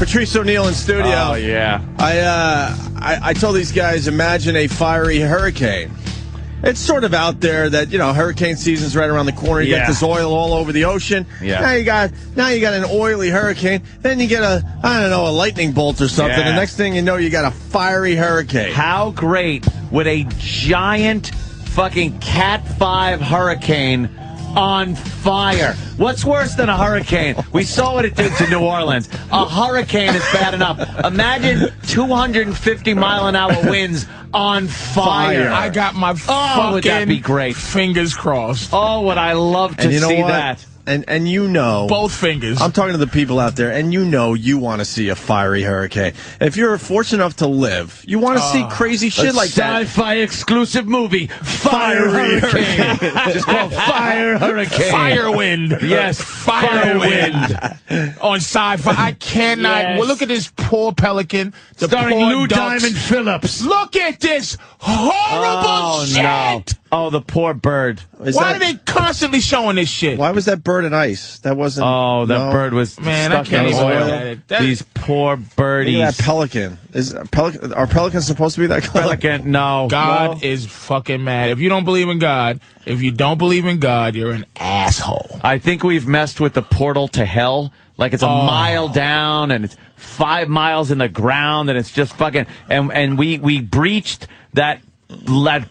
Patrice O'Neal in studio. Oh, yeah. I told these guys, imagine a fiery hurricane. It's sort of out there that, hurricane season's right around the corner. You get this oil all over the ocean. Yeah. Now you got an oily hurricane. Then you get a lightning bolt or something. Yeah. The next thing you know, you got a fiery hurricane. How great would a giant fucking Cat 5 hurricane on fire? What's worse than a hurricane? We saw what it did to New Orleans. A hurricane is bad enough. Imagine 250-mile-an-hour winds on fire. I got my fucking would that be great? Fingers crossed. Oh, would I love to see that. And both fingers. I'm talking to the people out there, and you want to see a fiery hurricane. If you're fortunate enough to live, you want to see crazy shit like that. Sci-fi exclusive movie, Fiery Hurricane. Just called Fire Hurricane. Firewind. Yes, Firewind. On sci-fi. I cannot. Yes. Well, look at this poor pelican. Starring poor Lou ducks. Diamond Phillips. Look at this horrible shit. No. Oh, the poor bird. Why are they constantly showing this shit? Why was that bird in ice? That wasn't. Oh, that bird was Man, stuck I can't in even oil. look at it. These poor birdies. Look at that pelican. Are pelicans supposed to be that color? Pelican, no. God is fucking mad. If you don't believe in God, you're an asshole. I think we've messed with the portal to hell. Like it's a mile down and it's 5 miles in the ground and it's just fucking and we breached that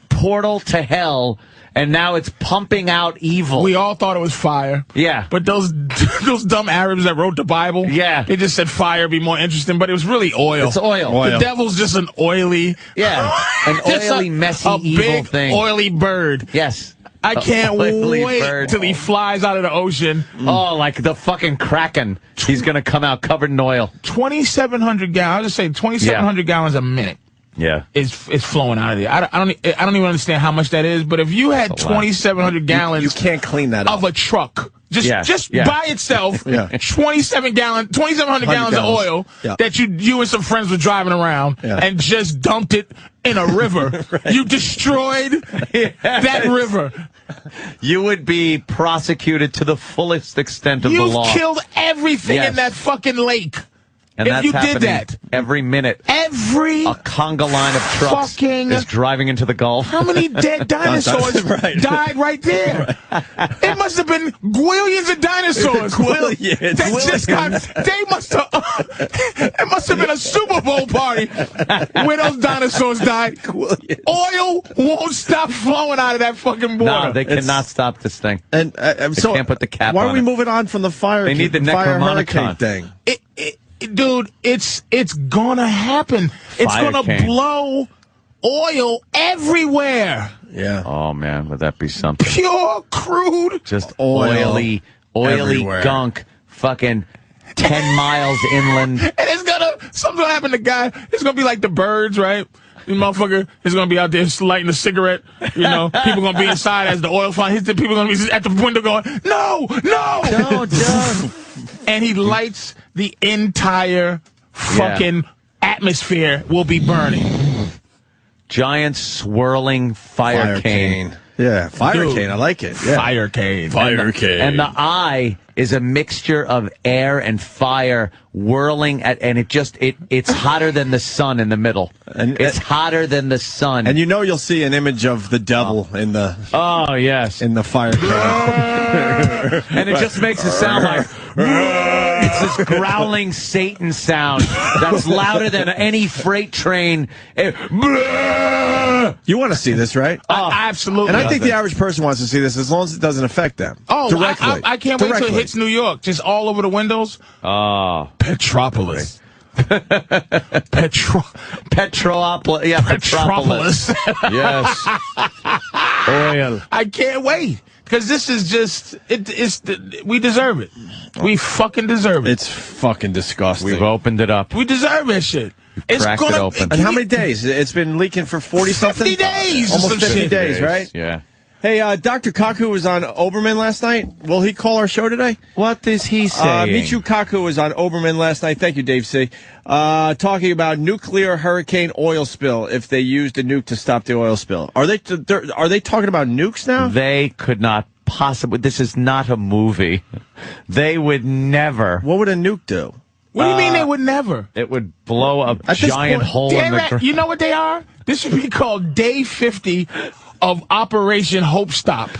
portal to hell and now it's pumping out evil. We all thought it was fire. Yeah. But those dumb Arabs that wrote the Bible, they just said fire be more interesting, but it was really oil. It's oil. The devil's just an oily, an oily, messy, evil big, thing. oily bird. Yes. I can't wait till he flies out of the ocean. Oh, like the fucking Kraken. He's going to come out covered in oil. 2,700 gallons. I'll just say 2,700 gallons a minute. Yeah, is flowing out of there. I don't even understand how much that is. But if you had 2,700 gallons, you can't clean that up. of a truck, just by itself, 2,700 gallons of oil that you and some friends were driving around and just dumped it in a river. You destroyed that river. You would be prosecuted to the fullest extent of the law. You've killed everything in that fucking lake. And if that's you happening did that every minute. A conga line of trucks is driving into the Gulf. How many dead dinosaurs died right there? It must have been billions of dinosaurs. It must have been a Super Bowl party where those dinosaurs died. Oil won't stop flowing out of that fucking water. No, they cannot stop this thing. And so can't put the cap why on are we it. moving on from the fire? They need the hurricane thing. Dude, it's gonna happen. It's gonna blow oil everywhere. Yeah. Oh man, would that be something? Pure crude. Just oily everywhere. gunk. Fucking 10 miles inland. And something's gonna happen to guy. It's gonna be like the birds, right? The motherfucker is gonna be out there lighting a cigarette. People gonna be inside as the oil fly hits the people gonna be at the window going, no. Don't. And he lights the entire fucking atmosphere will be burning. Giant swirling fire cane. Yeah, fire cane. I like it. Yeah. Fire cane. And the eye is a mixture of air and fire whirling and it's hotter than the sun in the middle. And it's hotter than the sun. And you'll see an image of the devil in the in the fire cane. And it just makes it sound like it's this growling Satan sound that's louder than any freight train. You want to see this, right? Absolutely. And I think the average person wants to see this as long as it doesn't affect them. Directly. I can't wait till it hits New York. Just all over the windows. Petropolis. Petropolis. Yeah, Petropolis. Yes. Oil. I can't wait. Because this is just, we deserve it. We fucking deserve it. It's fucking disgusting. We've opened it up. We deserve that shit. It's cracked it open. And how many days? It's been leaking for 40-something? 50 days. Almost 50 days, right? Yeah. Hey, Dr. Kaku was on Oberman last night. Will he call our show today? What is he saying? Michu Kaku was on Oberman last night. Thank you, Dave C. Talking about nuclear hurricane oil spill if they used a nuke to stop the oil spill. Are they talking about nukes now? They could not possibly. This is not a movie. They would never. What would a nuke do? What do you mean they would never? It would blow a giant hole in the ground. You know what they are? This should be called Day 50 of Operation Hope Stop.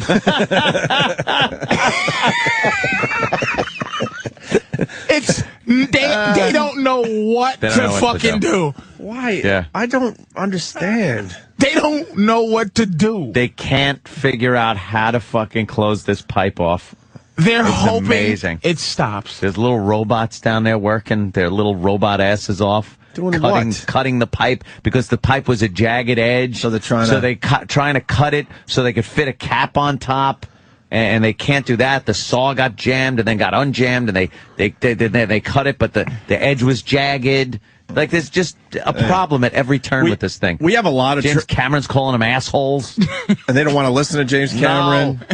They don't know what to fucking do. Why? Yeah. I don't understand. They don't know what to do. They can't figure out how to fucking close this pipe off. They're hoping amazing. It stops. There's little robots down there working their little robot asses off. Cutting the pipe because the pipe was a jagged edge. So they're trying to cut it so they could fit a cap on top. And they can't do that. The saw got jammed and then got unjammed, and they cut it, but the edge was jagged. Like, there's just a problem at every turn with this thing. We have a lot of James Cameron's calling them assholes, and they don't want to listen to James Cameron. No.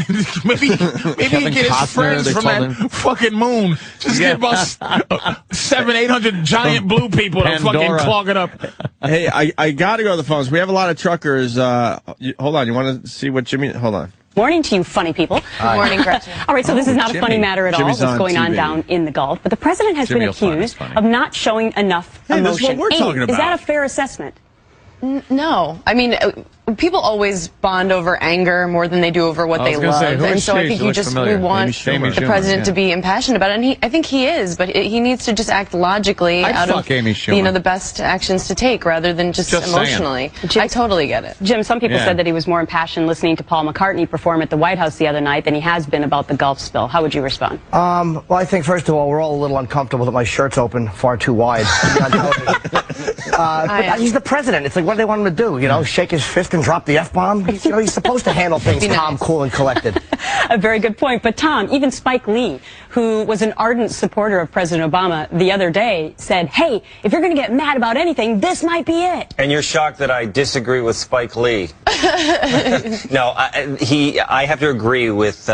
maybe he get his friends from that fucking moon. Just get about 700-800 giant blue people to fucking clog it up. Hey, I got to go to the phones. We have a lot of truckers. Hold on, you want to see what Jimmy? Hold on. Morning to you, funny people. Good morning, Gretchen. All right, so this is not a funny matter at all, what's going on down in the Gulf. But the president has been accused of not showing enough emotion. This is what we're talking about. Is that a fair assessment? No. I mean, people always bond over anger more than they do over what they love. And so I think we want the president to be impassioned about it. And I think he is, but he needs to just act logically out of the best actions to take rather than just emotionally. I totally get it. Jim, some people said that he was more impassioned listening to Paul McCartney perform at the White House the other night than he has been about the Gulf spill. How would you respond? Well, I think, first of all, we're all a little uncomfortable that my shirt's open far too wide. But he's the president. It's like, what do they want him to do? You know, shake his fist and drop the F-bomb? He's supposed to handle things calm, cool, and collected. A very good point. But, Tom, even Spike Lee, who was an ardent supporter of President Obama the other day, said, hey, if you're going to get mad about anything, this might be it. And you're shocked that I disagree with Spike Lee. No, I have to agree with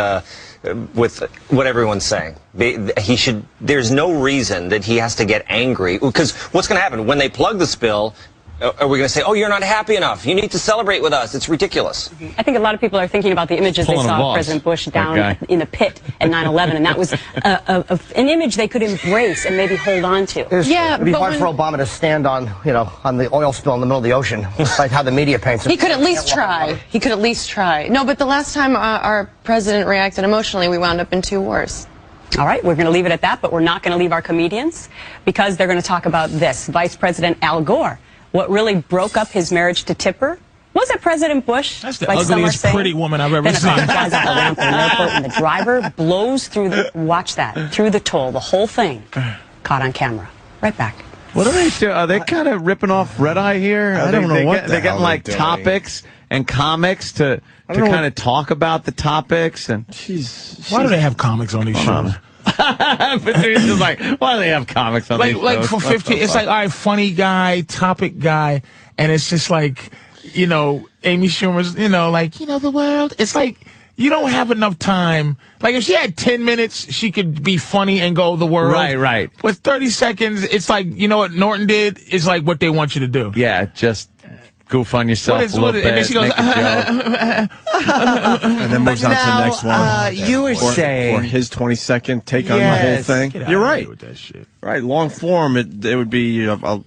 what everyone's saying. There's no reason that he has to get angry, because what's going to happen when they plug the spill? Are we going to say, oh, you're not happy enough, you need to celebrate with us? It's ridiculous. I think a lot of people are thinking about the images they saw of President Bush down in the pit at 9/11, and that was an image they could embrace and maybe hold on to. It'd be hard for Obama to stand on the oil spill in the middle of the ocean, like how the media paints it. He could at least try. He could at least try. No, but the last time our president reacted emotionally, we wound up in 2 wars. All right, we're going to leave it at that, but we're not going to leave our comedians because they're going to talk about this. Vice President Al Gore. What really broke up his marriage to Tipper? Was it President Bush? That's the ugliest pretty woman I've ever seen. Then a guys at the ramp in the airport, and the driver blows through through the toll, the whole thing. Caught on camera. Right back. What are they doing? Are they kind of ripping off Red Eye here? I don't know what they're getting like topics and comics to kind of talk about the topics. And why do they have comics on these shows? Patrice is like, why do they have comics on these shows? Like for 50, it's like, all right, funny guy, topic guy, and it's just like, Amy Schumer's, the world. It's like, you don't have enough time. Like, if she had 10 minutes, she could be funny and go the world. Right. With 30 seconds, it's like, what Norton did is like what they want you to do. Yeah, just goof on yourself a little bit. And then she goes, and then moves on to the next one. You were saying. Or his 20-second take on the whole thing. You're right. With that shit. Right, long form, it would be a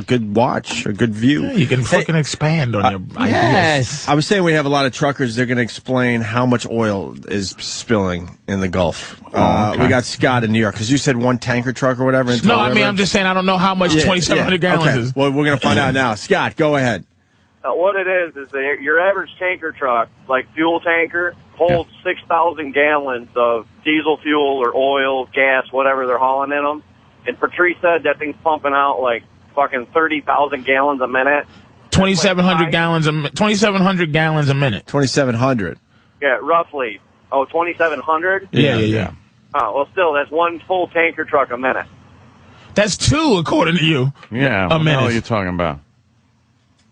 good watch, a good view. Yeah, you can fucking expand on your ideas. Yes. I was saying we have a lot of truckers. They're going to explain how much oil is spilling in the Gulf. We got Scott in New York, because you said one tanker truck or whatever. No, I mean, I'm just saying I don't know how much 2,700 gallons is. Well, we're going to find out now. Scott, go ahead. What it is your average tanker truck, like fuel tanker, holds 6,000 gallons of diesel fuel or oil, gas, whatever they're hauling in them. And Patrice said that thing's pumping out like fucking 30,000 gallons a minute. 2,700 gallons a minute. 2,700 gallons a minute. 2,700. Yeah, roughly. Oh, 2,700? Yeah. Oh, well, still, that's one full tanker truck a minute. That's 2, according to you. Yeah. A minute. What are you talking about?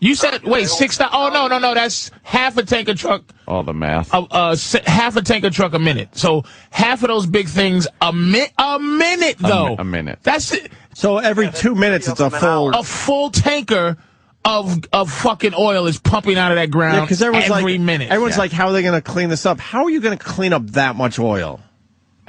You said, wait, 6,000. Oh, no, that's half a tanker truck. All the math. Half a tanker truck a minute. So half of those big things a minute, though. A minute. That's it. So every 2 minutes, it's a full tanker of fucking oil is pumping out of that ground every minute. Everyone's like, how are they going to clean this up? How are you going to clean up that much oil?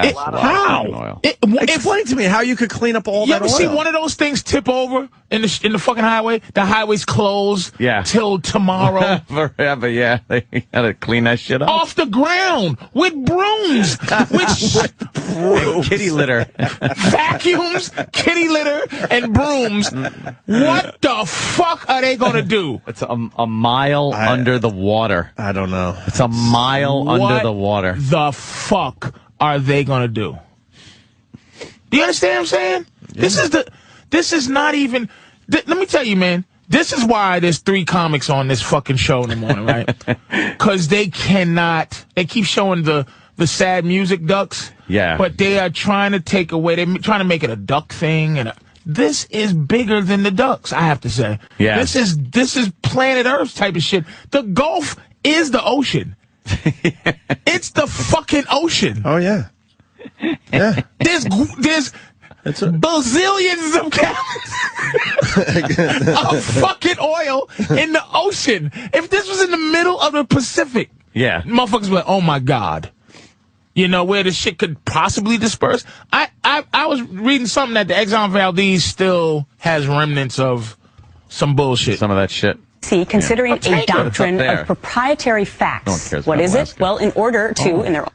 How? Explain to me how you could clean up all that oil. You ever see one of those things tip over in the fucking highway? The highway's closed till tomorrow. Forever, yeah. They gotta clean that shit up. Off the ground with brooms. And kitty litter. Vacuums, kitty litter, and brooms. What the fuck are they gonna do? It's a mile under the water. I don't know. It's a mile under the water. The fuck are they gonna do? Do you understand what I'm saying? Yeah. This is not even. Let me tell you, man. This is why there's 3 comics on this fucking show in the morning, right? Because they cannot. They keep showing the sad music ducks. Yeah. But they are trying to take away. They're trying to make it a duck thing, and this is bigger than the ducks. I have to say. Yeah. This is planet Earth type of shit. The Gulf is the ocean. It's the fucking ocean. Oh yeah. Yeah. There's bazillions of gallons of fucking oil in the ocean. If this was in the middle of the Pacific, motherfuckers would, oh my God. You know, where this shit could possibly disperse. I was reading something that the Exxon Valdez still has remnants of some bullshit. Some of that shit. See, considering a doctrine of proprietary facts. What is it? Well, in order to, in their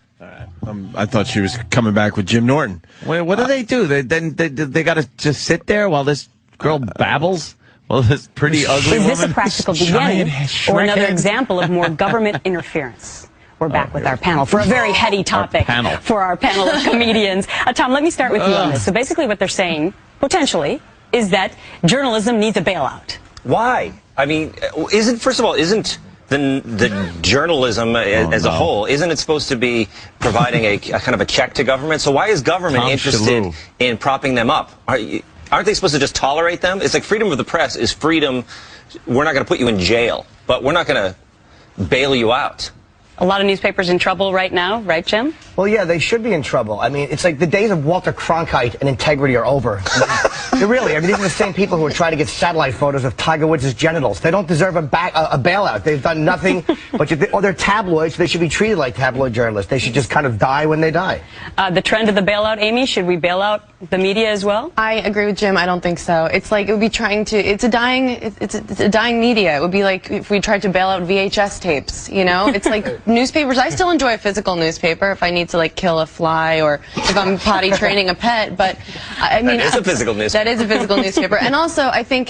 I thought she was coming back with Jim Norton. Wait, what do? They got to just sit there while this girl babbles? Well, this pretty ugly woman. Is this a practical beginning or another example of more government interference? We're back with our panel for a very heady topic for our panel of comedians. Tom, let me start with you on this. So basically what they're saying, potentially, is that journalism needs a bailout. Why? I mean, first of all, isn't the journalism as a whole, isn't it supposed to be providing a kind of a check to government? So why is government interested in propping them up? Aren't they supposed to just tolerate them? It's like freedom of the press is freedom. We're not going to put you in jail, but we're not going to bail you out. A lot of newspapers in trouble right now, right, Jim? Well, yeah, they should be in trouble. I mean, it's like the days of Walter Cronkite and integrity are over. Really, I mean, these are the same people who are trying to get satellite photos of Tiger Woods' genitals. They don't deserve a bailout. They've done nothing, but they're tabloids. So they should be treated like tabloid journalists. They should just kind of die when they die. The trend of the bailout, Amy, should we bail out the media as well? I agree with Jim. I don't think so. It's like it would be trying to. It's a dying media. It would be like if we tried to bail out VHS tapes. You know, it's like newspapers. I still enjoy a physical newspaper if I need to like kill a fly or if I'm potty training a pet. But I mean, that is a physical newspaper. That is a physical newspaper. And also, I think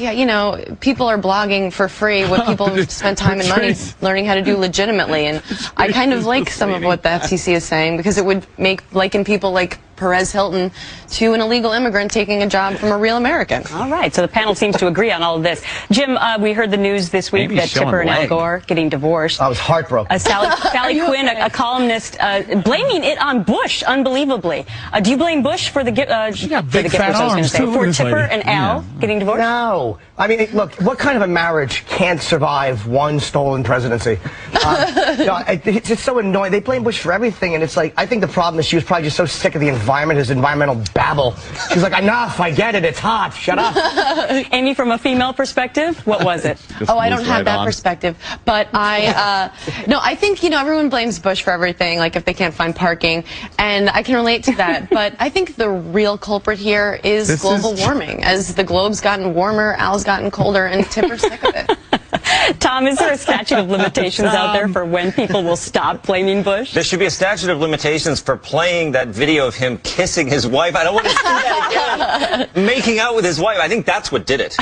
people are blogging for free when people spend time and money learning how to do legitimately. And I kind of like some of what the FCC is saying because it would liken people like Perez Hilton to an illegal immigrant taking a job from a real American. All right, so the panel seems to agree on all of this. Jim, we heard the news this week that Tipper and Al Gore getting divorced. I was heartbroken. Sally Quinn, a columnist, blaming it on Bush, unbelievably. Do you blame Bush for the gift? She got big fat arms, too. For Tipper and Al getting divorced? No. I mean, look, what kind of a marriage can't survive one stolen presidency? It's just so annoying. They blame Bush for everything, and it's like, I think the problem is she was probably just so sick of the environment, his environmental babble. She's like, enough, I get it, it's hot, shut up. Amy, from a female perspective, what was it? I don't have that perspective, but I think, everyone blames Bush for everything, like if they can't find parking, and I can relate to that, but I think the real culprit here is global warming. As the globe's gotten warmer, Al's gotten colder, and Tipper's sick of it. Tom, is there a statute of limitations out there for when people will stop blaming Bush? There should be a statute of limitations for playing that video of him kissing his wife. I don't want to see that again. Making out with his wife. I think that's what did it.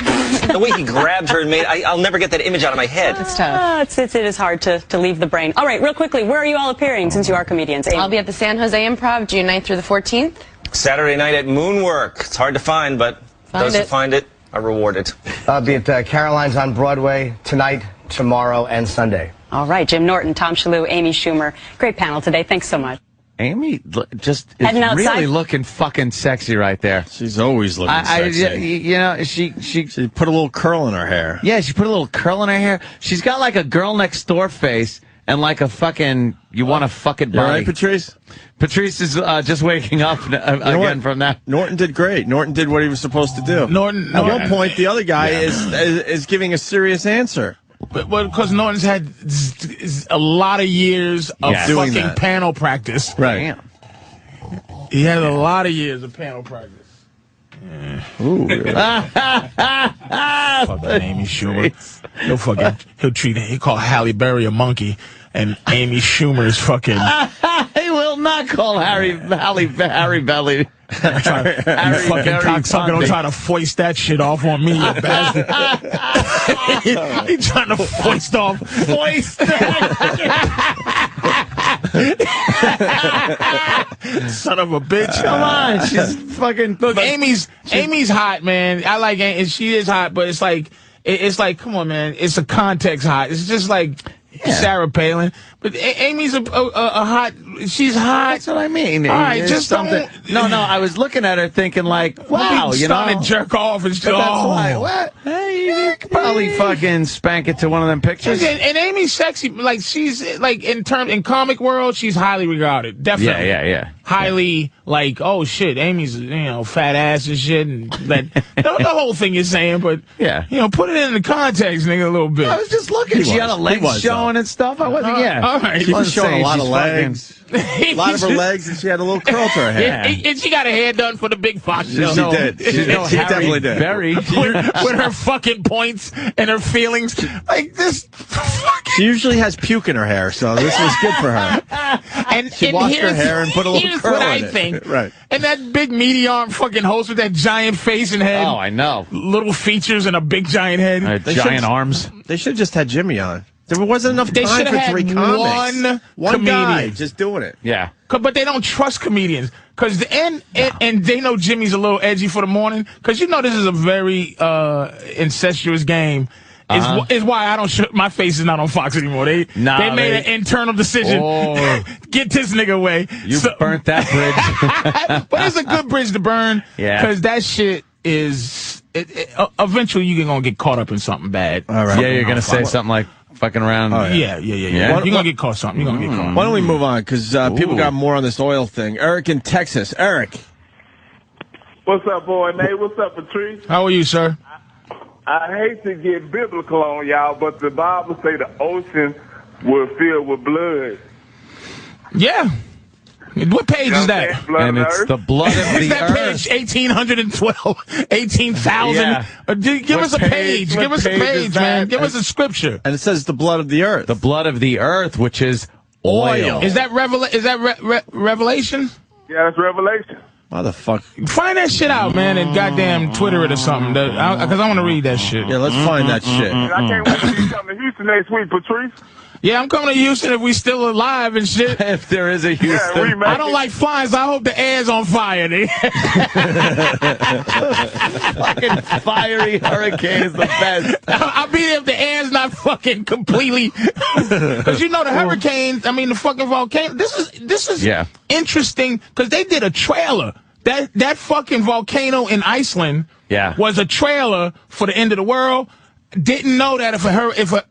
The way he grabbed her and I'll never get that image out of my head. It's tough. It is hard to leave the brain. All right, real quickly, where are you all appearing since you are comedians? I'll be at the San Jose Improv June 9th through the 14th. Saturday night at Moonwork. It's hard to find, but those who find it are rewarded. I'll be at Caroline's on Broadway tonight, tomorrow, and Sunday. All right, Jim Norton, Tom Shalhoub, Amy Schumer. Great panel today. Thanks so much. Amy just is really looking fucking sexy right there. She's always looking sexy. She put a little curl in her hair. Yeah, she put a little curl in her hair. She's got like a girl next door face and like a fucking you want to fuck it body. All right, Patrice? Patrice is just waking up again from that. Norton did great. Norton did what he was supposed to do. Norton. At one point, the other guy is giving a serious answer. Well, because Norton's had a lot of years of fucking panel practice. Right. He had a lot of years of panel practice. Yeah. Ooh. Fucking Amy Schumer. He'll call Halle Berry a monkey, and Amy Schumer is fucking. He will not call Harry Belly. You fucking cocksucker, don't try to foist that shit off on me, you bastard. He trying to foist son of a bitch. Come on, she's fucking. Look, Amy's hot, man. I like Amy, she is hot, but it's like come on, man. It's a context hot. It's just like Sarah Palin, but Amy's a hot. She's hot. That's what I mean. All right, just something. No. I was looking at her thinking like, wow, you know, and jerk off and that's why. What? Hey, you could probably fucking spank it to one of them pictures. And Amy's sexy. Like she's like in comic world, she's highly regarded. Definitely. Yeah. Highly like, oh shit, Amy's fat ass and shit, and the whole thing you're saying, but put it in the context, nigga, a little bit. I was just looking. She had a leg showing and stuff. I wasn't. All right. She was showing a lot of legs. A lot of her legs, and she had a little curl to her hair. And she got her hair done for the big Fox show. She did. She definitely did. Berry. with her fucking points and her feelings. Like this. She usually has puke in her hair, so this was good for her. And she washed her hair and put a little curl in it. Think. Right. And that big meaty arm fucking host with that giant face and head. Oh, I know. Little features and a big giant head. Giant arms. They should have just had Jimmy on. There wasn't enough time for 3 comics. One guy just doing it. Yeah. But they don't trust comedians. And they know Jimmy's a little edgy for the morning. Because this is a very incestuous game. Is why I don't my face is not on Fox anymore. They made an internal decision. Get this nigga away. You burnt that bridge. But it's a good bridge to burn. Yeah. Because that shit is eventually you're gonna get caught up in something bad. All right. Yeah, you're gonna say something like fucking around. Oh, yeah. You're gonna get caught something. You're gonna get caught. Why don't we move on? Because people got more on this oil thing. Eric in Texas. Eric. What's up, boy, Nate? What's up, Patrice? How are you, sir? I hate to get biblical on y'all, but the Bible say the ocean will fill with blood. Yeah. What page is that? And it's the blood of the earth. Is that page 1812, 18,000? Yeah. Give us a page. Give us a page, man. Give us a scripture. And it says the blood of the earth. The blood of the earth, which is oil. Is that Revelation? Yeah, that's Revelation. Why the fuck? Find that shit out, man, and goddamn Twitter it or something. Because I want to read that shit. Yeah, let's find that shit. And I can't wait to see you come to Houston next week, Patrice. Yeah, I'm coming to Houston if we still alive and shit. If there is a Houston. Yeah, I don't like flying, so I hope the air's on fire. Fucking fiery hurricane is the best. I'll be there if the air's not fucking completely. Because the hurricanes, the fucking volcano. This is interesting because they did a trailer. That fucking volcano in Iceland was a trailer for the end of the world. Didn't know that if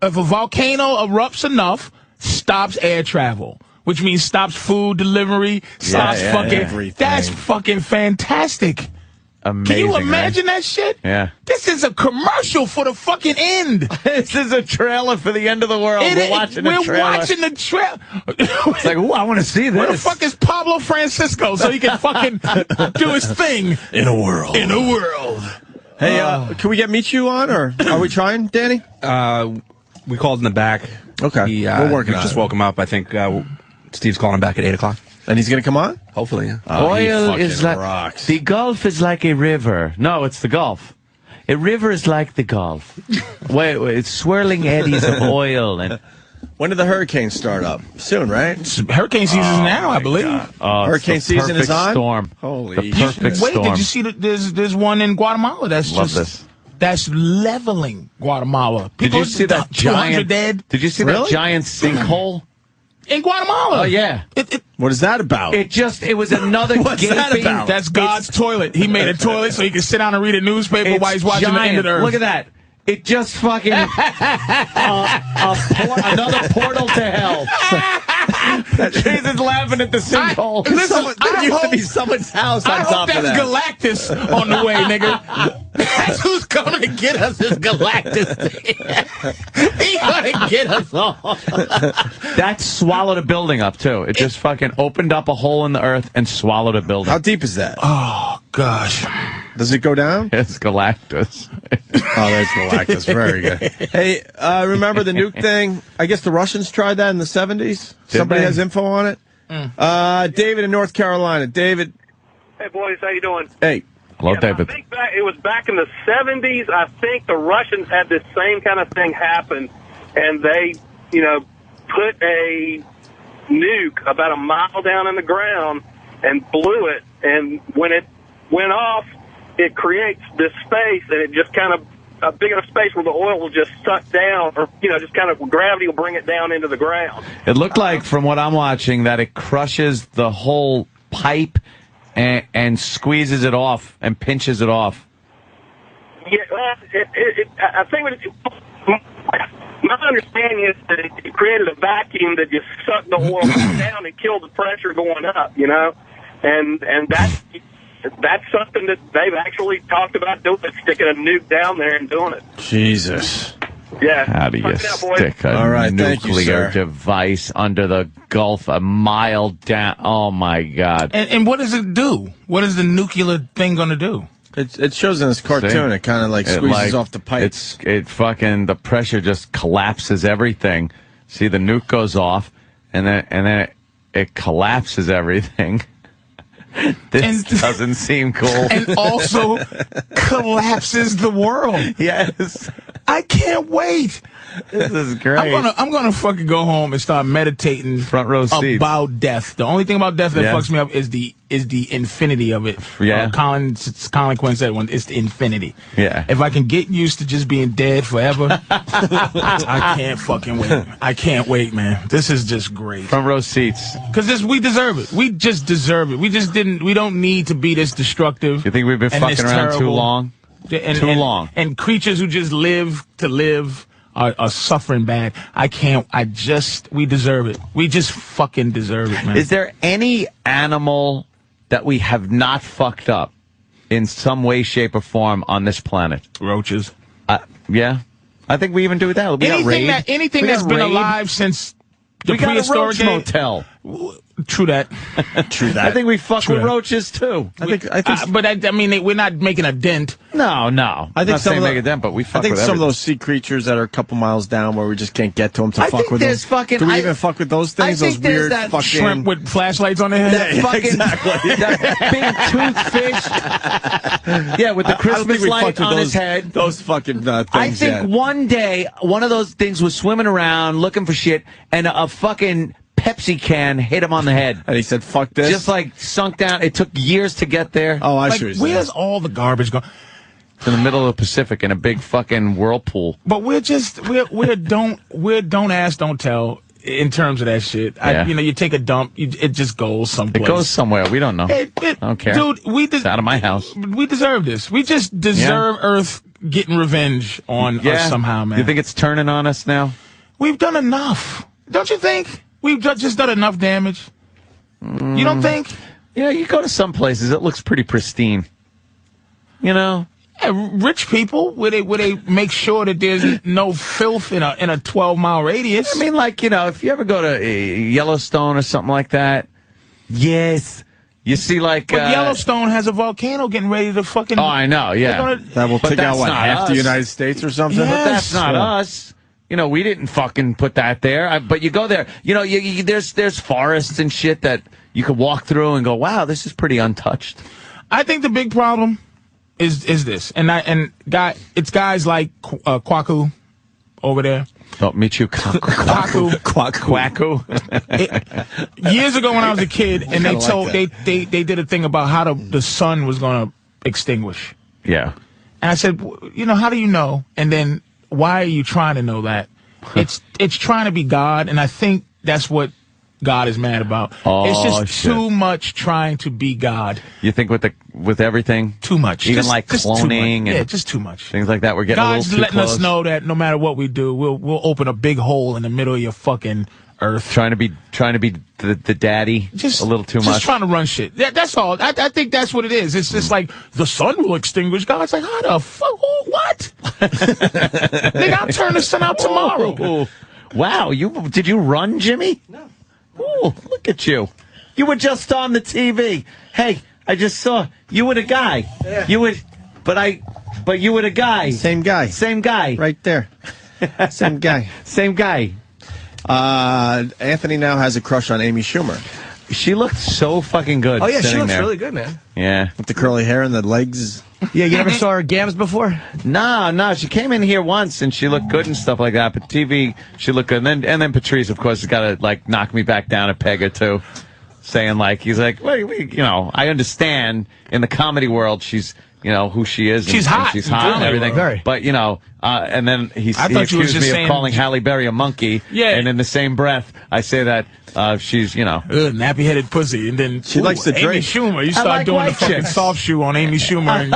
a volcano erupts enough, stops air travel, which means stops food delivery, stops everything. That's fucking fantastic. Amazing. Can you imagine that shit? Yeah. This is a commercial for the fucking end. This is a trailer for the end of the world. We're watching the trailer. It's like, I want to see this. Where the fuck is Pablo Francisco so he can fucking do his thing? In a world. Hey, can we get Michu on, or are we trying, Danny? We called in the back. Okay, we're working on just it. woke him up. I think Steve's calling him back at 8 o'clock. And he's going to come on? Hopefully, yeah. Oil is like rocks. The Gulf is like a river. No, it's the Gulf. A river is like the Gulf. wait, it's swirling eddies of oil. And when did the hurricanes start up? Soon, right? Hurricane season now, I believe. Hurricane season is on? Storm. Holy the perfect storm. Wait, did you see that there's one in Guatemala that's leveling Guatemala. Did you see that giant dead? Did you see that giant sinkhole? In Guatemala. Oh, yeah. What is that about? It was another What's gaping. that about? That's God's toilet. He made a toilet so he can sit down and read a newspaper while he's watching the end of the earth. Look at that. It just fucking another portal to hell. Jesus laughing at the sinkhole. There used to be someone's house on top of that. I hope that's Galactus on the way, nigga. That's who's gonna get us is Galactus. He's gonna get us all. That swallowed a building up, too. It just fucking opened up a hole in the earth and swallowed a building. How deep is that? Oh, gosh. Does it go down? It's Galactus. Oh, there's Galactus. Very good. Hey, remember the nuke thing? I guess the Russians tried that in the 70s. Somebody has info on it? David in North Carolina. David. Hey, boys. How you doing? Hey. Hello, David. I think it was back in the 70s. I think the Russians had this same kind of thing happen, and they, put a nuke about a mile down in the ground and blew it. And when it went off, it creates this space, and it just kind of a big enough space where the oil will just suck down, or just kind of gravity will bring it down into the ground. It looked like, from what I'm watching, that it crushes the whole pipe and squeezes it off and pinches it off. Yeah, I think my understanding is that it created a vacuum that just sucked the oil down and killed the pressure going up, and that's something that they've actually talked about doing, sticking a nuke down there and doing it. Jesus. Yeah. How do you stick a nuclear device under the Gulf a mile down? Oh, my God. And what does it do? What is the nuclear thing going to do? It shows in this cartoon. See? It kind of like squeezes off the pipe. The pressure just collapses everything. See, the nuke goes off, and then it collapses everything. This doesn't seem cool. And also collapses the world. Yes. I can't wait. This is great. I'm gonna fucking go home and start meditating front row seats about death. The only thing about death that fucks me up is the infinity of it. Yeah. Colin Quinn said it's the infinity. Yeah. If I can get used to just being dead forever, I can't fucking wait. I can't wait, man. This is just great. Front row seats. Because we deserve it. We just deserve it. We don't need to be this destructive. You think we've been fucking around too long? Too long. And creatures who just live to live are suffering bad. We deserve it. We just fucking deserve it, man. Is there any animal that we have not fucked up in some way, shape, or form on this planet? Roaches. Yeah. I think we even do that. Anything that's been alive since the prehistoric got a roach motel. True that. True that. I think we fuck with roaches too. But we're not making a dent. No. I think some make a dent, but we fuck with some of those sea creatures that are a couple miles down where we just can't get to them to fuck with them. Do we even fuck with those things? Those weird fucking shrimp with flashlights on their head. Exactly. That big tooth fish. Yeah, with the Christmas light on his head. Those fucking things. I think one day one of those things was swimming around looking for shit, and a fucking Pepsi can hit him on the head. And he said, fuck this. Just like sunk down. It took years to get there. Oh, I see. Where's all the garbage going? In the middle of the Pacific in a big fucking whirlpool. But we're don't ask, don't tell in terms of that shit. Yeah. You take a dump, it just goes someplace. It goes somewhere. We don't know. I don't care. Dude, it's out of my house. We deserve this. We just deserve Earth getting revenge on us somehow, man. You think it's turning on us now? We've done enough. Don't you think? We've just done enough damage. You don't think? Yeah, you go to some places, it looks pretty pristine. Yeah, rich people, where they make sure that there's no filth in a 12-mile radius. I mean, if you ever go to Yellowstone or something like that, yes. You see, But Yellowstone has a volcano getting ready to fucking... Oh, I know, yeah. That will take out, half the United States or something? Yes. But that's not us. We didn't fucking put that there. But you go there, there's forests and shit that you could walk through and go, wow, this is pretty untouched. I think the big problem is this, it's guys like Kwaku over there. Oh, Michio Kwaku. Years ago when I was a kid, and they did a thing about how the sun was going to extinguish. Yeah. And I said, how do you know? And then, why are you trying to know that? It's trying to be God, and I think that's what God is mad about. It's just too much trying to be God. You think with everything? Too much. Even like cloning and just too much. Things like that. We're getting God's a little too letting close. us know that no matter what we do, we'll open a big hole in the middle of your fucking earth. Trying to be the daddy. Just a little too much. Just trying to run shit. That's all. I think that's what it is. It's just like the sun will extinguish. God's like, how the fuck? what? Nigga, I'll turn this sun out tomorrow. Wow, did you run, Jimmy? No. Oh, look at you. You were just on the TV. Hey, I just saw you were the guy. Yeah. But you were the guy. Same guy. Same guy. Right there. Same guy. Same guy. Anthony now has a crush on Amy Schumer. She looked so fucking good. Oh, yeah, she looks there. really good, man. Yeah. With the curly hair and the legs. Yeah, you never saw her gams before? No. She came in here once and she looked good and stuff like that. But TV, she looked good. And then Patrice, of course, has got to, like, knock me back down a peg or two. Saying, like, he's like, wait, I understand in the comedy world she's, who she is. She's hot. She's hot and everything. Very. But, and then he accused me of calling Halle Berry a monkey. Yeah. And in the same breath, I say that she's, nappy-headed pussy. And then she likes to drink. Amy Schumer. You start doing the fucking soft shoe on Amy Schumer. And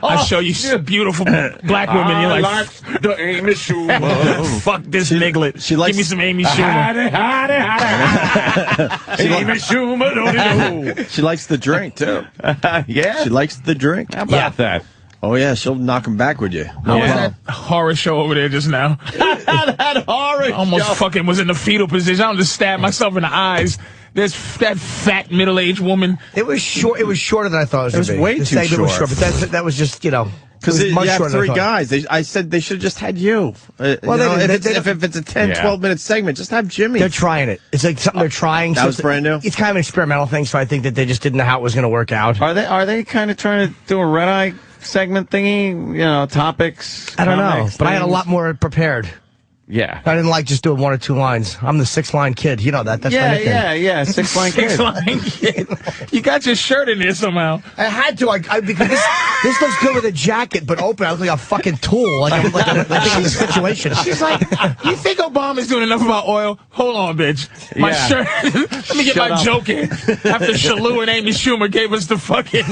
I show you beautiful black women. You're like, the Amy Schumer. Fuck this niglet. She likes, give me some Amy Schumer. Amy Schumer. She likes the drink, too. Yeah? She likes the drink. How about that? Oh, yeah, she'll knock him back with you. How was that horror show over there just now? That horror show. Almost fucking was in the fetal position. I just stabbed myself in the eyes. There's that fat middle-aged woman. It was short. It was shorter than I thought it was. It was way too short. Was short. But that was just, Because you have three guys. I said they should have just had you. If it's a 10, 12-minute segment, just have Jimmy. They're trying it. It's like something they're trying. That was brand new? It's kind of an experimental thing, so I think that they just didn't know how it was going to work out. Are they kind of trying to do a red-eye segment thingy? Topics? I don't know, but I had a lot more prepared. Yeah. I didn't like just doing 1 or 2 lines. I'm the 6-line kid. You know that. That's my nickname. Yeah. 6-line kid. 6-line kid. You got your shirt in there somehow. I had to. Because this looks good with a jacket, but open. I look like a fucking tool. Like I'm in a situation. She's like, you think Obama's doing enough about oil? Hold on, bitch. My shirt. Let me get my joke in. After Shalou and Amy Schumer gave us the fucking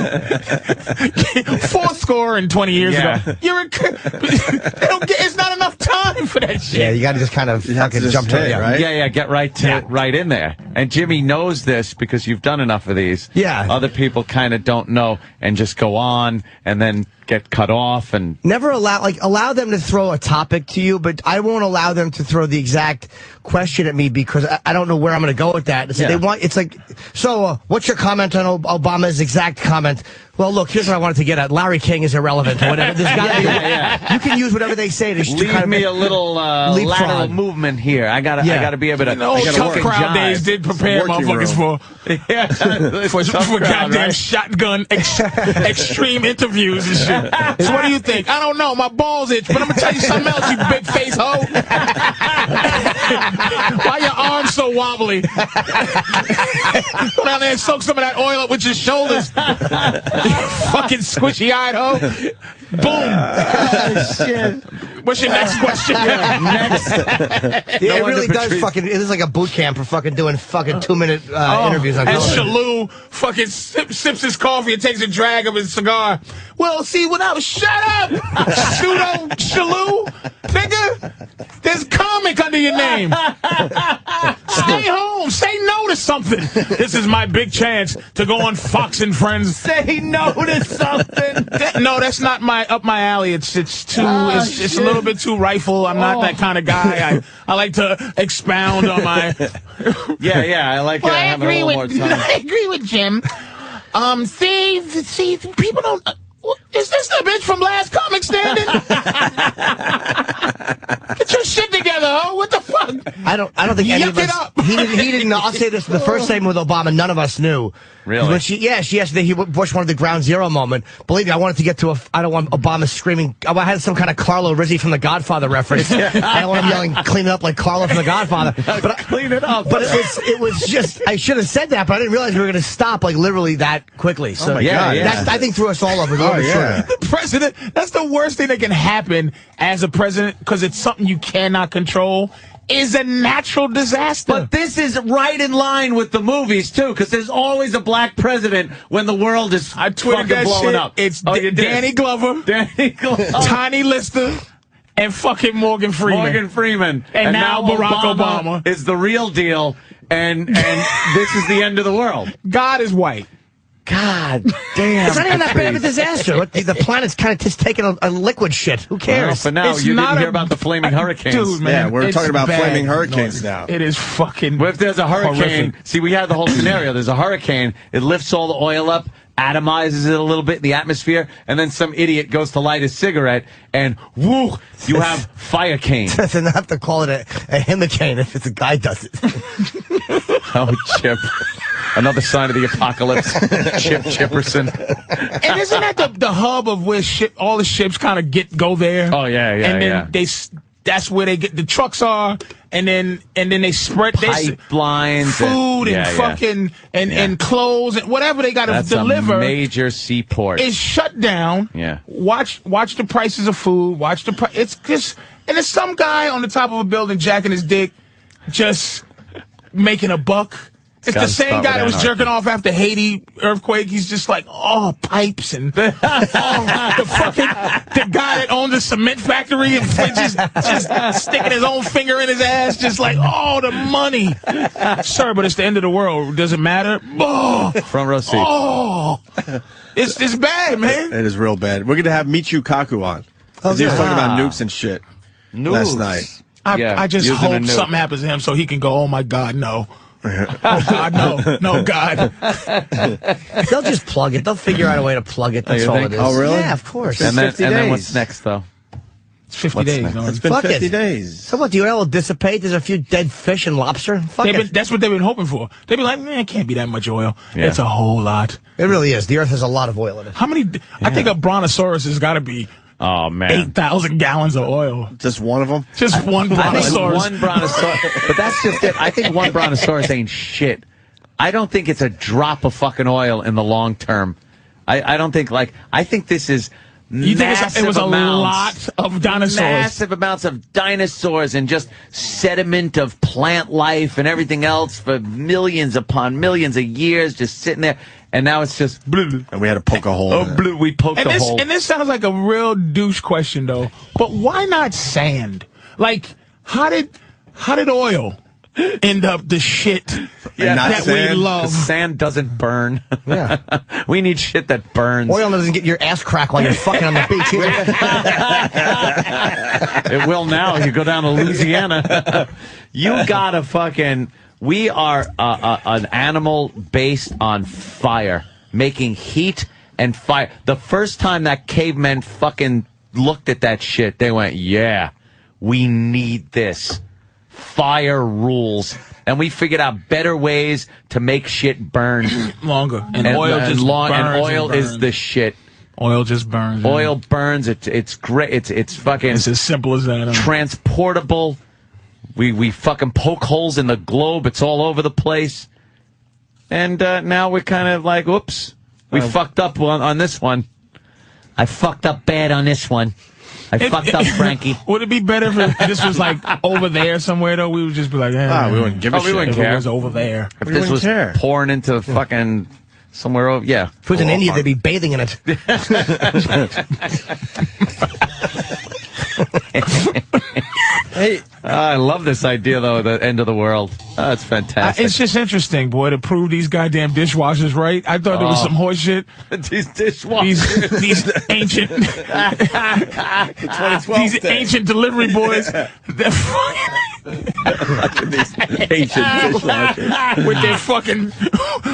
420 years ago. It's not enough time for that shit. Yeah, you got to just kind of jump to it, right? Yeah, get right in there. And Jimmy knows this because you've done enough of these. Yeah. Other people kind of don't know and just go on and then get cut off and never allow them to throw a topic to you, but I won't allow them to throw the exact question at me because I don't know where I'm going to go with that. So what's your comment on Obama's exact comment? Well, look, here's what I wanted to get at. Larry King is irrelevant or whatever. There's got to be. You can use whatever they say to leave kind of me a little lateral movement here. I gotta be able to. Tough crowd days did prepare motherfuckers for goddamn shotgun extreme interviews and shit. So what do you think? I don't know. My balls itch, but I'm gonna tell you something else, you big face hoe. Why your arms so wobbly? Go down there and soak some of that oil up with your shoulders. Fucking squishy-eyed hoe. Boom. Shit. What's your next question? It really does it is like a boot camp for fucking doing fucking 2-minute interviews on television. And Shalou fucking sips his coffee and takes a drag of his cigar. Well, see, shut up! Shalou, nigga! There's comic under your name. Stay home. Say no to something. This is my big chance to go on Fox and Friends. Say no to something. No, that's not up my alley. It's a little bit too rifle. I'm not that kind of guy. I like to expound on my. I like having a little more time. I agree with Jim. See, people don't. Is this the bitch from Last Comic Standing? Get your shit together, ho. What the fuck? I don't think any of us. He didn't know. I'll say this: the first segment with Obama, none of us knew. Really? When she asked that Bush wanted the ground zero moment. Believe me, I wanted to get to I don't want Obama screaming. I had some kind of Carlo Rizzi from The Godfather reference. I don't want him yelling, "Clean it up" like Carlo from The Godfather. But clean it up. But it was just. I should have said that, but I didn't realize we were going to stop literally that quickly. So that I think threw us all over. The president. That's the worst thing that can happen as a president because it's something you cannot control. Is a natural disaster. But this is right in line with the movies, too, because there's always a black president when the world is fucking blowing up. It's Danny Glover, Tiny Lister, and fucking Morgan Freeman. And now Barack Obama is the real deal, and this is the end of the world. God is white. God damn. It's not even that bad of a disaster. The planet's kind of just taking a liquid shit. Who cares? Well, for now, you didn't hear about the flaming hurricanes. Dude, man, yeah, we're talking about flaming hurricanes now. It is fucking Well, if there's a hurricane, horrific. see, we had the whole scenario. There's a hurricane. It lifts all the oil up, atomizes it a little bit in the atmosphere, and then some idiot goes to light his cigarette, and woo, you have fire cane. Doesn't have to call it a hurricane if it's a guy does it. Oh, Chip. Another sign of the apocalypse. Chip Chipperson. And isn't that the hub of where all the ships kind of go there? Oh, yeah. And then that's where they get the trucks are, and then they spread pipelines, food and fucking and clothes and whatever they got to deliver. A major seaport is shut down. Yeah. Watch the prices of food. It's just, and there's some guy on the top of a building jacking his dick, just making a buck. It's the same guy that was jerking off after Haiti earthquake. He's just like, oh, pipes and the guy that owned the cement factory and just sticking his own finger in his ass, just like, oh, the money. Sir, but it's the end of the world. Does it matter? Oh, front row seat. Oh, it's bad, man. It is real bad. We're gonna have Michio Kaku on. He was talking about nukes and shit last night. I just hope something happens to him so he can go, oh my God, no. Oh, God, no, God. They'll just plug it. They'll figure out a way to plug it. That's all it is. Oh, really? Yeah, of course. And then what's next, though? It's 50 days. It's been 50 days. So what, do you know it'll dissipate? There's a few dead fish and lobster. That's what they've been hoping for. They've been like, man, it can't be that much oil. Yeah. It's a whole lot. It really is. The Earth has a lot of oil in it. How many? I think a brontosaurus has got to be 8,000 gallons of oil. Just one of them? Just one brontosaurus. One brontosaurus. But that's just it. I think one brontosaurus ain't shit. I don't think it's a drop of fucking oil in the long term. I don't think, I think this is You think it was a lot of dinosaurs? Massive amounts of dinosaurs and just sediment of plant life and everything else for millions upon millions of years just sitting there. And now it's just blue. And we had to poke a hole. We poked a hole. And this sounds like a real douche question, though. But why not sand? Like, how did oil end up the shit that we love? Sand doesn't burn. Yeah. We need shit that burns. Oil doesn't get your ass cracked while you're fucking on the beach either. It will now. You go down to Louisiana. You gotta fucking... We are an animal based on fire, making heat and fire. The first time that cavemen fucking looked at that shit, they went, yeah, we need this. Fire rules. And we figured out better ways to make shit burn. Longer. And oil just burns. And oil is the shit. Oil just burns. Oil burns. It's great. It's fucking... It's as simple as that. Transportable. We fucking poke holes in the globe. It's all over the place. And now we're kind of like, oops, we fucked up on this one. I fucked up bad on this one. I fucked up, Frankie. Would it be better if this was like over there somewhere, though? We would just be like, we wouldn't give a shit. We wouldn't care. It was over there. If this was pouring into fucking somewhere over, yeah. If it was in India, they'd be bathing in it. Hey, I love this idea, though, the end of the world. Oh, it's fantastic. It's just interesting, boy, to prove these goddamn dishwashers right. I thought there was some horse shit. These dishwashers. These ancient... these ancient delivery boys. They're these ancient dishwashers.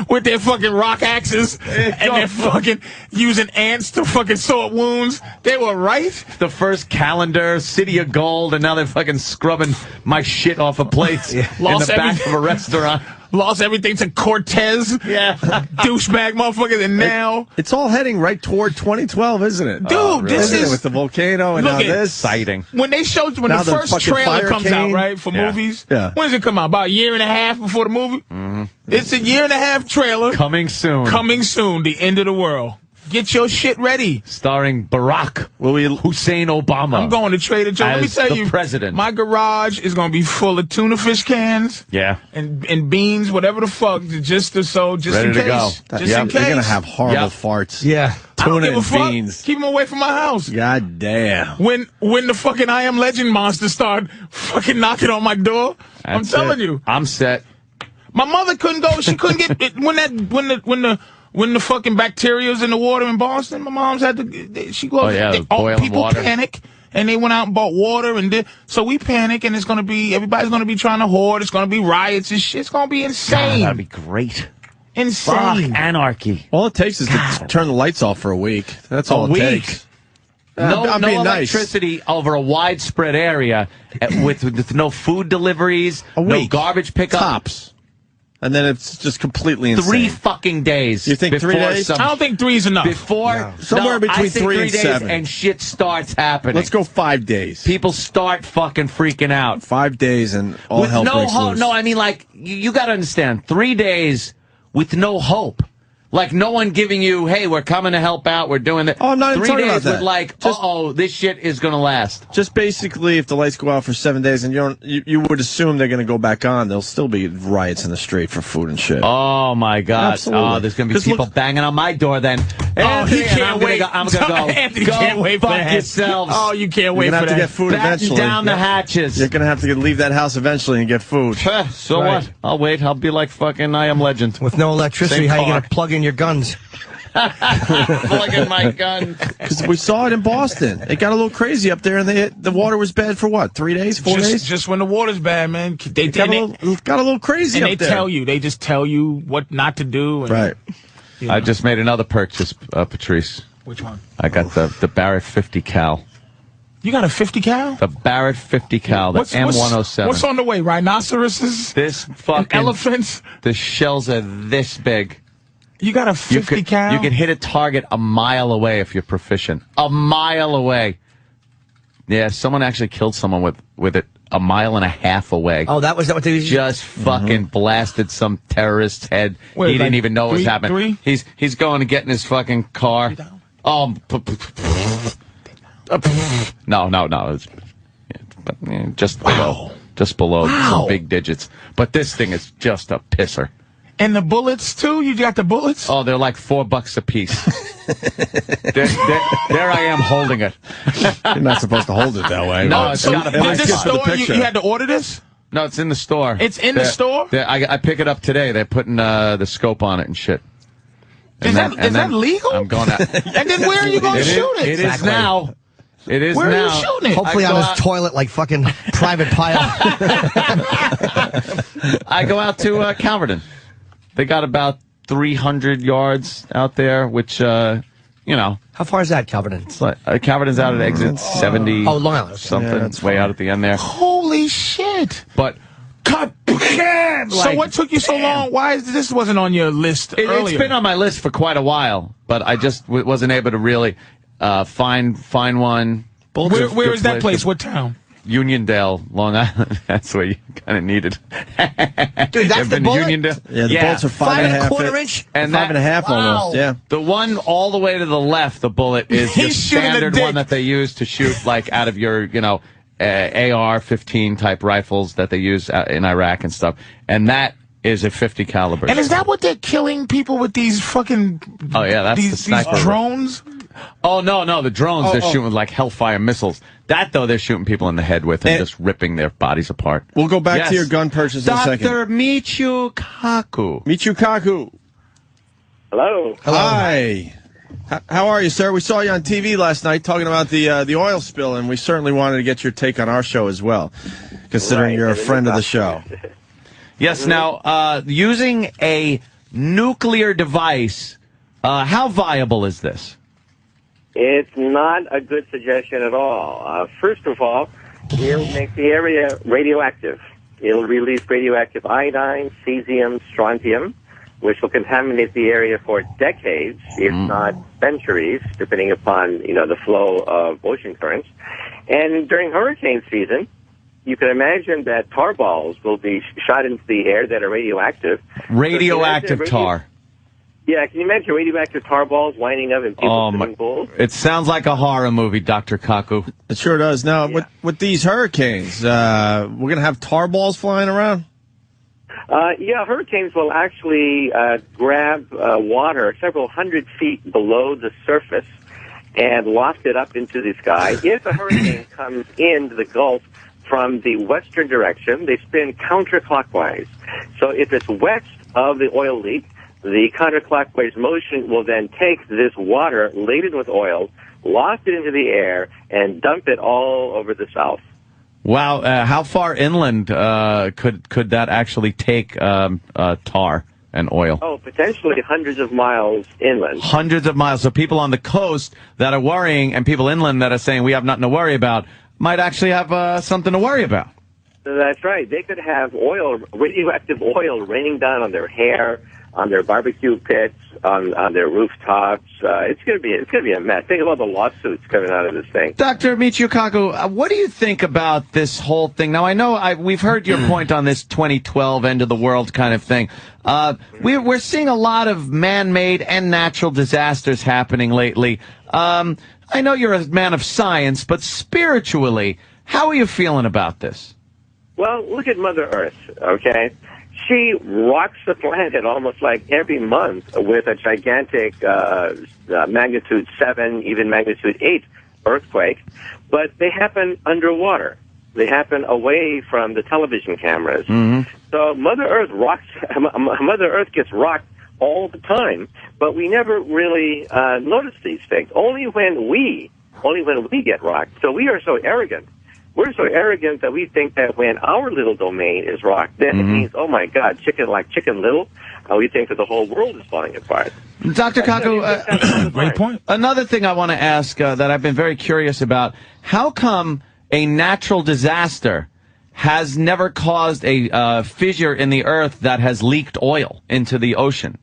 with their fucking rock axes and they're fucking using ants to fucking sew up wounds. They were right. The first calendar, City of Gold, and now they're fucking scrubbing my shit off a plate in the back of a restaurant. Lost everything to Cortez. Yeah. Douchebag motherfuckers. And now... It's all heading right toward 2012, isn't it? Dude, this is... With the volcano and now this. Exciting. When the first trailer comes out, right, for movies, when does it come out? About a year and a half before the movie? Mm-hmm. It's a year and a half trailer. Coming soon. The end of the world. Get your shit ready. Starring Barack Hussein Obama. I'm going to Trader Joe's. Let me tell you, president. My garage is going to be full of tuna fish cans. Yeah. And beans, whatever the fuck, just in case. Ready to go. Just in case. You're going to have horrible farts. Yeah. Tuna and beans. Keep them away from my house. God damn. When the fucking I Am Legend monsters start fucking knocking on my door, I'm telling you. I'm set. My mother couldn't go. She couldn't get when the when the fucking bacteria's in the water in Boston, my mom's had to, she goes, people water. panic, and they went out and bought water, and so we panic, and everybody's gonna be trying to hoard, it's gonna be riots and shit, it's gonna be insane. God, that'd be great. Insane. Fuck, anarchy. All it takes is to turn the lights off for a week. That's all it takes. No electricity over a widespread area with no food deliveries, no garbage pickup. Tops. And then it's just completely insane. 3 fucking days. You think 3 days? I don't think 3 is enough. Somewhere between 3 and 7. And shit starts happening. Let's go 5 days. People start fucking freaking out. 5 days and all hell breaks loose. No, I mean, like, you got to understand, 3 days with no hope. Like, no one giving you, hey, we're coming to help out, we're doing that. Oh, I'm not even talking about that. 3 days with, like, this shit is going to last. Just basically, if the lights go out for 7 days, and you would assume they're going to go back on, there'll still be riots in the street for food and shit. Oh, my God. Absolutely. Oh, there's going to be people banging on my door then. Anthony, he can't wait. I'm going to go. Anthony can't wait for that. Yourselves. Oh, you can't wait for that. You're going to have to get food eventually. Down the hatches. You're going to have to leave that house eventually and get food. So what? I'll wait. I'll be like fucking I Am Legend. With no electricity, how are you going to plug in your guns? Plug in my gun. Because we saw it in Boston. It got a little crazy up there, and the water was bad for what? 3 days, 4 days? Just when the water's bad, man. They got a little crazy up there. They just tell you what not to do. And, right. You know. I just made another purchase, Patrice. Which one? I got the Barrett 50 cal. You got a 50 cal? The Barrett 50 cal, the M107. What's on the way? Rhinoceroses? This fucking elephants? The shells are this big. You got a 50 cal? You can hit a target a mile away if you're proficient. A mile away. Yeah, someone actually killed someone with it a mile and a half away. Oh, that was what they used? Just fucking blasted some terrorist's head. Wait, he didn't even know what was happening. 3? He's going to get in his fucking car. No. It's just below. Just below some big digits. But this thing is just a pisser. And the bullets, too? You got the bullets? Oh, they're like $4 a piece. there I am holding it. You're not supposed to hold it that way. No, it's got a Did this store, you had to order this? No, it's in the store. It's in the store? I pick it up today. They're putting the scope on it and shit. Is that legal? I'm going out. And then where are you going to shoot it? It is now. It is Where now. are you shooting it? Hopefully on his toilet like fucking Private Pile. I go out to Calverton. They got about 300 yards out there, which, How far is that, Calverton? It's like, Calverton's out at exit 70. Oh, Long Island. Something. Yeah, it's way out at the end there. Holy shit. But... So what took you so long? Why is this wasn't on your list earlier? It's been on my list for quite a while, but I just wasn't able to really find one. Where is that place? What town? Uniondale, Long Island. That's where you kind of need it. Dude, that's the bullet? Uniondale? Yeah, the bullets are 5.25 inch? And 5.5 almost, yeah. The one all the way to the left, the bullet, is the standard one that they use to shoot, like, out of your, AR-15 type rifles that they use in Iraq and stuff. And that is a 50 caliber. And is that what they're killing people with these fucking... Oh, yeah, that's the sniper. These drones? Oh, no, the drones they're shooting with, like, Hellfire missiles. That, though, they're shooting people in the head with and just ripping their bodies apart. We'll go back to your gun purchase in a second. Dr. Michio Kaku. Hello. Hi. How are you, sir? We saw you on TV last night talking about the oil spill, and we certainly wanted to get your take on our show as well, considering you're a friend of the show. Yes, now, using a nuclear device, how viable is this? It's not a good suggestion at all. First of all, it'll make the area radioactive. It'll release radioactive iodine, cesium, strontium, which will contaminate the area for decades, if not centuries, depending upon, the flow of ocean currents. And during hurricane season, you can imagine that tar balls will be shot into the air that are radioactive. Radioactive tar. Yeah, can you imagine radioactive tar balls winding up in people's swimming pools? It sounds like a horror movie, Dr. Kaku. It sure does. Now, with these hurricanes, we're going to have tar balls flying around? Hurricanes will actually grab water several hundred feet below the surface and waft it up into the sky. If a hurricane comes into the Gulf from the western direction, they spin counterclockwise. So if it's west of the oil leak, the counterclockwise motion will then take this water laden with oil, loft it into the air, and dump it all over the South. Wow. How far inland could that actually take tar and oil? Oh, potentially hundreds of miles inland. Hundreds of miles. So people on the coast that are worrying and people inland that are saying we have nothing to worry about might actually have something to worry about. That's right. They could have radioactive oil raining down on their hair, on their barbecue pits, on their rooftops. It's gonna be a mess. Think of all the lawsuits coming out of this thing. Dr. Michio, what do you think about this whole thing? Now, I know we've heard your point on this 2012 end of the world kind of thing. We're seeing a lot of man-made and natural disasters happening lately. I know you're a man of science, but spiritually, how are you feeling about this? Well, look at Mother Earth, okay? She rocks the planet almost like every month with a gigantic magnitude 7, even magnitude 8 earthquake, but they happen underwater. They happen away from the television cameras. Mm-hmm. So Mother Earth gets rocked all the time, but we never really notice these things. Only when we get rocked. So we are so arrogant. We're so arrogant that we think that when our little domain is rocked, then it means, oh my God, Chicken Little. We think that the whole world is falling apart. Dr. Kako, great point. Another thing I want to ask that I've been very curious about: how come a natural disaster has never caused a fissure in the earth that has leaked oil into the ocean?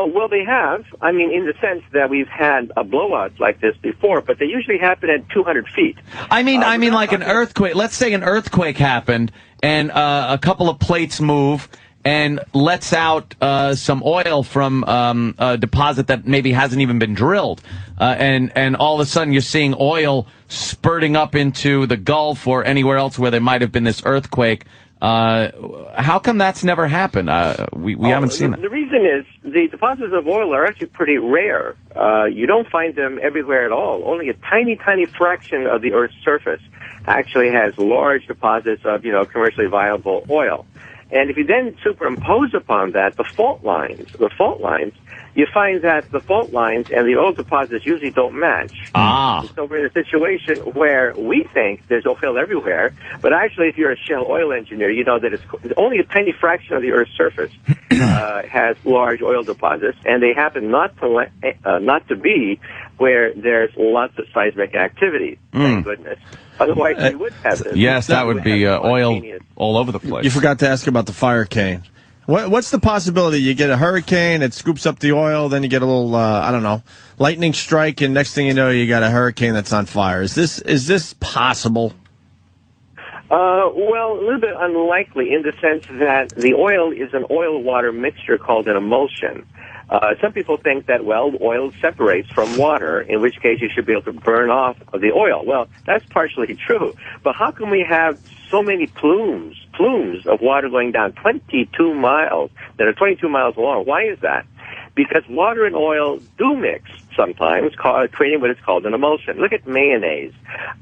Well, they have. I mean, in the sense that we've had blowouts like this before, but they usually happen at 200 feet. I mean, like an earthquake. Let's say an earthquake happened, and a couple of plates move and lets out some oil from a deposit that maybe hasn't even been drilled, and all of a sudden you're seeing oil spurting up into the Gulf or anywhere else where there might have been this earthquake. How come that's never happened? We haven't seen that. The reason is the deposits of oil are actually pretty rare. You don't find them everywhere at all. Only a tiny, tiny fraction of the Earth's surface actually has large deposits of, commercially viable oil. And if you then superimpose upon that the fault lines, you find that the fault lines and the oil deposits usually don't match. Ah. So we're in a situation where we think there's oil everywhere, but actually if you're a shale oil engineer, you know that it's only a tiny fraction of the Earth's surface has large oil deposits, and they happen not to be where there's lots of seismic activity. Thank goodness. Otherwise, we would have this. Yes, that would be oil all over the place. You forgot to ask about the fire cane. What's the possibility? You get a hurricane, it scoops up the oil, then you get a little, lightning strike, and next thing you know, you got a hurricane that's on fire. Is this possible? Well, a little bit unlikely in the sense that the oil is an oil-water mixture called an emulsion. Some people think that, oil separates from water, in which case you should be able to burn off the oil. Well, that's partially true. But how can we have so many plumes of water going down 22 miles that are 22 miles long? Why is that? Because water and oil do mix sometimes, creating what is called an emulsion. Look at mayonnaise.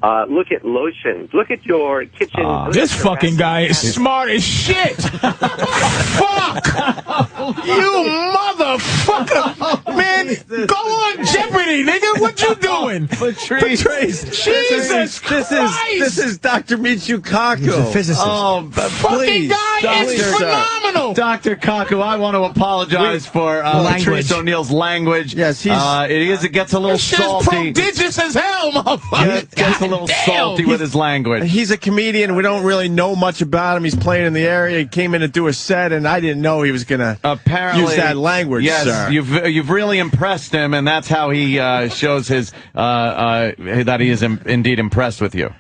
Look at lotions. Look at your kitchen. This fucking guy is smart as shit. Fuck! You motherfucker! Man, go on Jeopardy, nigga. What you doing? Patrice. Jesus Christ! This is Dr. Michio Kaku. He's a physicist. Oh, fucking guy is phenomenal. Dr. Kaku, I want to apologize for Patrice O'Neal's language. Yes, it gets a little salty. Prodigious as hell, motherfucker. Gets a little salty with his language. He's a comedian. We don't really know much about him. He's playing in the area. He came in to do a set, and I didn't know he was going to use that language, yes, sir. You've really impressed him, and that's how he shows his that he is indeed impressed with you.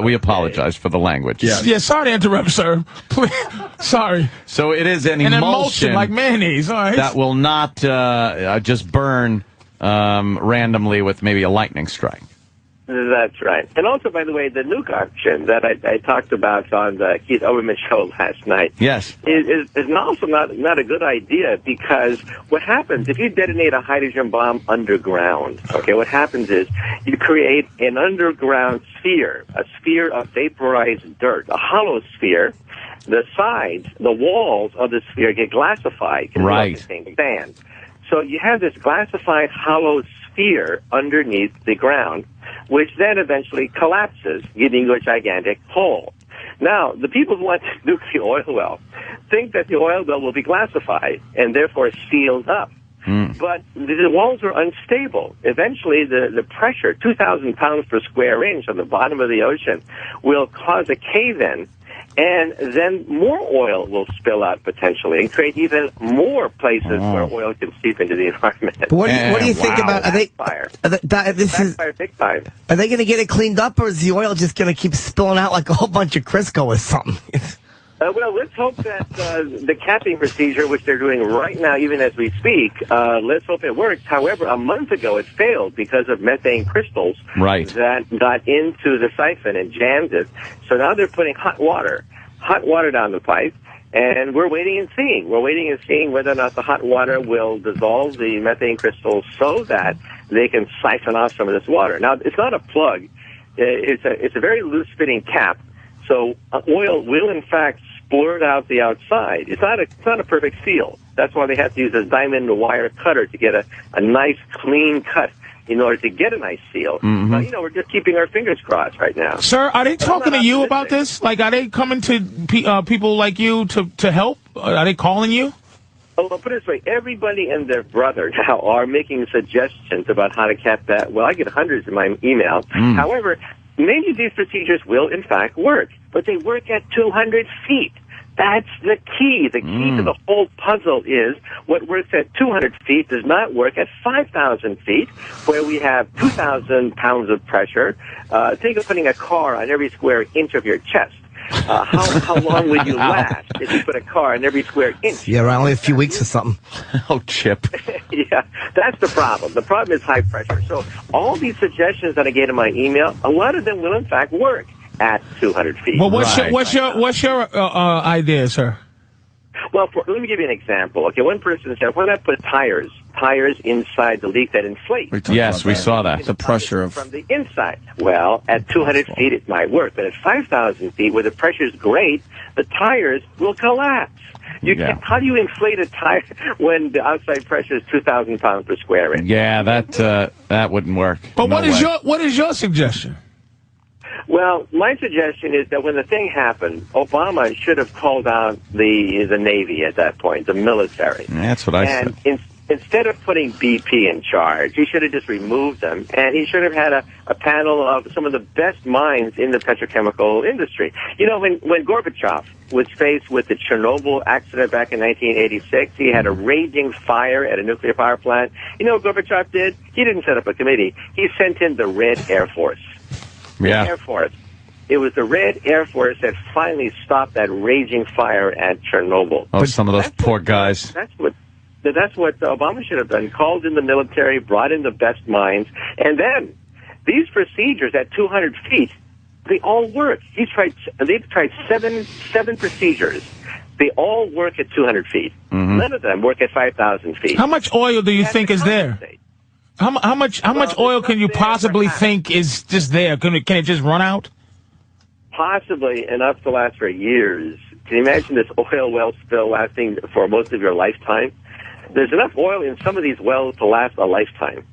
We apologize for the language. Yeah, sorry to interrupt, sir. Please, sorry. So it is an emulsion like mayonnaise. All right. That will not just burn randomly with maybe a lightning strike. That's right. And also, by the way, the nuke option that I talked about on the Keith Olbermann show last night is also not a good idea, because what happens if you detonate a hydrogen bomb underground, okay, what happens is you create an underground sphere, a sphere of vaporized dirt, a hollow sphere the sides, the walls of the sphere get glassified. Right. Contain sand. So you have this glassified hollow sphere underneath the ground, which then eventually collapses, giving you a gigantic hole. Now, the people who want to nuke the oil well think that the oil well will be glassified and therefore sealed up. But the walls are unstable. Eventually, the pressure, 2,000 pounds per square inch on the bottom of the ocean, will cause a cave-in, and then more oil will spill out potentially and create even more places where oil can seep into the environment. What do you think about? Are they big time. Are they going to get it cleaned up, or is the oil just going to keep spilling out like a whole bunch of Crisco or something? Well, let's hope that the capping procedure, which they're doing right now, even as we speak, let's hope it works. However, a month ago it failed because of methane crystals that got into the siphon and jammed it. So now they're putting hot water down the pipe, and we're waiting and seeing. We're waiting and seeing whether or not the hot water will dissolve the methane crystals so that they can siphon off some of this water. Now, it's not a plug. It's a very loose-fitting cap. So oil will, in fact, splurt out the outside. It's not a perfect seal. That's why they have to use a diamond wire cutter to get a nice, clean cut in order to get a nice seal. But, we're just keeping our fingers crossed right now. Sir, are they talking to you about this? Like, are they coming to people like you to help? Are they calling you? Well, I'll put it this way. Everybody and their brother now are making suggestions about how to cap that. Well, I get hundreds in my email. However, many of these procedures will, in fact, work, but they work at 200 feet. That's the key. The key to the whole puzzle is what works at 200 feet does not work at 5,000 feet, where we have 2,000 pounds of pressure. Think of putting a car on every square inch of your chest. How long would you last if you put a car on every square inch? Yeah, around only a few weeks or something. Oh, Chip. Yeah, that's the problem. The problem is high pressure. So all these suggestions that I get in my email, a lot of them will in fact work at 200 feet. Well, what's your idea, sir? Well, let me give you an example. Okay, one person said, why not put tires inside the leak that inflate? Yes, we saw that. The pressure from the inside. Well, at 200 feet it might work, but at 5,000 feet, where the pressure is great, the tires will collapse. How do you inflate a tire when the outside pressure is 2,000 pounds per square inch? Yeah, that wouldn't work. But what is your suggestion? Well, my suggestion is that when the thing happened, Obama should have called out the Navy at that point, the military. That's what I said. And instead of putting BP in charge, he should have just removed them, and he should have had a panel of some of the best minds in the petrochemical industry. You know, when Gorbachev was faced with the Chernobyl accident back in 1986, he had a raging fire at a nuclear power plant. You know what Gorbachev did? He didn't set up a committee. He sent in the Red Air Force. Air Force. It was the Red Air Force that finally stopped that raging fire at Chernobyl. Oh, some of those poor guys. That's what Obama should have done. Called in the military, brought in the best minds, and then these procedures at 200 feet, they all work. They've tried seven procedures. They all work at 200 feet. None of them work at 5,000 feet. How much oil do you think is there? How much oil can you possibly think is just there? Can it just run out? Possibly enough to last for years. Can you imagine this oil well spill lasting for most of your lifetime? There's enough oil in some of these wells to last a lifetime.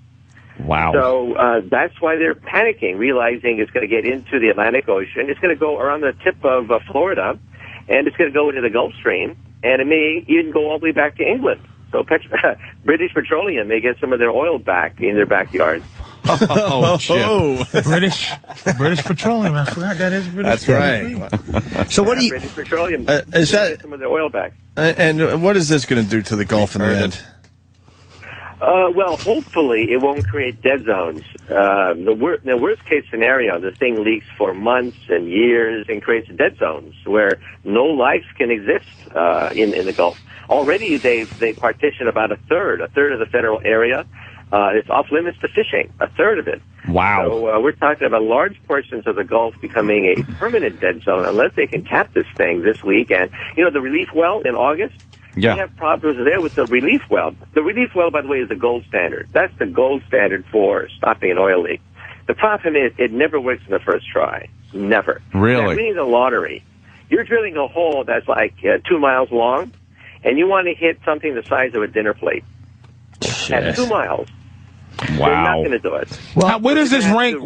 Wow. So that's why they're panicking, realizing it's going to get into the Atlantic Ocean. It's going to go around the tip of Florida, and it's going to go into the Gulf Stream, and it may even go all the way back to England. So British Petroleum may get some of their oil back in their backyard. British Petroleum. I forgot that is British. That's right. So what do you? British Petroleum is that some of their oil back? And what is this going to do to the Gulf in the end? Well, hopefully it won't create dead zones. The worst case scenario, the thing leaks for months and years and creates dead zones where no life can exist in the Gulf. Already they've partitioned about a third of the federal area. It's off limits to fishing, a third of it. Wow. So we're talking about large portions of the Gulf becoming a permanent dead zone unless they can cap this thing this week. And, you know, the relief well in August, we have problems there with the relief well. The relief well, by the way, is the gold standard. That's the gold standard for stopping an oil leak. The problem is it never works in the first try. Never. Really? That means a lottery. You're drilling a hole that's like 2 miles long, and you want to hit something the size of a dinner plate. At 2 miles. Wow. They're not going to do it. Well, where does this rank?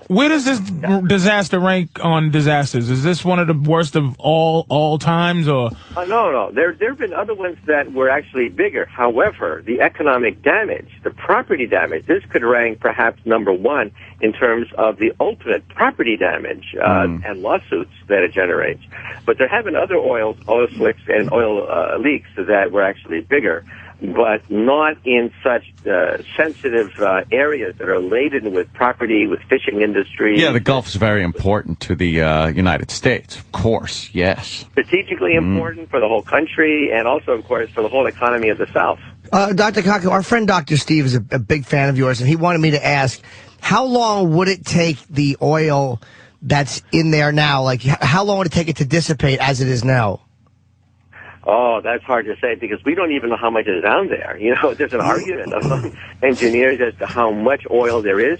Where does this disaster rank on disasters? Is this one of the worst of all times, or? No. There have been other ones that were actually bigger. However, the economic damage, the property damage, this could rank perhaps number one in terms of the ultimate property damage and lawsuits that it generates. But there have been other oil slicks and oil leaks that were actually bigger, but not in such sensitive areas that are laden with property, with fishing industry. Yeah, the Gulf is very important to the United States, of course, yes. Strategically important for the whole country, and also, of course, for the whole economy of the South. Dr. Kako, our friend Dr. Steve is a big fan of yours, and he wanted me to ask, how long would it take the oil that's in there now, like how long would it take it to dissipate as it is now? Oh, that's hard to say because we don't even know how much is down there. You know, there's an argument among engineers as to how much oil there is.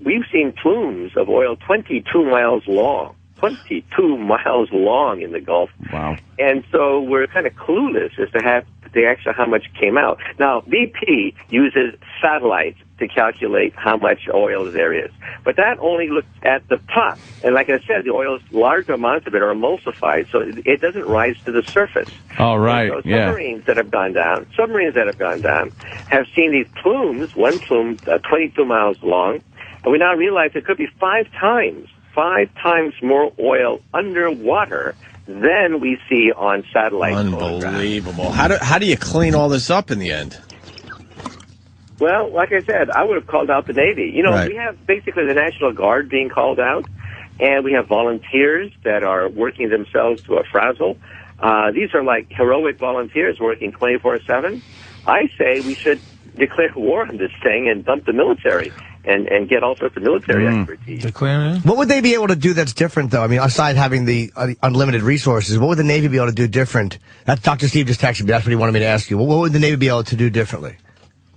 We've seen plumes of oil 22 miles long. 22 miles long in the Gulf. Wow. And so we're kind of clueless as to how much came out. Now, BP uses satellites to calculate how much oil there is. But that only looks at the top. And like I said, the oil's large amounts of it are emulsified, so it doesn't rise to the surface. Oh, right, so submarines that have gone down have seen these plumes, one plume 22 miles long, and we now realize it could be 5 times more oil underwater than we see on satellite. Unbelievable. How do you clean all this up in the end? Well, like I said, I would have called out the Navy. You know, Right. We have basically the National Guard being called out, and we have volunteers that are working themselves to a frazzle. These are like heroic volunteers working 24/7. I say we should declare war on this thing and dump the military and get all sorts of military expertise. What would they be able to do that's different, though? I mean, aside having the unlimited resources, what would the Navy be able to do different? That's Dr. Steve just texted me. That's what he wanted me to ask you. What would the Navy be able to do differently?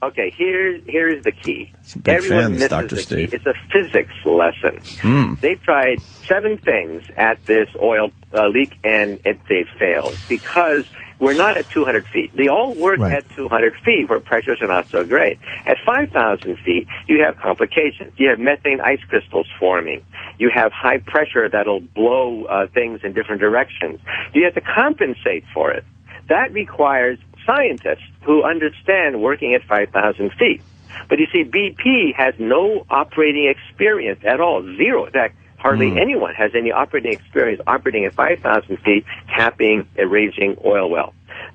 Okay, here's the key. Big Everyone fan, misses Dr. the Steve. key. It's a physics lesson. They've tried 7 things at this oil leak, and they failed because we're not at 200 feet. They all work at 200 feet where pressures are not so great. At 5,000 feet, you have complications. You have methane ice crystals forming. You have high pressure that'll blow things in different directions. You have to compensate for it. That requires scientists who understand working at 5,000 feet. But you see, BP has no operating experience at all, zero. In fact, hardly anyone has any operating experience operating at 5,000 feet, tapping a raging oil well.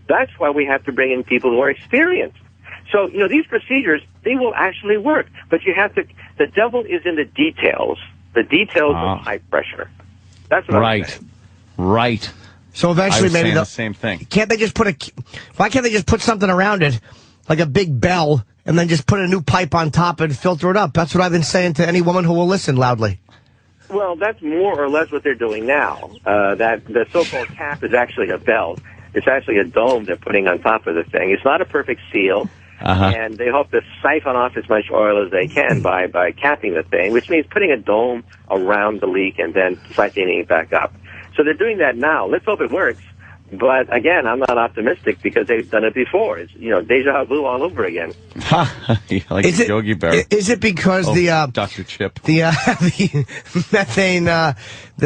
That's why we have to bring in people who are experienced. So, you know, these procedures, they will actually work. But you have to, the devil is in the details of high pressure. That's what I'm saying. Right. So eventually, maybe the same thing. Why can't they just put something around it, like a big bell, and then just put a new pipe on top and filter it up? That's what I've been saying to any woman who will listen loudly. Well, that's more or less what they're doing now. That the so-called cap is actually a belt. It's actually a dome they're putting on top of the thing. It's not a perfect seal, and they hope to siphon off as much oil as they can by capping the thing, which means putting a dome around the leak and then siphoning it back up. So they're doing that now. Let's hope it works. But again, I'm not optimistic because they've done it before. It's, you know, deja vu all over again. Like Yogi Bear. Is it because Dr. Chip, the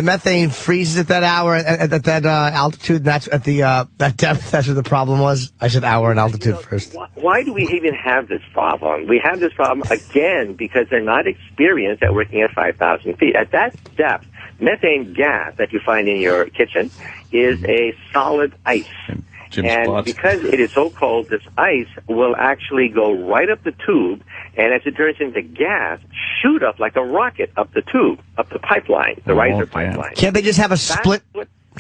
methane freezes at that hour at that altitude? And that's at that depth. That's what the problem was. I said hour and altitude first. Why do we even have this problem? We have this problem again because they're not experienced at working at 5,000 feet. At that depth, methane gas that you find in your kitchen is a solid ice. And because it is so cold, this ice will actually go right up the tube, and as it turns into gas, shoot up like a rocket up the tube, up the pipeline, the riser pipeline. Can't they just have a split?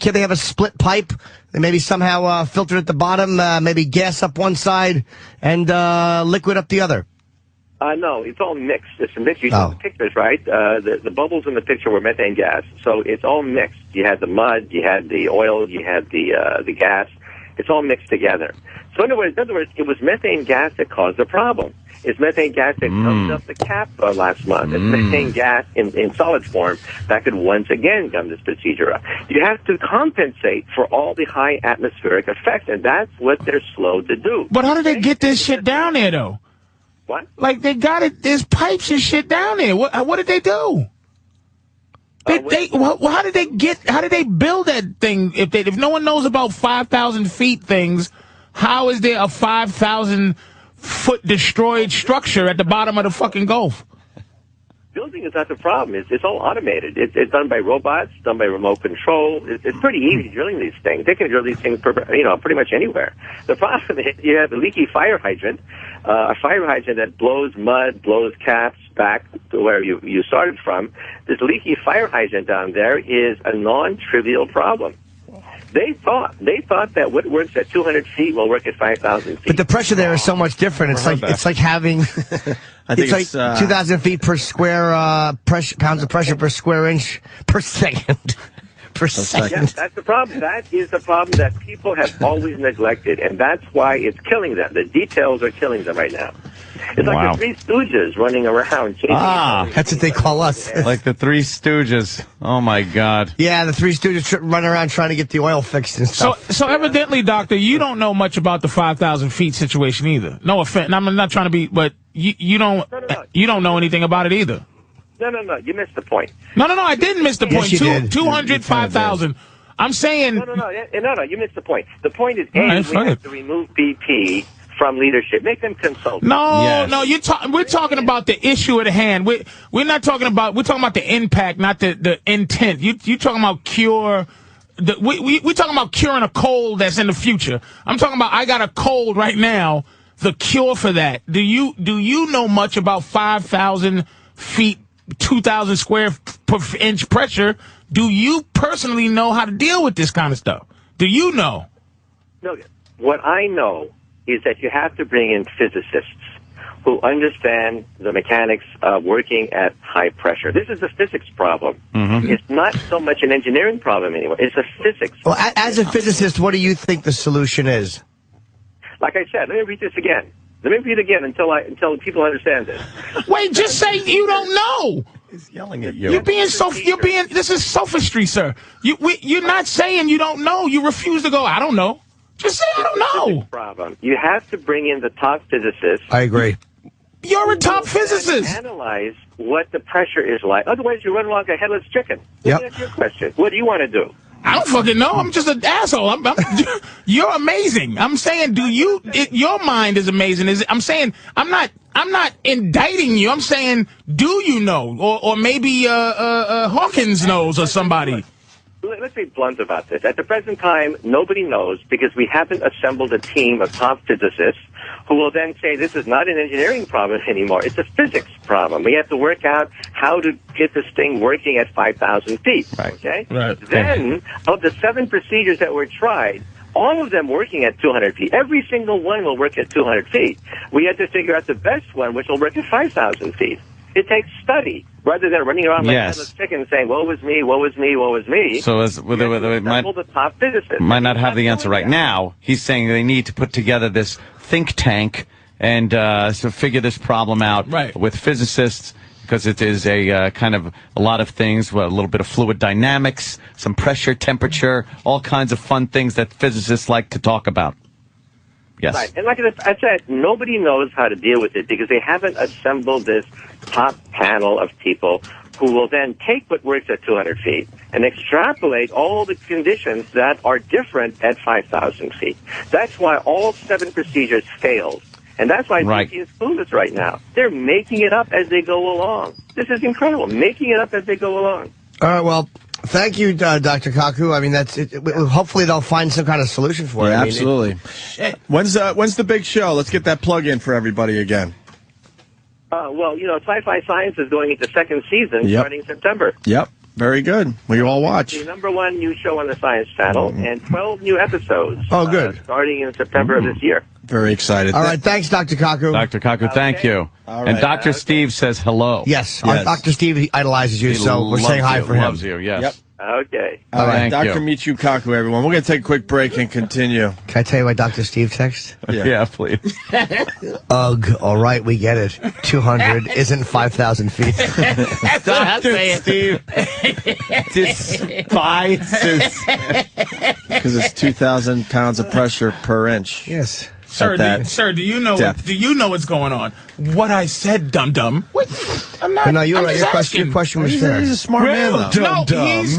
Can't they have a split pipe? They maybe somehow filter at the bottom, maybe gas up one side and liquid up the other. No, it's all mixed. It's mixed. You saw the pictures, right? The bubbles in the picture were methane gas, so it's all mixed. You had the mud, you had the oil, you had the gas. It's all mixed together. So in other words, it was methane gas that caused the problem. It's methane gas that comes up the cap last month. It's methane gas in solid form that could once again gum this procedure up. You have to compensate for all the high atmospheric effects, and that's what they're slow to do. But how do they get this shit down there, though? What? Like, they got it, there's pipes and shit down there. What did they do? How did they build that thing? If no one knows about 5,000 feet things, how is there a 5,000 foot destroyed structure at the bottom of the fucking Gulf? Building is not the problem. It's all automated. It's done by robots, done by remote control. It's pretty easy drilling these things. They can drill these things, pretty much anywhere. The problem is you have a leaky fire hydrant, a fire hydrant that blows mud, blows caps back to where you started from. This leaky fire hydrant down there is a non-trivial problem. They thought that what works at 200 feet will work at 5,000 feet. But the pressure there is so much different. It's like having it's 2,000 feet per square pounds of pressure per square inch per second. Yes, that's the problem. That is the problem that people have always neglected, and that's why it's killing them. The details are killing them right now. It's like the Three Stooges running around. That's what they call us. Like the Three Stooges. Oh, my God. Yeah, the Three Stooges running around trying to get the oil fixed and stuff. So evidently, Doctor, you don't know much about the 5,000 feet situation either. No offense. I'm not trying to be, but you don't know anything about it either. No, you missed the point. No, I didn't miss the point. 200, 5,000. I'm saying... No, you missed the point. The point is, we have to remove BP from leadership. Make them consult. No, we're talking about the issue at hand. We're talking about the impact, not the intent. You talking about cure. We're talking about curing a cold that's in the future. I'm talking about I got a cold right now. The cure for that. Do you know much about 5,000 feet, 2,000 square per inch pressure? Do you personally know how to deal with this kind of stuff? Do you know? No. What I know is that you have to bring in physicists who understand the mechanics of working at high pressure. This is a physics problem. It's not so much an engineering problem anymore. It's a physics problem. Well, as a physicist, what do you think the solution is? Like I said, let me read this again. Let me read it again until people understand this. Wait, just say you don't know. He's yelling at you. This is sophistry, sir. You're not saying you don't know. You refuse to go, I don't know. Just say I don't know. Problem. You have to bring in the top physicists. I agree. You're a top physicist. Analyze what the pressure is like. Otherwise, you run along a headless chicken. Yep. That's your question. What do you want to do? I don't fucking know. I'm just an asshole. You're amazing. I'm saying, your mind is amazing. I'm saying, I'm not indicting you. I'm saying, do you know? Or maybe Hawkins knows or somebody. Let's be blunt about this. At the present time, nobody knows because we haven't assembled a team of top physicists who will then say this is not an engineering problem anymore. It's a physics problem. We have to work out how to get this thing working at 5,000 feet. Right. Okay? Right. Then, of the 7 procedures that were tried, all of them working at 200 feet. Every single one will work at 200 feet. We had to figure out the best one, which will work at 5,000 feet. It takes study rather than running around like a chicken saying, woe is me, woe is me, woe is me. So the top physicists. Might not have the answer right now. He's saying they need to put together this think tank and so figure this problem out with physicists because it is a kind of a lot of things, a little bit of fluid dynamics, some pressure, temperature, all kinds of fun things that physicists like to talk about. Yes. Right. And like I said, nobody knows how to deal with it because they haven't assembled this top panel of people who will then take what works at 200 feet and extrapolate all the conditions that are different at 5,000 feet. That's why all 7 procedures failed. And that's why BP is clueless right now. They're making it up as they go along. This is incredible, making it up as they go along. All right, well, thank you, Dr. Kaku. I mean, that's it. Hopefully they'll find some kind of solution for it. Yeah, absolutely. When's the big show? Let's get that plug in for everybody again. Well, Sci-Fi Science is going into 2nd season starting in September. Yep. Very good. We all watch. The #1 new show on the Science Channel and 12 new episodes. Oh, good. Starting in September of this year. Very excited. All right. Thanks, Dr. Kaku. Dr. Kaku, thank you. All right. And Dr. Steve says hello. Yes. Dr. Steve idolizes you, so we're saying hi for him. Loves you, yes. Yep. Okay. All right, Dr. Michio Kaku, everyone. We're going to take a quick break and continue. Can I tell you why Dr. Steve text? Yeah, please. Ugh, all right, we get it. 200 isn't 5,000 feet. That's what I'm saying, Steve. Despises. Because it's 2,000 pounds of pressure per inch. Yes. Sir, do you know what's going on? What I said, dum-dum. I'm not. No, you're right. Your question was fair. He's a smart man, though. No, he's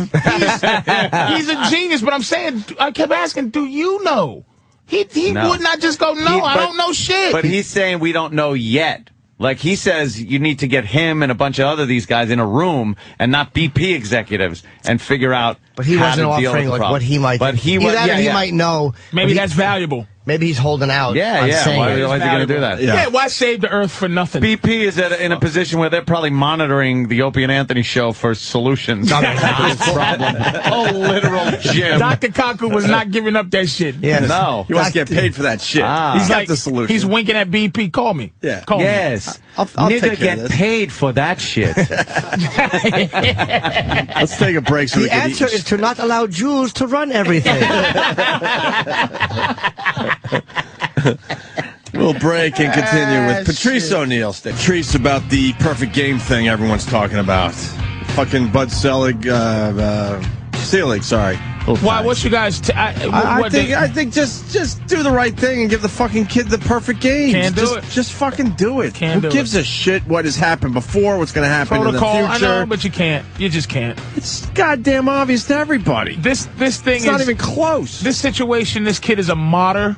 a genius, but I'm saying, I kept asking, do you know? He would not just go, I don't know shit. But he's saying we don't know yet. Like, he says you need to get him and a bunch of these guys in a room and not BP executives and figure out But he wasn't offering like what he might. But he might know. Maybe that's valuable. Maybe he's holding out. Yeah. Why is he going to do that? Yeah, why save the earth for nothing? BP is in a position where they're probably monitoring the Opie and Anthony Show for solutions. Oh, literal Jim. Dr. Kaku was not giving up that shit. Yes. No. He wants to get paid for that shit. He's got the solution. He's winking at BP. Call me. Yeah. Call me. Yes. I'll Nigga get paid for that shit. Let's take a break so we The can answer is to not allow Jews to run everything. We'll break and continue with Patrice O'Neal. Patrice, about the perfect game thing everyone's talking about. Fucking Bud Selig, sorry. Why? What's you guys? I think just do the right thing and give the fucking kid the perfect game. Can't do it. Just fucking do it. Who gives a shit what has happened before? What's going to happen Protocol, in the future? I know, but you can't. You just can't. It's goddamn obvious to everybody. This thing is not even close. This situation. This kid is a martyr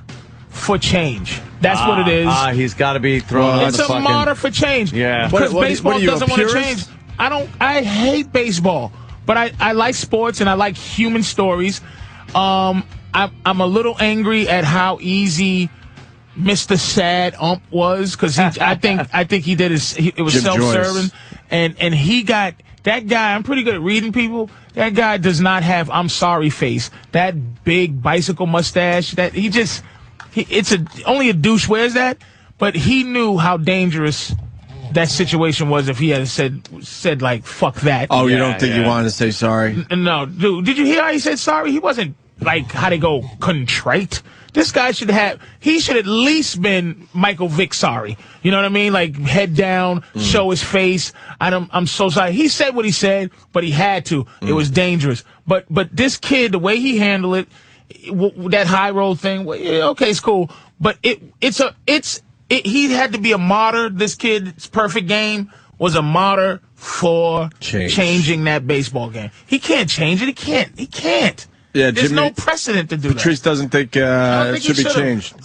for change. That's what it is. He's got to be thrown. It's a martyr for change. Yeah. Because baseball doesn't want to purist? change. I hate baseball, but I like sports and I like human stories. I'm a little angry at how easy Mr. Sad Ump was, because I think he did it was self-serving, and he got that guy. I'm pretty good at reading people. That guy does not have I'm sorry face. That big bicycle mustache. Only a douche wears that. But he knew how dangerous that situation was if he had said like fuck that. Oh, you don't think he wanted to say sorry? No, dude. Did you hear how he said sorry? He wasn't like how they go contrite. This guy should at least been Michael Vick sorry. You know what I mean? Like head down, show his face. I'm so sorry. He said what he said, but he had to. It was dangerous. But this kid, the way he handled it, that high roll thing. Okay, it's cool. But he had to be a martyr. This kid's perfect game was a martyr for changing that baseball game. He can't change it. He can't. Yeah, there's no precedent to do Patrice doesn't think it should be changed.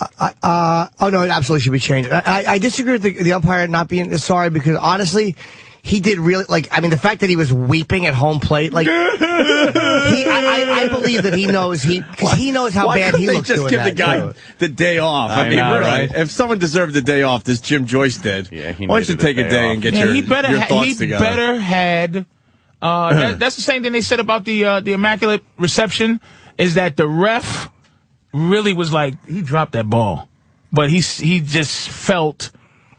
Oh, no, it absolutely should be changed. I disagree with the umpire not being sorry, because honestly, he did really, the fact that he was weeping at home plate, I believe that he knows how bad he looks doing that. Why couldn't they just give the guy the day off? I mean, really, right? If someone deserved the day off, this Jim Joyce did. Yeah, why don't you take a day and get your thoughts together? He better had. That's the same thing they said about the Immaculate Reception, is that the ref really was like, he dropped that ball, but he just felt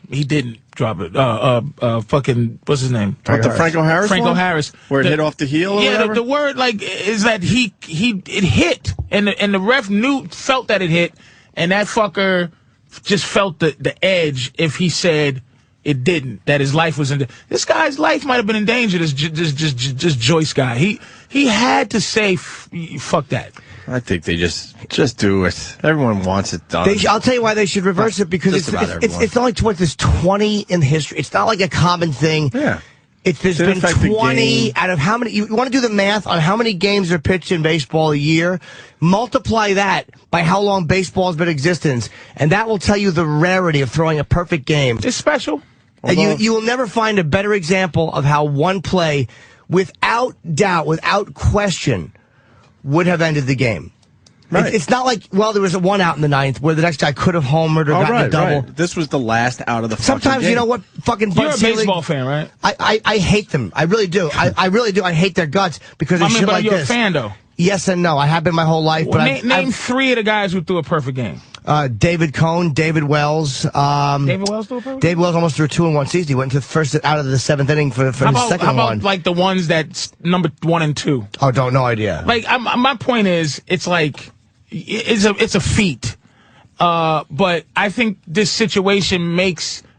he didn't drop it. Fucking, what's his name? The Franco Harris Franco one? Harris. Where it hit off the heel or whatever? The word, is that it hit, and the ref felt that it hit, and that fucker just felt the edge if he said it didn't, that his life was in this guy's life might have been in danger, this Joyce guy. He had to say, fuck that. I think they just do it. Everyone wants it done. I'll tell you why they should reverse it, because it's only towards this 20 in history. It's not like a common thing. Yeah. There's been 20 out of how many? You want to do the math on how many games are pitched in baseball a year? Multiply that by how long baseball has been in existence, and that will tell you the rarity of throwing a perfect game. It's special. And you will never find a better example of how one play, without doubt, without question, would have ended the game. Right. It's not like, there was a one out in the ninth where the next guy could have homered or gotten a double. Right. This was the last out of the fucking Sometimes, game. you know what, fucking Bud You're a Selig, baseball fan, right? I hate them. I really do. I really do. I hate their guts because of shit like this. You're a fan, though. Yes and no. I have been my whole life. Name 3 of the guys who threw a perfect game. David Cohn, David Wells. David Wells threw a perfect? David Wells almost threw 2 in one season. He went to the first out of the 7th inning for the second one. How about like the ones that's number 1 and 2? Oh, no idea. Like my point is, it's like it's a feat. But I think this situation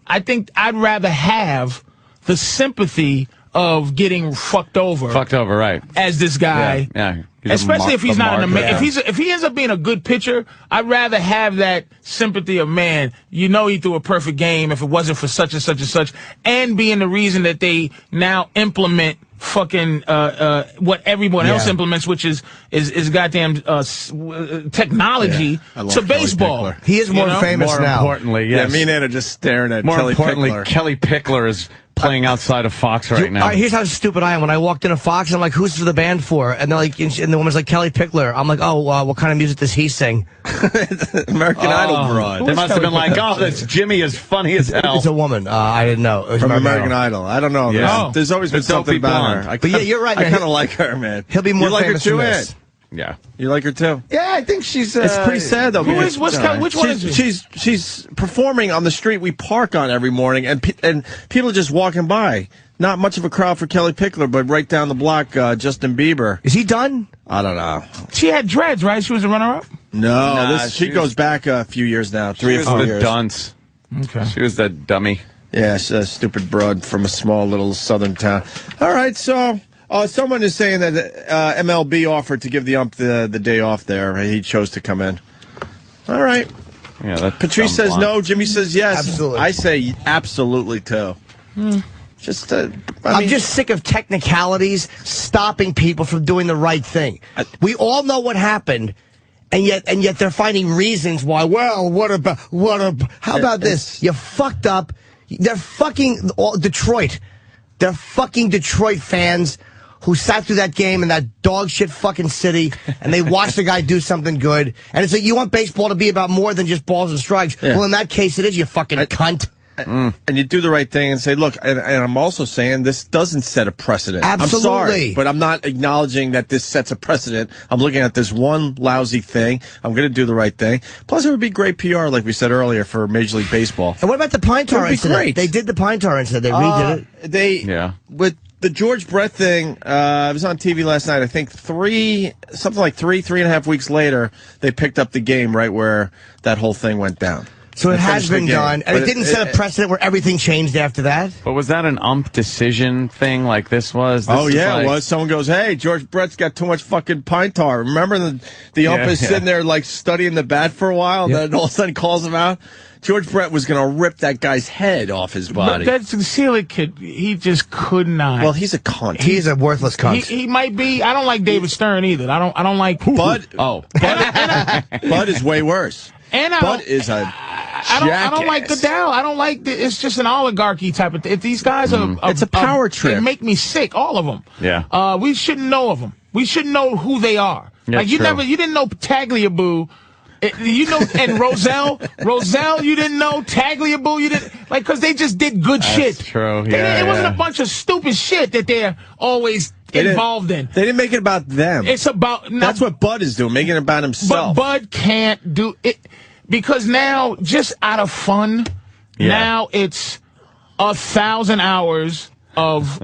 I think I'd rather have the sympathy of getting fucked over. Right. As this guy. Yeah. Especially if he's not if he ends up being a good pitcher, I'd rather have that sympathy of, man, you know, he threw a perfect game if it wasn't for such and such and such, and being the reason that they now implement fucking what everyone else implements, which is goddamn technology to baseball. He is more famous more now. Importantly, yes. Yeah, me and Ann are just staring at more Kelly importantly, Pickler. Kelly Pickler is playing outside of Fox right now. Here's how stupid I am. When I walked into Fox, I'm like, who's the band for? And they're like, and the woman's like, Kelly Pickler. I'm like, oh, what kind of music does he sing? American Idol broad. They must have been like, oh, that's Jimmy is funny as hell. It's a woman. I didn't know. It was From American Idol. I don't know. Yeah. There's always been something about her. But yeah, you're right. I kind of like her, man. He'll be more famous than this. Yeah. You like her too? Yeah, I think she's. It's pretty sad though. Which one is she? She's performing on the street we park on every morning, and people are just walking by. Not much of a crowd for Kelly Pickler, but right down the block, Justin Bieber. Is he done? I don't know. She had dreads, right? She was a runner-up? No, she goes back a few years now. 3 or 4 years. She was the dunce. Okay. She was the dummy. Yeah, she's a stupid broad from a small little southern town. All right, so someone is saying that MLB offered to give the ump the day off there. He chose to come in. All right. Yeah, Patrice says no. Jimmy says yes. Absolutely. I say absolutely too. I'm just sick of technicalities stopping people from doing the right thing. We all know what happened, and yet they're finding reasons why. Well, how about this? You fucked up. They're fucking Detroit. They're fucking Detroit fans who sat through that game in that dog shit fucking city, and they watched the guy do something good. And it's like, you want baseball to be about more than just balls and strikes. Yeah. Well, in that case, it is, you fucking cunt. And you do the right thing and say, look, and I'm also saying this doesn't set a precedent. Absolutely. I'm sorry, but I'm not acknowledging that this sets a precedent. I'm looking at this one lousy thing. I'm going to do the right thing. Plus, it would be great PR, like we said earlier, for Major League Baseball. And what about the Pine Tar incident? Great. They did the Pine Tar incident. They redid it. With the George Brett thing, it was on TV last night. I think three and a half weeks later, they picked up the game right where that whole thing went down. So it has been done, and it didn't set a precedent where everything changed after that? But was that an ump decision thing like this was? It was. Someone goes, hey, George Brett's got too much fucking pine tar. Remember the ump is sitting there like studying the bat for a while, and then all of a sudden calls him out? George Brett was going to rip that guy's head off his body. But that Seelig kid, he just could not. Well, he's a cunt. He's a worthless cunt. He might be. I don't like David Stern either. I don't like Bud. Bud is way worse. Bud is a I don't like Goodell. I don't like it's just an oligarchy type of thing. If these guys are it's a power trip. They make me sick, all of them. Yeah. We shouldn't know of them. We shouldn't know who they are. Yeah, like you didn't know Tagliabue. You know, and Roselle, you didn't know Tagliabue. You didn't because they just did good shit. That's true. It wasn't a bunch of stupid shit that they're always involved in. They didn't make it about them. It's about that's what Bud is doing, making it about himself. But Bud can't do it because now, just out of fun, now it's 1,000 hours of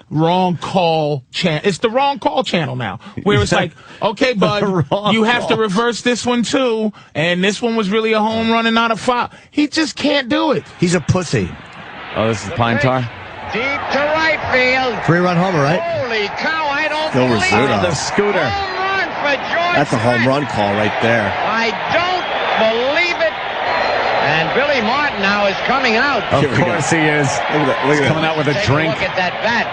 wrong call channel. It's the wrong call channel now, where it's like, okay, Bud, you have to reverse this one too, and this one was really a home run and not a foul. He just can't do it. He's a pussy. Oh, this is Pine Tar? Deep to right field. 3-run homer, right? Holy cow, I don't Phil believe Rizzuto. it. The scooter. Home run for George That's a home run call right there. I don't believe it. And Billy Martin now is coming out. Of course he is. Look at He's coming out with a drink. Look at that bat.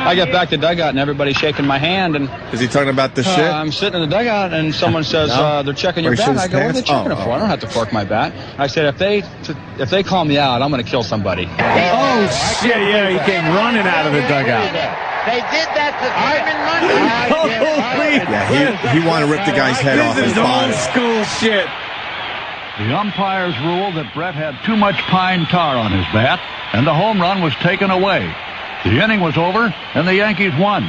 I get back to dugout and everybody's shaking my hand. And is he talking about the shit? I'm sitting in the dugout and someone says they're checking your bat. I go, what are they checking it for? I don't have to fork my bat. I said, if they call me out, I'm going to kill somebody. Oh shit! Yeah, he came running out of the dugout. They did that to Simon Mundy. Yeah, he wanted to rip the guy's head off his body. This is old school shit. The umpires ruled that Brett had too much pine tar on his bat, and the home run was taken away. The inning was over, and the Yankees won.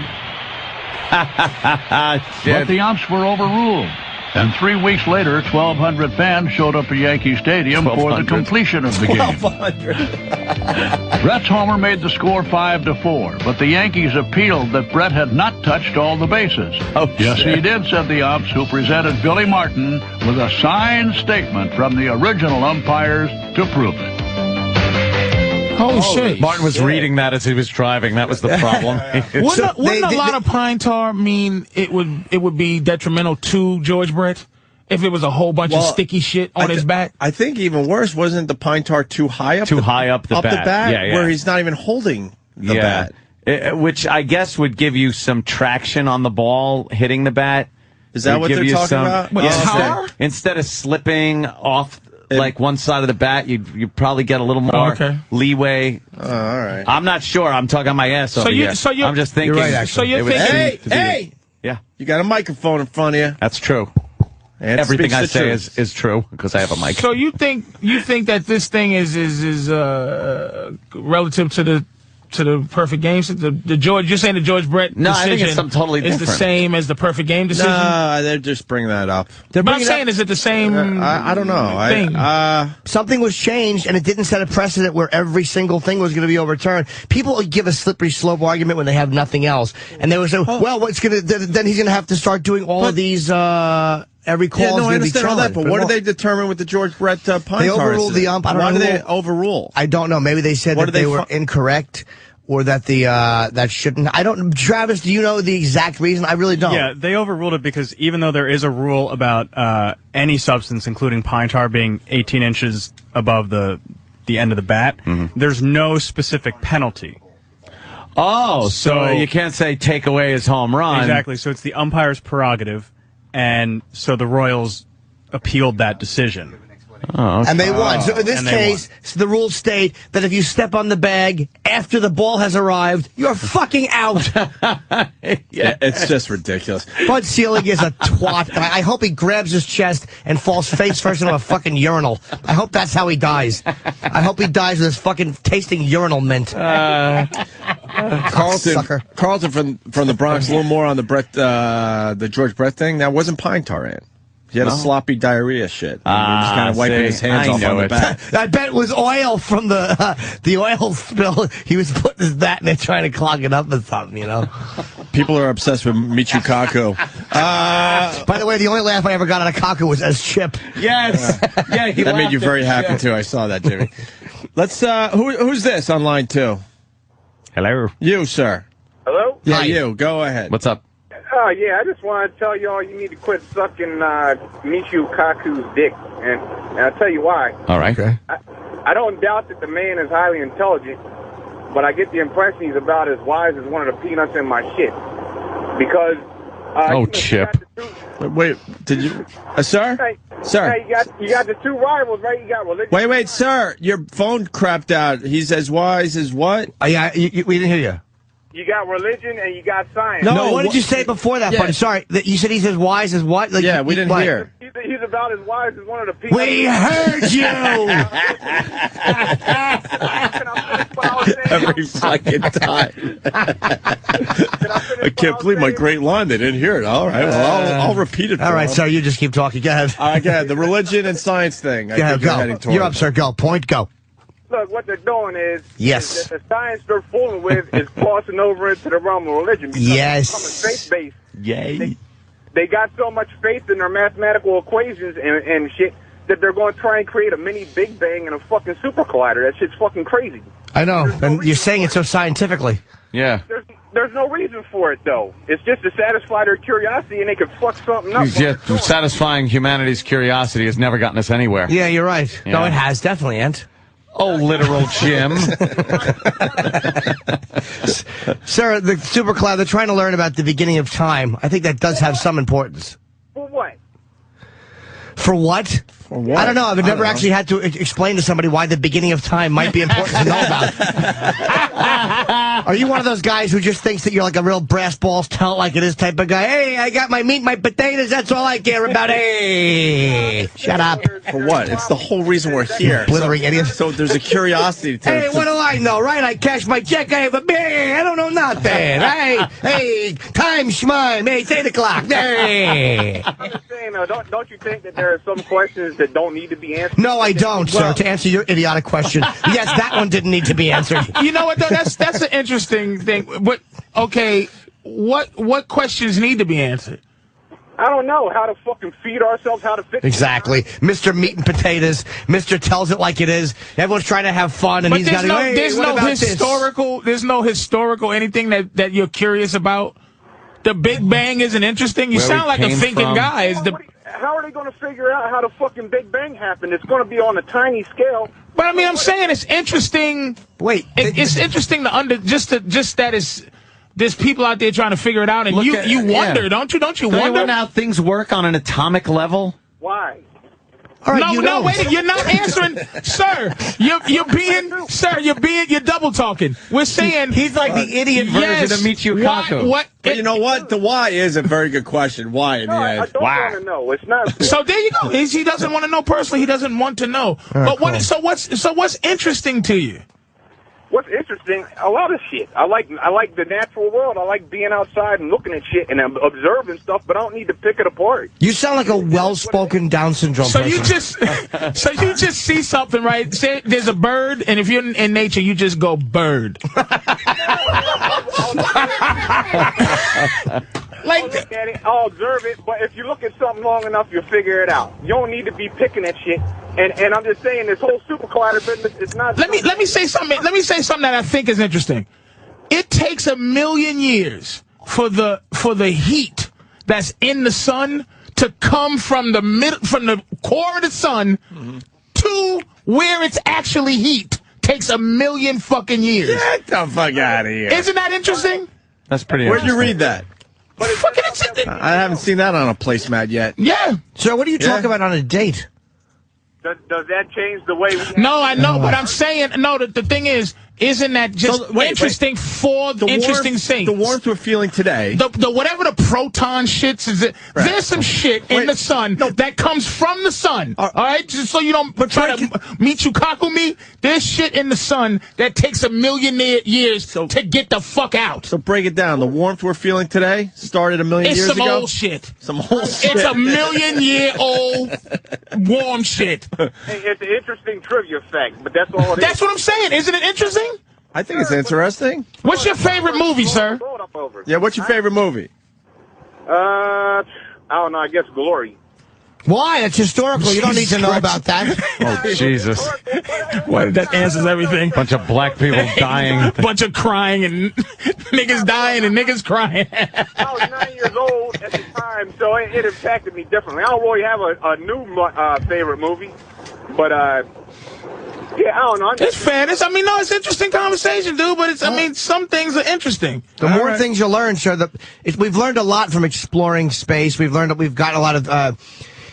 But the umps were overruled. And 3 weeks later, 1,200 fans showed up at Yankee Stadium for the completion of the game. 1,200. Brett's homer made the score 5-4, but the Yankees appealed that Brett had not touched all the bases. Yes, he did, said the umps, who presented Billy Martin with a signed statement from the original umpires to prove it. Oh, shit. Martin was reading that as he was driving. That was the problem. Wouldn't a lot of pine tar mean it would be detrimental to George Brett if it was a whole bunch of sticky shit on his bat? I think even worse, wasn't the pine tar too high up? Too high up the bat. Yeah. Where he's not even holding the bat. Which I guess would give you some traction on the ball hitting the bat. Is that what they're talking about? Instead of slipping off like one side of the bat, you probably get a little more leeway. All right. I'm not sure. I'm talking my ass off here. I'm just thinking. You're right, actually. So you're thinking. Hey! Yeah. You got a microphone in front of you. That's true. And everything I say is true because I have a mic. So you think that this thing is relative to the perfect game? You're saying the George Brett decision I think it's something totally different. Is the same as the perfect game decision? No, they're just bringing that up. But I'm saying, is it the same I don't know. thing? Something was changed, and it didn't set a precedent where every single thing was going to be overturned. People give a slippery slope argument when they have nothing else. And they would say, well, then he's going to have to start doing all of these... Every call is going to be understand all that, but what did they determine with the George Brett pine tar? They overruled the ump. Why did they overrule? I don't know. Maybe they said that they were incorrect, or that that shouldn't. I don't. Travis, do you know the exact reason? I really don't. Yeah, they overruled it because even though there is a rule about any substance, including pine tar, being 18 inches above the end of the bat, there's no specific penalty. Oh, so you can't say take away his home run. Exactly. So it's the umpire's prerogative. And so the Royals appealed that decision. Oh, okay. And they won. So in this case, the rules state that if you step on the bag after the ball has arrived, you're fucking out. Yeah, it's just ridiculous. Bud Selig is a twat. I hope he grabs his chest and falls face first into a fucking urinal. I hope that's how he dies. I hope he dies with his fucking tasting urinal mint. Carlton from the Bronx, a little more on the George Brett thing. That wasn't pine tar in. He had a sloppy diarrhea shit. He was just kind of wiping his hands off on the bat. I bet it was oil from the oil spill. He was putting his bat in there trying to clog it up with something, you know. People are obsessed with Michio Kaku. By the way, the only laugh I ever got out of Kaku was as Chip. Yes. Yeah, that made you very happy, too. I saw that, Jimmy. Let's, who's this on line 2? Hello. You, sir. Hello? Yeah, you. Go ahead. What's up? Yeah, I just want to tell y'all you need to quit sucking Michio Kaku's dick, and I'll tell you why. All right. Okay. I don't doubt that the man is highly intelligent, but I get the impression he's about as wise as one of the peanuts in my shit. Because... Chip. Wait, did you... sir? Hey, sir? Hey, you got the two rivals, right? You got religion... Wait, sir. Your phone crapped out. He's as wise as what? Yeah, we didn't hear you. You got religion and you got science. No, what did you say before that, buddy? Sorry, you said he's as wise as what? Like, we didn't hear. He's about as wise as one of the people. We heard you! Every fucking time. I can't believe my great line. They didn't hear it. All right, well, I'll repeat it. All right, sir, you just keep talking. Go ahead. All right, go ahead. The religion and science thing. Go. You're up, sir. Go. Point, go. Look, what they're doing is that the science they're fooling with is crossing over into the realm of religion. Yes. Faith-based. Yay. They got so much faith in their mathematical equations and shit that they're going to try and create a mini Big Bang and a fucking super collider. That shit's fucking crazy. I know, and you're saying it so scientifically. Yeah. There's no reason for it, though. It's just to satisfy their curiosity, and they could fuck something up. Yeah, satisfying humanity's curiosity has never gotten us anywhere. Yeah, you're right. Yeah. No, it has, definitely, Ant. Oh, literal Jim. Sir, the super cloud, they're trying to learn about the beginning of time. I think that does have some importance. For what? For what? For what? I don't know. I've never actually had to explain to somebody why the beginning of time might be important to know about. Are you one of those guys who just thinks that you're like a real brass balls, tell it like it is type of guy? Hey, I got my meat, my potatoes, that's all I care about. Hey, shut up. For what? It's the whole reason we're here. Blithering idiot. So there's a curiosity to Hey, what do I know, right? I cash my check, I have a beer, I don't know nothing. Hey, time, schmime, hey, it's 8 o'clock. Hey. I'm just saying, don't you think that there are some questions that don't need to be answered? No, I don't, sir. To answer your idiotic question, yes, that one didn't need to be answered. You know what, though? That's an interesting thing. But, okay, what questions need to be answered? I don't know how to fucking feed ourselves, how to fit. Exactly. Mr. Meat and Potatoes. Mr. Tells It Like It Is. Everyone's trying to have fun, and but he's got to go, hey, there's what no historical, there's no historical anything that you're curious about? The Big Bang isn't interesting? You sound like a thinking guy. How are they going to figure out how the fucking Big Bang happened? It's going to be on a tiny scale. But I mean, I'm saying it's interesting. Wait, it's interesting to just that is there's people out there trying to figure it out, and you wonder, don't you? Don't you wonder how things work on an atomic level? Why? All right, no, wait, you're not answering, sir. You're double talking. We're saying he's like the idiot version of Michio Kaku. But you know what? The why is a very good question. Why in the end? I don't want to know. It's not. So there you go. He doesn't want to know personally. He doesn't want to know. But cool. What's interesting to you? What's interesting? A lot of shit. I like the natural world. I like being outside and looking at shit and observing stuff, but I don't need to pick it apart. You sound like a well-spoken Down syndrome person. You just see something, right? Say there's a bird, and if you're in nature, you just go bird. I'll look at it, I'll observe it, but if you look at something long enough, you'll figure it out. You don't need to be picking at shit. And I'm just saying, this whole super collider business, it's not. Let me say something. Let me say something that I think is interesting. It takes 1 million years for the heat that's in the sun to come from the core of the sun to where it's actually heat. Takes 1 million fucking years. Get the fuck out of here. Isn't that interesting? That's pretty Where'd interesting. you read that? I haven't seen that on a placemat yet. Yeah. So what do you talk about on a date? Does that change the way we... No, I know, but I'm saying, no, the thing is, isn't that just interesting for the interesting things? The warmth we're feeling today. The whatever the proton shits is, there's some shit in the sun that comes from the sun. All right? Just so you don't try to Michio Kaku me, there's shit in the sun that takes 1 million years to get the fuck out. So break it down. The warmth we're feeling today started 1 million years ago? It's some old shit. Some old shit. It's 1 million year old warm shit. Hey, it's an interesting trivia fact, but that's all it is. That's what I'm saying. Isn't it interesting? I think it's interesting. What's your favorite movie, sir? Yeah, what's your favorite movie? I don't know. I guess Glory. Why? It's historical. You don't need to know about that. Oh, Jesus. Well, that answers everything. Bunch of black people dying. Bunch of crying and niggas dying and niggas crying. I was 9 years old at the time, so it impacted me differently. I don't really have a new favorite movie, but yeah, I don't know. It's fair. It's interesting conversation, dude, but some things are interesting. The more things you learn, sir, we've learned a lot from exploring space. We've got a lot of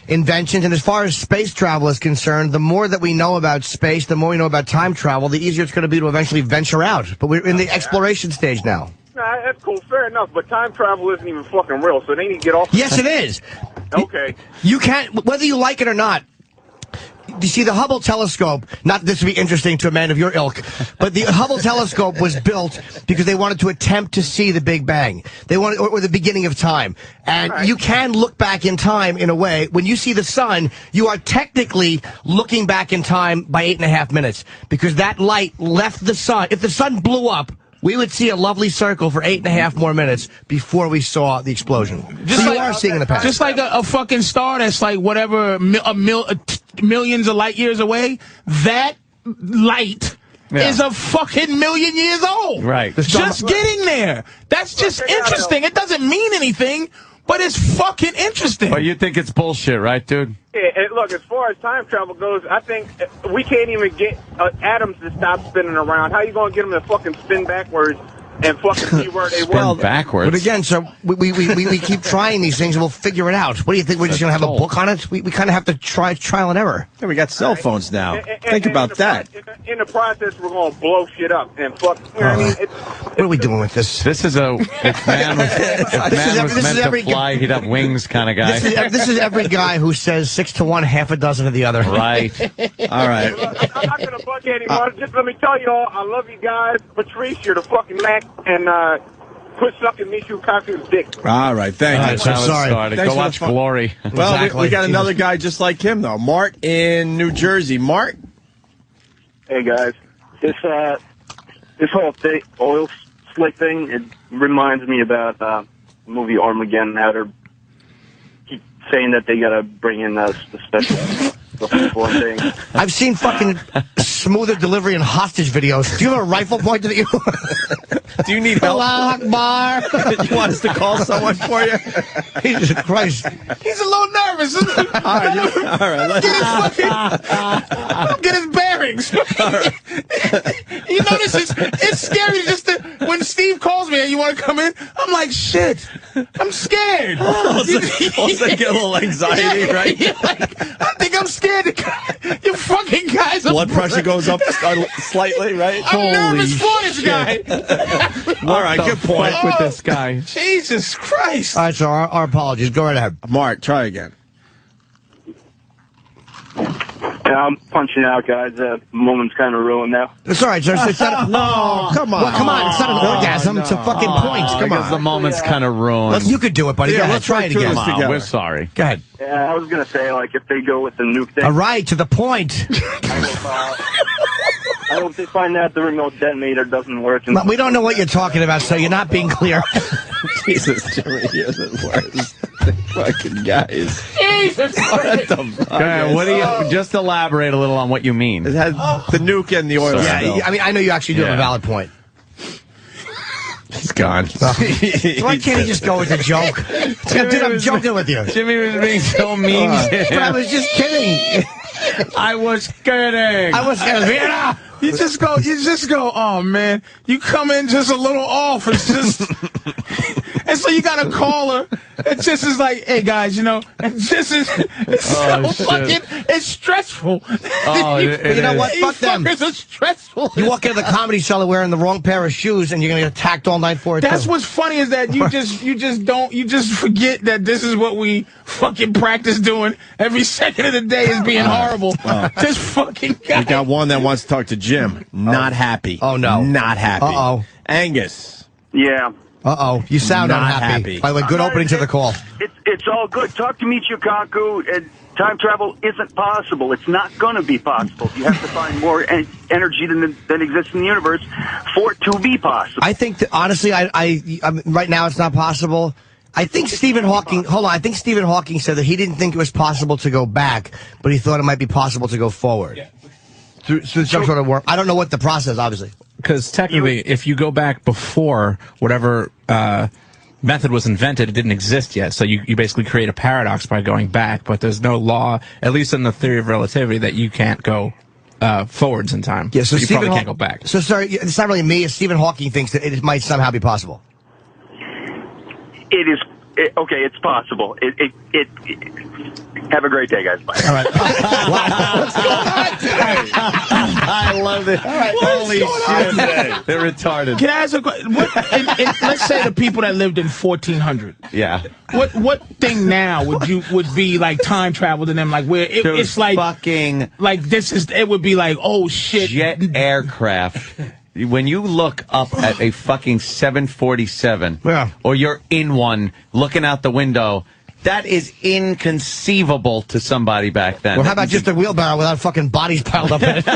inventions, and as far as space travel is concerned, the more that we know about space, the more we know about time travel, the easier it's going to be to eventually venture out. But we're in the exploration stage now. Nah, that's cool. Fair enough, but time travel isn't even fucking real, so they need to get off. Yes, it is. Okay. You can't, whether you like it or not. You see, the Hubble telescope, not this would be interesting to a man of your ilk, but the Hubble telescope was built because they wanted to attempt to see the Big Bang. They wanted, or the beginning of time. And you can look back in time in a way. When you see the sun, you are technically looking back in time by 8.5 minutes because that light left the sun. If the sun blew up, we would see a lovely circle for 8.5 more minutes before we saw the explosion. So you are seeing in the past. Just like a fucking star that's like whatever, millions of light years away, that light is a fucking million years old. Right. Just getting there. That's just interesting. It doesn't mean anything, but it's fucking interesting. But you think it's bullshit, right, dude? Yeah, and look, as far as time travel goes, I think we can't even get atoms to stop spinning around. How you going to get them to fucking spin backwards and fucking see where they were. Backwards. But again, so we keep trying these things and we'll figure it out. What do you think? We're just going to have a book on it? We kind of have to try trial and error. Yeah, we got cell phones now. Think about that. In the process, we're going to blow shit up and fuck. You know what I mean? What are we doing with this? This is if man was meant to fly, he'd have wings kind of guy. This is every guy who says 6 to 1, half a dozen of the other. Right. All right. I'm not going to bug anymore. Just let me tell you all, I love you guys. Patrice, you're the fucking Mac, and quit sucking Michu Kaku's dick. All right, thank you. So sorry. Go watch Glory. Well, Exactly. we got another guy just like him, though. Mart in New Jersey. Mart? Hey, guys. This whole oil slick thing, it reminds me about the movie Armageddon, how they're keep saying that they got to bring in the special thing. I've seen fucking smoother delivery and hostage videos. Do you have a rifle pointed at you? Do you need help? Allah Akbar. You want us to call someone for you? Jesus Christ. He's a little nervous. All right. Get his bearings. You know, it's scary just when Steve calls me and you want to come in, I'm like, shit, I'm scared. Also get a little anxiety, right? I think I'm scared. You fucking guys. Blood pressure goes up slightly, right? I'm nervous for this guy. All right, good point with this guy. Jesus Christ. All right, so our apologies. Go right ahead. Mark, try again. Yeah, I'm punching out, guys. The moment's kind of ruined now. It's all right, sir. It's not No, come on. Well, come on. It's not an orgasm. It's a fucking point. Come Because on. the moment's kind of ruined. You could do it, buddy. Yeah, Go ahead. let's Try run it through again. this Come on, together. we're sorry. Go ahead. Yeah, I was going to say, like, if they go with the nuke thing, All right, to the point. I hope they find out the remote detonator doesn't work. We don't know what you're talking about, so you're not being clear. Jesus, Jimmy, you're the worst. Fucking guys. Jesus. What the fuck? What do you just elaborate a little on what you mean? It had the nuke and the oil spill. Yeah, I mean, I know you actually do have a valid point. He's gone. Why can't he just go with the joke? Dude, I'm joking with you. Jimmy was being so mean. But I was just kidding. I was kidding. You just go, oh man, you come in just a little off. It's just, and so you got to call her. It just is like, hey guys, you know, it's stressful. Oh, you know what? Fuck them. It's stressful. You walk into the comedy cellar wearing the wrong pair of shoes, and you're gonna get attacked all night for it. That's what's funny is that you just forget that this is what we fucking practice doing every second of the day is being horrible. Just fucking. We got one that wants to talk to Jim. Not happy. Oh no. Not happy. Uh-oh. Angus. Yeah. Uh-oh. You sound Not unhappy. happy. By the way, good opening to the call. It's all good. Talk to Michio Kaku. Time travel isn't possible. It's not going to be possible. You have to find more energy than exists in the universe for it to be possible. I think, honestly, right now it's not possible. I think Stephen Hawking, hold on, I think Stephen Hawking said that he didn't think it was possible to go back, but he thought it might be possible to go forward. Yeah. Through some sort of work. I don't know what the process, obviously. Because technically, if you go back before whatever method was invented, it didn't exist yet. So you basically create a paradox by going back, but there's no law, at least in the theory of relativity, that you can't go forwards in time. Yeah, so you probably can't go back. So, sorry, it's not really me. It's Stephen Hawking thinks that it might somehow be possible. It is. Okay, it's possible. Have a great day, guys. Bye. All right. What's going on today? I love it. All right. Holy shit. They're retarded. Can I ask a question? Let's say the people that lived in 1400. Yeah. What thing now would be like time travel to them? Like where it's like fucking like this is it would be like oh shit jet aircraft. When you look up at a fucking 747, or you're in one looking out the window, that is inconceivable to somebody back then. Well, how about just a wheelbarrow without fucking bodies piled up in it?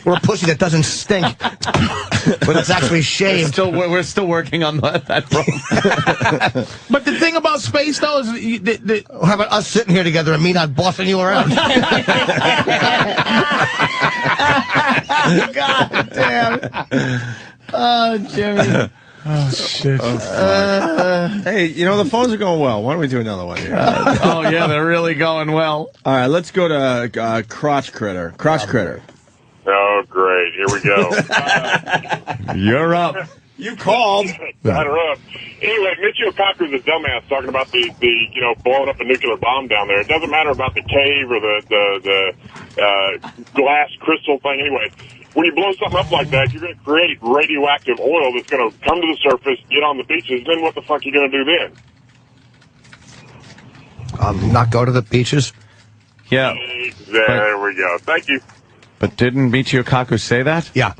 Or a pussy that doesn't stink, but it's actually shaved. We're still working on that problem. But the thing about space, though, is how about us sitting here together and me not bossing you around? God damn. Oh, Jimmy. Oh, shit. Hey, you know, the phones are going well. Why don't we do another one here? Oh, yeah, they're really going well. All right, let's go to Crotch Critter. Crotch Critter. Oh, great. Here we go. You're up. You called. I don't know. Anyway, Michio Kaku's a dumbass talking about the blowing up a nuclear bomb down there. It doesn't matter about the cave or the glass crystal thing. Anyway, when you blow something up like that, you're going to create radioactive oil that's going to come to the surface, get on the beaches. Then what the fuck are you going to do then? Not go to the beaches? Yeah. There we go. Thank you. But didn't Michio Kaku say that? Yeah.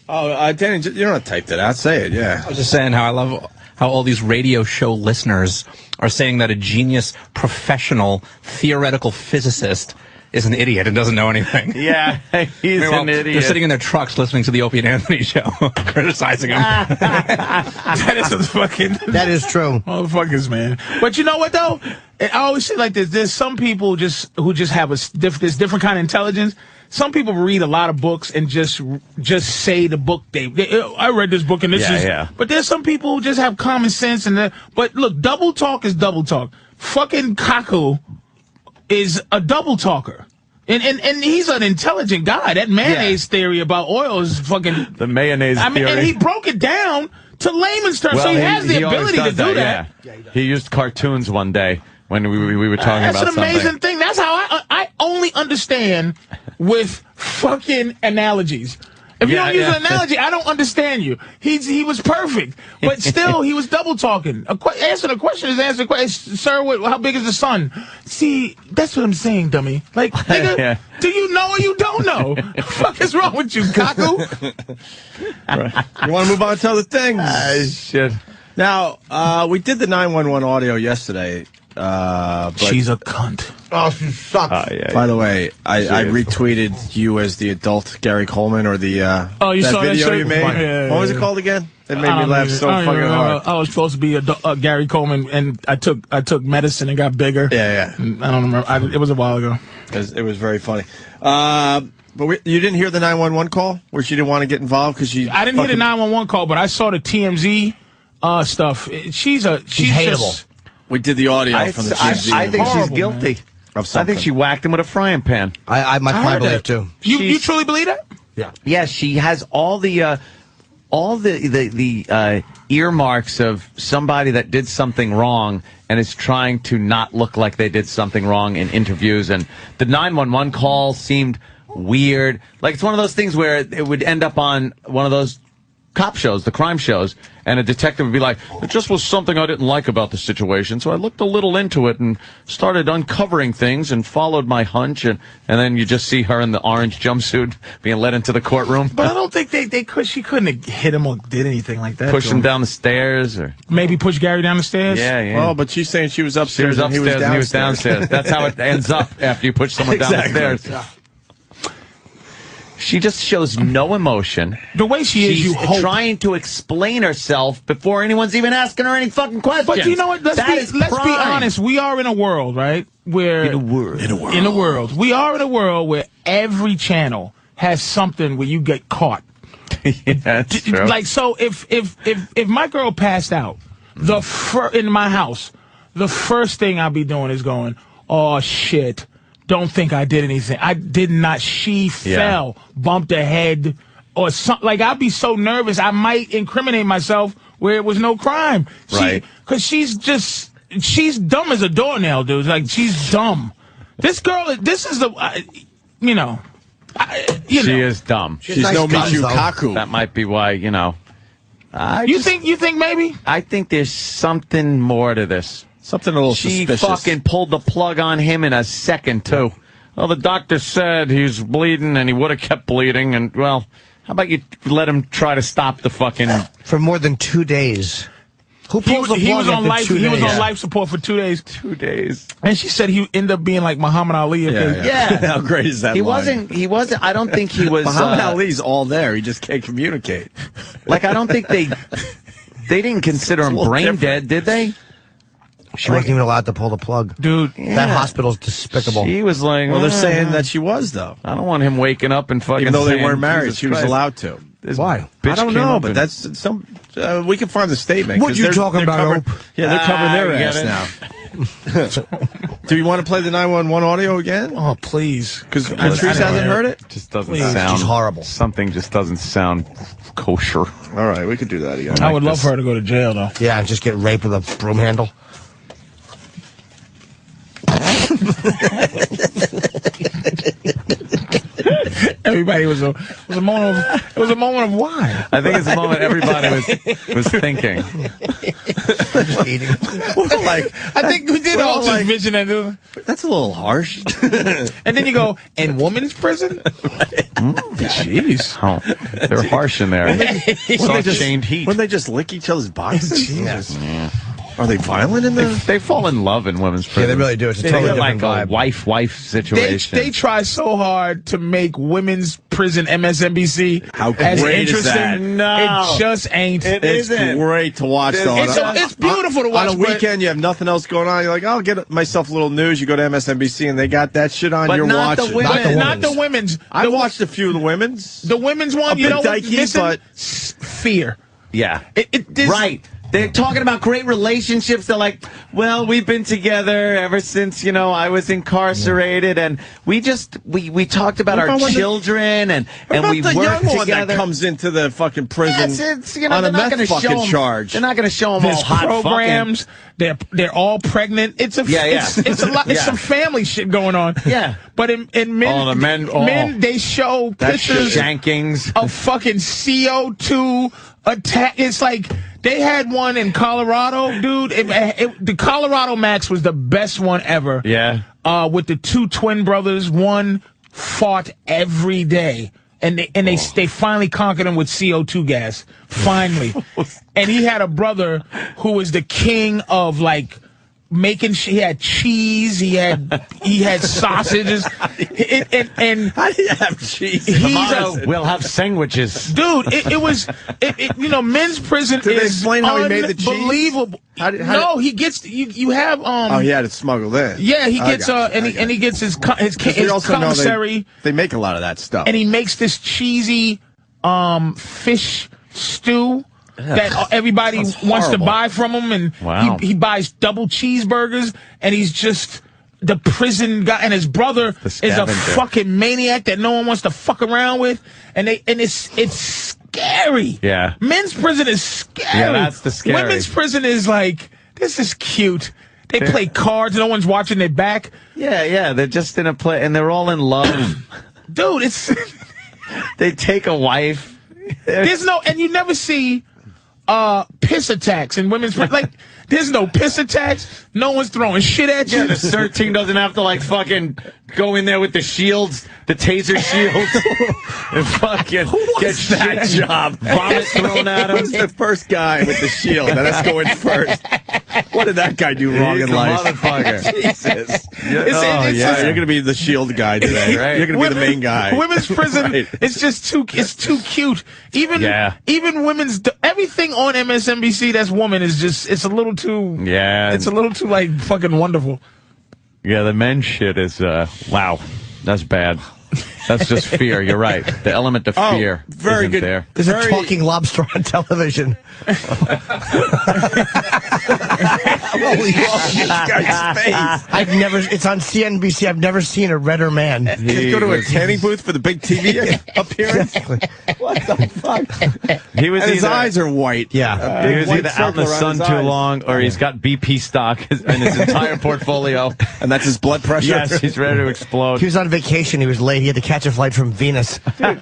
Oh, Danny, you don't have to type that out. Say it, yeah. I was just saying how I love how all these radio show listeners are saying that a genius, professional, theoretical physicist is an idiot and doesn't know anything. Yeah, he's an idiot. They're sitting in their trucks listening to the Opie and Anthony Show, criticizing him. That is true. Motherfuckers, man. But you know what, though? I always say like this. There's some people who just have this different kind of intelligence. Some people read a lot of books and just say the book I read this book and this is. Yeah. But there's some people who just have common sense but look, double talk is double talk. Fucking Kaku is a double talker. And he's an intelligent guy. That mayonnaise theory about oil is fucking the mayonnaise theory. And he broke it down to layman's terms. So he has the ability to do that. Yeah. He used cartoons one day when we were talking about something. That's an amazing thing. That's how I only understand with fucking analogies. If you don't use an analogy, I don't understand you. He was perfect, but still he was double talking. Answering a question is answering a question. Sir, how big is the sun? See, that's what I'm saying, dummy. Like, nigga, do you know or you don't know? What the fuck is wrong with you, Kaku? You want to move on to other things? Shit. Now, we did the 911 audio yesterday. But she's a cunt. Oh, she sucks. By the way, I retweeted you as the adult Gary Coleman or the you that saw video that you made. Yeah, what was it called again? It made me laugh so fucking hard. I was supposed to be a Gary Coleman, and I took medicine and got bigger. Yeah. I don't remember. It was a while ago. It was very funny. But you didn't hear the 911 call where she didn't want to get involved because she. I didn't hear the 911 call, but I saw the TMZ stuff. She's hateable. We did the audio from the TMZ. I think she's guilty of something. I think she whacked him with a frying pan. I believe too. You truly believe that? Yeah. Yeah, she has all the earmarks of somebody that did something wrong and is trying to not look like they did something wrong in interviews. And the 911 call seemed weird. Like, it's one of those things where it would end up on one of those cop shows, the crime shows, and a detective would be like, it just was something I didn't like about the situation, so I looked a little into it and started uncovering things and followed my hunch, and then you just see her in the orange jumpsuit being led into the courtroom. But I don't think she couldn't have hit him or did anything like that. Push him down the stairs, or maybe push Gary down the stairs. Yeah. Oh, but she's saying she was upstairs. She was upstairs and he was downstairs. That's how it ends up after you push someone down the stairs. Yeah. She just shows no emotion. The way she's trying to explain herself before anyone's even asking her any fucking questions. But you know what? Let's be honest. We are in a world, right? We are in a world where every channel has something where you get caught. Yeah, that's true. Like, so if my girl passed out in my house, the first thing I'll be doing is going, oh shit. Don't think I did anything. I did not. She fell, bumped her head, or something. Like, I'd be so nervous, I might incriminate myself where it was no crime. Right. Because she's dumb as a doornail, dude. Like, she's dumb. This girl, this is she is dumb. She's no Michio Kaku. That might be why, you think maybe? I think there's something more to this. Something a little suspicious. She fucking pulled the plug on him in a second, too. Well, the doctor said he's bleeding, and he would have kept bleeding, and, well, how about you let him try to stop the fucking... For more than 2 days. Who pulls the plug He was on life support for 2 days. 2 days. And she said he ended up being like Muhammad Ali. Yeah. How great is that He line? wasn't, I don't think he was... Muhammad Ali's all there. He just can't communicate. Like, I don't think they didn't consider him brain dead, did they? She wasn't even allowed to pull the plug. Dude, that hospital's despicable. She was like, well, they're saying that she was, though. I don't want him waking up and fucking even though saying, they weren't married, Jesus she was Christ. allowed to. Why? I don't know, but that's some... we can find the statement. What you talking about, Hope? Yeah, they're covering their ass now. Do you want to play the 911 audio again? Oh, please. Because Patrice hasn't heard it? Just doesn't sound... She's horrible. Something just doesn't sound kosher. All right, we could do that again. I would love for her to go to jail, though. Yeah, just get raped with a broom handle. Everybody was a moment of why. I think it's a moment everybody was thinking. Eating. I think we did all just vision and that's a little harsh. And then you go, in women's prison? Jeez. Oh, they're harsh in there. Chained heat. When they just lick each other's boxes? Jesus. Yeah. Are they violent in the... They fall in love in women's prison. Yeah, they really do. It's a totally different vibe. A wife situation. They try so hard to make women's prison MSNBC How as great interesting. is that? No. It just ain't. It's great to watch, though. It's beautiful to watch. On a weekend, you have nothing else going on. You're like, I'll get myself a little news. You go to MSNBC, and they got that shit on. But You're not watching. the women. Not the women's. I watched a few of the women's. The women's one, you know what's missing? But fear. Yeah. This, right. They're talking about great relationships. They're like, well, we've been together ever since, I was incarcerated, and we talked about our children, and we the worked young one together. that comes into the fucking prison on a they're meth fucking charge. They're not going to show them There's all hot programs. They're all pregnant. It's a it's a lot. It's some family shit going on. Yeah. But in men, men they show pictures shankings of fucking CO2 attack. It's like they had one in Colorado, dude. The Colorado Max was the best one ever. Yeah. With the two twin brothers, one fought every day. And they finally conquered him with CO2 gas. Finally. And he had a brother who was the king of he had cheese, he had sausages, and how do you have cheese? We'll have sandwiches, dude. Men's prison is explain how he made the cheese? Unbelievable. He gets you have he had it smuggled in. Yeah, he gets and he gets his commissary. They make a lot of that stuff, and he makes this cheesy fish stew that everybody wants to buy from him, and he buys double cheeseburgers, and he's just the prison guy, and his brother is a fucking maniac that no one wants to fuck around with, and it's scary. Yeah, men's prison is scary. Yeah, that's the scary. Women's prison is like, this is cute. They play cards, no one's watching their back. Yeah, they're just in a play, and they're all in love. Dude, they take a wife. And you never see piss attacks in women's there's no piss attacks. No one's throwing shit at you. Yeah, the CERT team doesn't have to fucking go in there with the shields, the taser shields, and fucking get that job. Vomit thrown at him. Who's the first guy with the shield? Let's go in first. What did that guy do wrong in life? Motherfucker. Jesus. You're going to be the shield guy today. Right. You're going to be the main guy. Women's prison, it's just too cute. Even women's, everything on MSNBC that's woman is just, it's a little too, it's a little too fucking wonderful. Yeah, the men's shit is, wow, that's bad. That's just fear. You're right. The element of fear isn't there. There's a talking lobster on television. Holy this guy's face. It's on CNBC. I've never seen a redder man. Just go to a tanning booth for the big TV appearance. Exactly. What the fuck? His eyes are white. Yeah. He was either out in the sun too long, or he's got BP stock in his entire portfolio. And that's his blood pressure? Yes, he's ready to explode. He was on vacation. He was late. He had to catch a flight from Venus. Dude,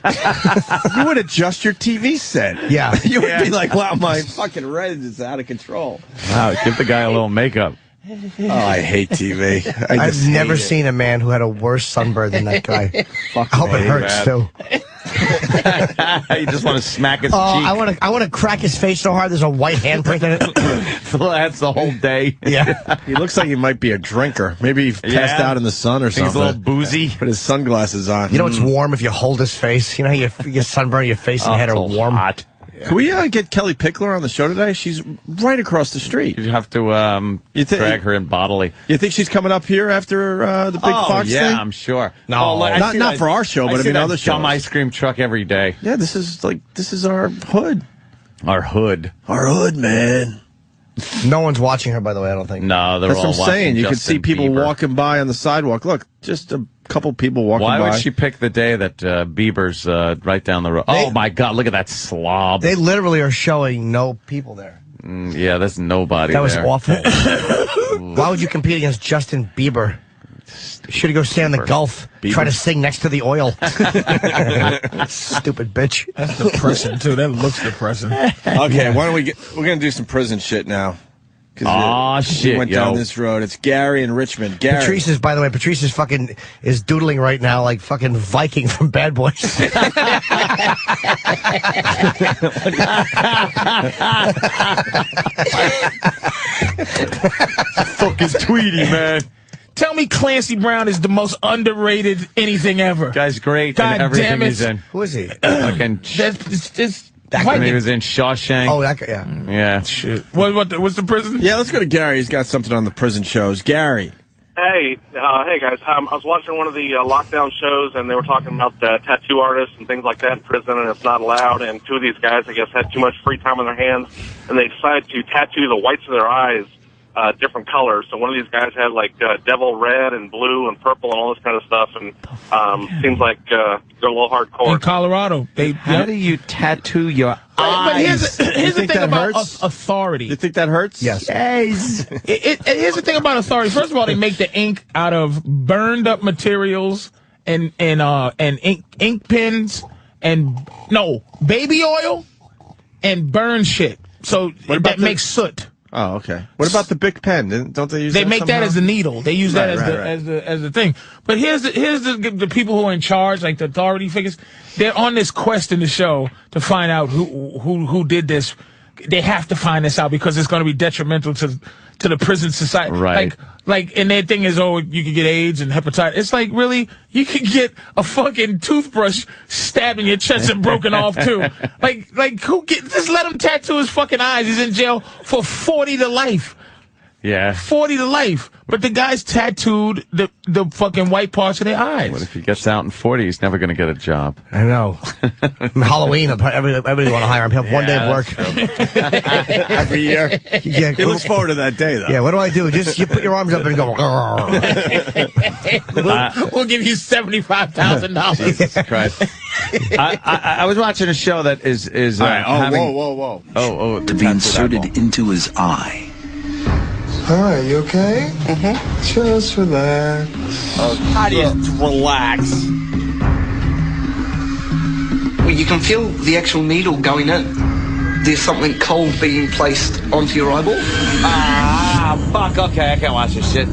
you would adjust your TV set. Yeah. You would be like, wow, my fucking red is out of control. Wow, give the guy a little makeup. Oh, I hate TV. I've never seen a man who had a worse sunburn than that guy. I hope it hurts, too. You just want to smack his cheek. I want to crack his face so hard there's a white handprint in it. That's the whole day. Yeah. He looks like he might be a drinker. Maybe he passed out in the sun or something. He's a little boozy. Put his sunglasses on. You know it's warm if you hold his face? You know how you sunburn your face and head are warm? Hot. Yeah. Can we get Kelly Pickler on the show today? She's right across the street. You have to drag her in bodily. You think she's coming up here after the big Fox thing? Yeah, I'm sure. No, not for our show, but I mean other shows. Dumb ice cream truck every day. Yeah, this is our hood. Our hood. Our hood, man. No one's watching her, by the way, I don't think. No, they're That's all what I'm saying. You can see people Bieber. walking by on the sidewalk. Look, just a couple people walking by. Why would she pick the day that Bieber's right down the road? Oh, my God, look at that slob. They literally are showing no people there. Yeah, there's nobody That was there. awful. Why would you compete against Justin Bieber? Should have go stand in the Gulf, try to sing next to the oil. Stupid bitch. That's depressing, too. That looks depressing. Okay, why don't we're going to do some prison shit now. Oh, shit, we went down this road. It's Gary in Richmond. Gary. Patrice is, by the way, Patrice is fucking is doodling right now like fucking Viking from Bad Boys. Fucking Tweety, man. Tell me Clancy Brown is the most underrated anything ever. Guy's great God in everything damn it. he's in. Who is he? Fucking when he was in Shawshank. Oh, that guy, yeah. Yeah. Shit. What's the prison? Yeah, let's go to Gary. He's got something on the prison shows. Gary. Hey guys. I was watching one of the lockdown shows, and they were talking about tattoo artists and things like that in prison, and it's not allowed. And two of these guys, I guess, had too much free time on their hands, and they decided to tattoo the whites of their eyes different colors. So one of these guys had like devil red and blue and purple and all this kind of stuff, and seems like they're a little hardcore. In Colorado, How do you tattoo your eyes? But here's the thing about authority. You think that hurts? Yes. Here's the thing about authority. First of all, they make the ink out of burned up materials and ink pens and baby oil and burn shit. So that makes soot. Oh, okay. What about the Bic pen? Don't they use that? They make that as the needle. They use that Right. as the thing. But here's the people who are in charge, like the authority figures. They're on this quest in the show to find out who did this. They have to find this out because it's going to be detrimental to the prison society. Right. Like, and their thing is, you could get AIDS and hepatitis. It's like, really? You could get a fucking toothbrush stabbed in your chest and broken off, too. Like, just let him tattoo his fucking eyes. He's in jail for 40 to life. Yeah. 40 to life. But the guy's tattooed the fucking white parts of their eyes. What if he gets out in 40? He's never going to get a job. I know. Halloween, everybody want to hire him. He'll have one day of work. Every year. Yeah, he looks forward to that day, though. Yeah, what do I do? Just you put your arms up and go. We'll give you $75,000. Jesus Christ. I was watching a show that is All right. whoa. To be inserted into his eye. Hi, you okay? Mm-hmm. Just relax. How do you relax? Well, you can feel the actual needle going in. There's something cold being placed onto your eyeball. Fuck. Okay, I can't watch this shit.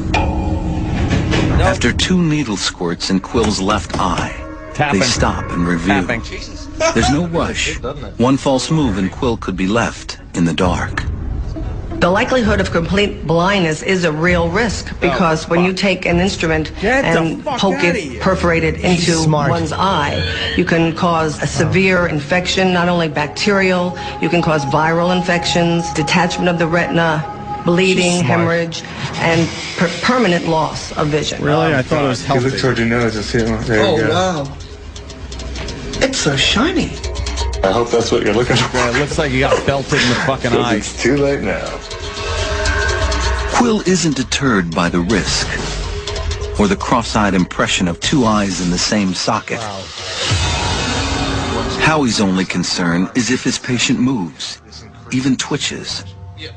After 2 needle squirts in Quill's left eye, they stop and review. There's no rush. One false move and Quill could be left in the dark. The likelihood of complete blindness is a real risk because when you take an instrument and poke it, perforate it into one's eye, you can cause a severe infection, not only bacterial, you can cause viral infections, detachment of the retina, bleeding, hemorrhage, and permanent loss of vision. Really? I thought it was healthy. You look toward your nose and see it. There you go. Wow. It's so shiny. I hope that's what you're looking for. Yeah, it looks like you got belted in the fucking eye. It's too late now. Quill isn't deterred by the risk or the cross-eyed impression of 2 eyes in the same socket. Wow. Howie's only concern is if his patient moves, even twitches,